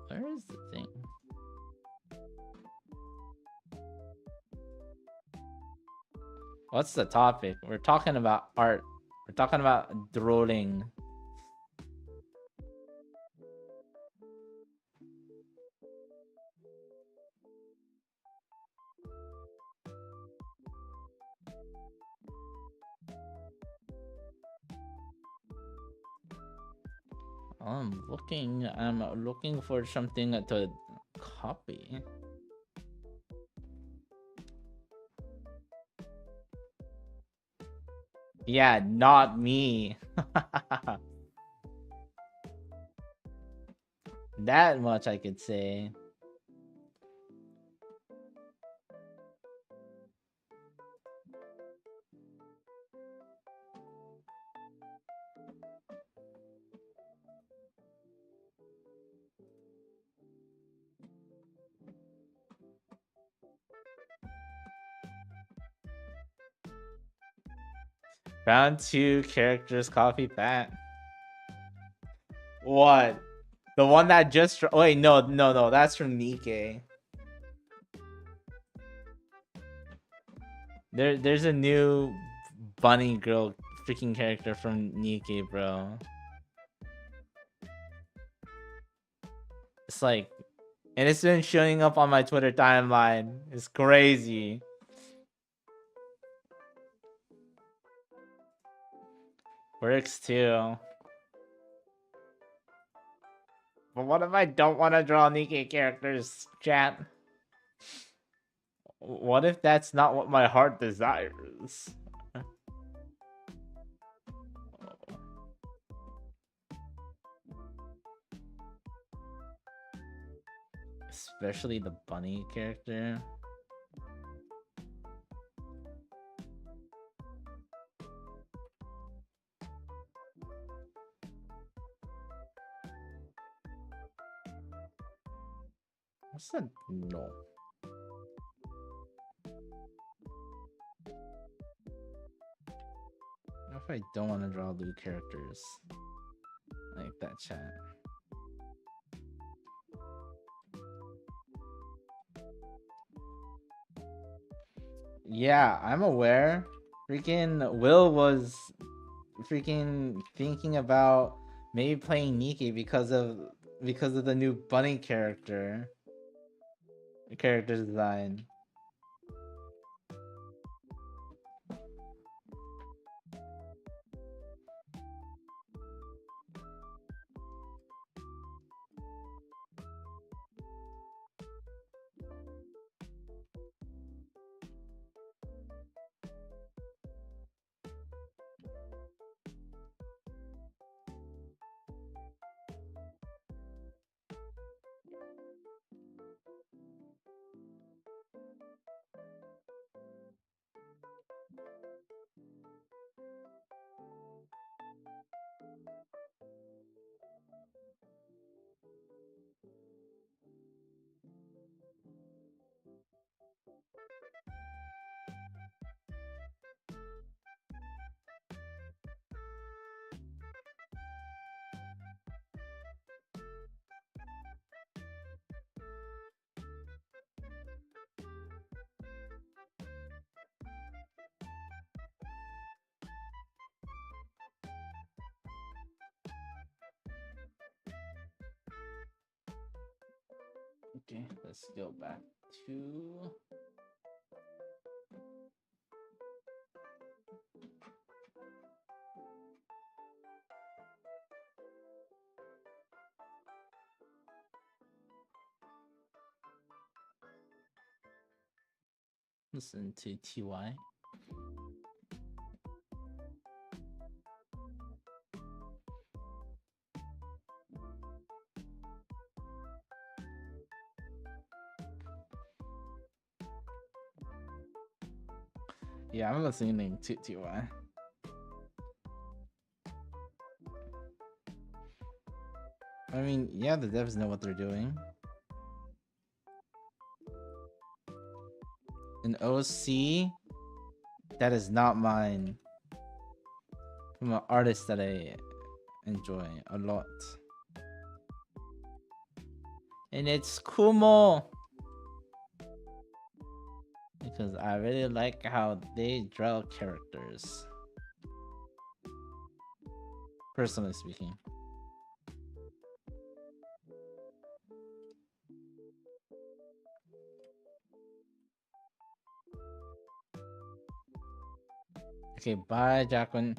Where is the thing? What's the topic? We're talking about art. We're talking about drawing. I'm looking for something to copy. Yeah, not me. That much I could say. Round 2 characters copy pat. What? The one that just... Oh, wait, no. That's from Nikkei. There's a new bunny girl freaking character from Nikkei, bro. It's like... And it's been showing up on my Twitter timeline. It's crazy. Works too. But what if I don't want to draw Nikkei characters, chat? What if that's not what my heart desires? Especially the bunny character. What's that? No. What if I don't want to draw blue characters? Like that, chat. Yeah, I'm aware. Freaking Will was freaking thinking about maybe playing Nikkei because of the new bunny character design. Okay, let's go back to. Listen to TY. Yeah, I'm listening to TY. I mean, yeah, the devs know what they're doing. An OC that is not mine. From an artist that I enjoy a lot. And it's Kumo. Because I really like how they draw characters. Personally speaking. Okay, bye, Jacqueline.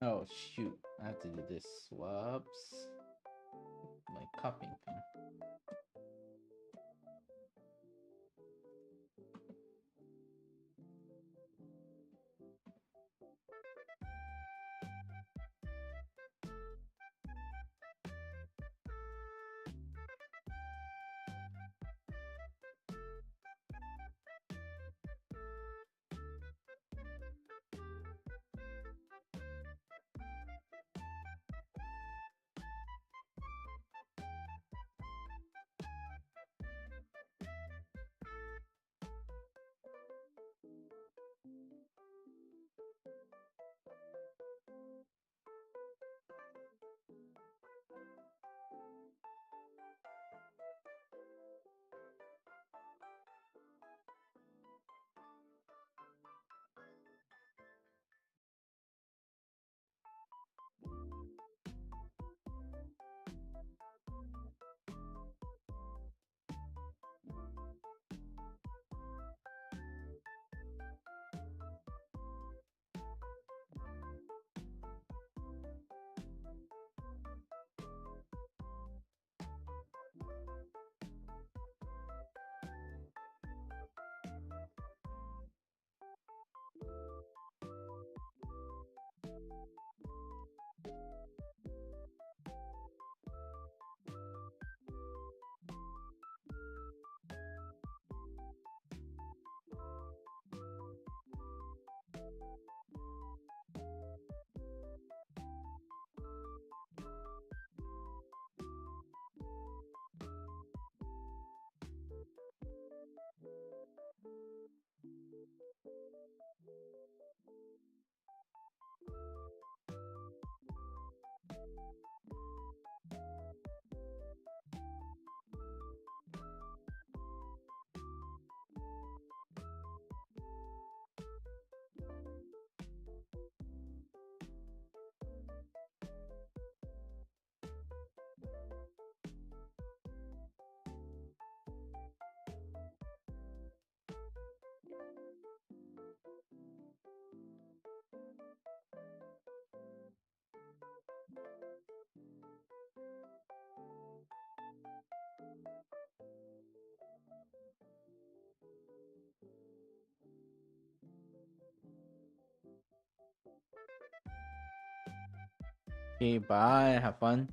Oh shoot, I have to do this. Swaps. My copying thing. Okay, bye. Have fun.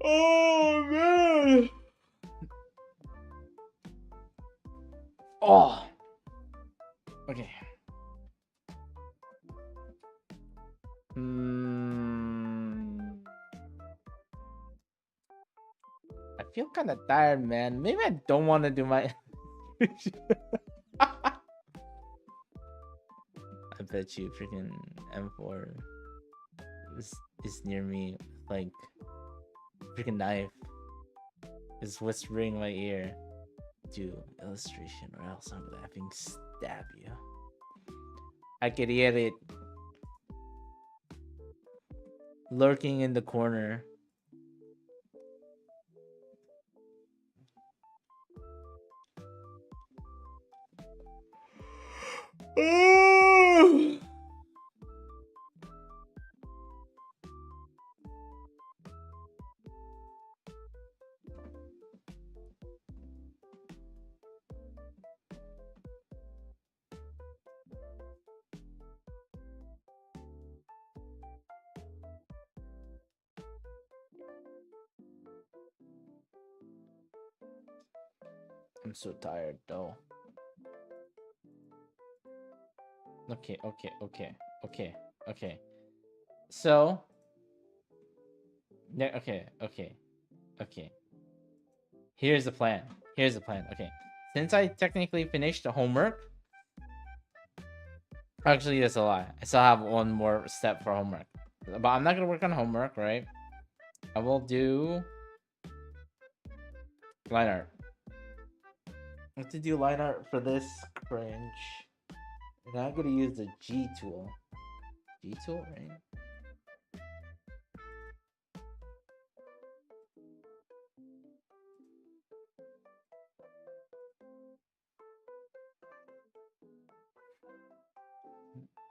Oh man. Oh. Okay. I feel kind of tired, man. Maybe I don't want to do my. I bet you freaking M4 is near me, like freaking knife is whispering in my ear. Do illustration or else I'm gonna effing stab you. I could hear it lurking in the corner. I'm so tired though. Okay. So, okay. Here's the plan. Here's the plan. Okay. Since I technically finished the homework. Actually, that's a lie. I still have one more step for homework. But I'm not going to work on homework, right? I will do line art. I have to do line art for this cringe. And I'm going to use the G tool. G tool, right?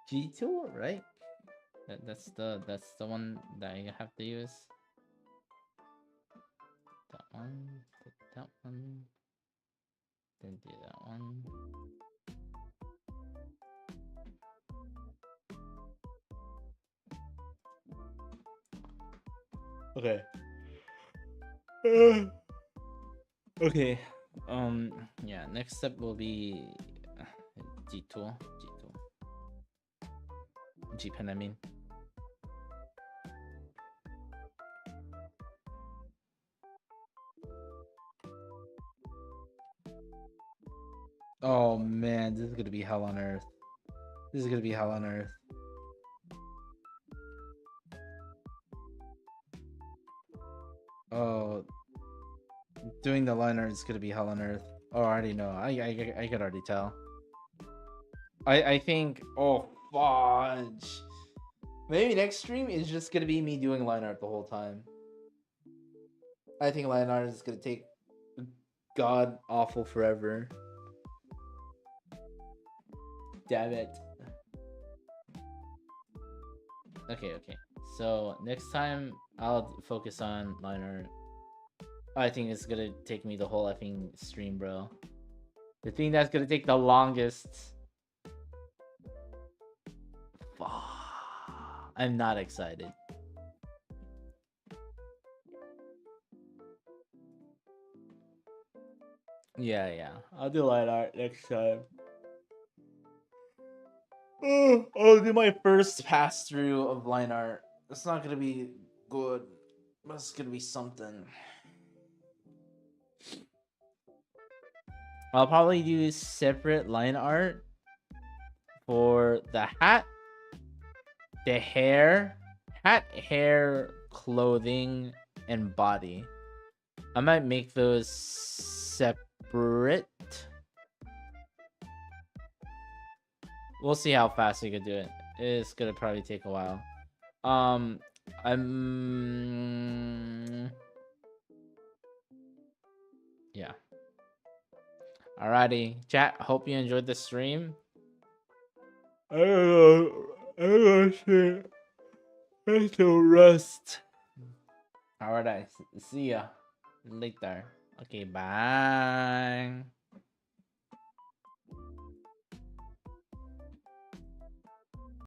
G tool, right? That's the one that I have to use. That one, that one, then do that one. Okay. Okay. Yeah. Next step will be G tool. G pen, I mean. Oh man, this is gonna be hell on earth. This is gonna be hell on earth. Oh, doing the liner is gonna be hell on earth. Oh, I already know. I could already tell. I think. Oh fudge. Maybe next stream is just gonna be me doing line art the whole time. I think line art is gonna take god awful forever. Damn it. Okay. So next time I'll focus on line art. I think it's gonna take me the whole effing stream, bro. The thing that's gonna take the longest. I'm not excited. Yeah. I'll do line art next time. I'll do my first pass through of line art. It's not gonna be good, but it's gonna be something. I'll probably do separate line art for the hat, the hair, clothing, and body. I might make those separate. We'll see how fast we can do it. It's gonna probably take a while. Yeah. Alrighty, chat. Hope you enjoyed the stream. I don't know. Rust. Alright, see ya later. Okay, bye.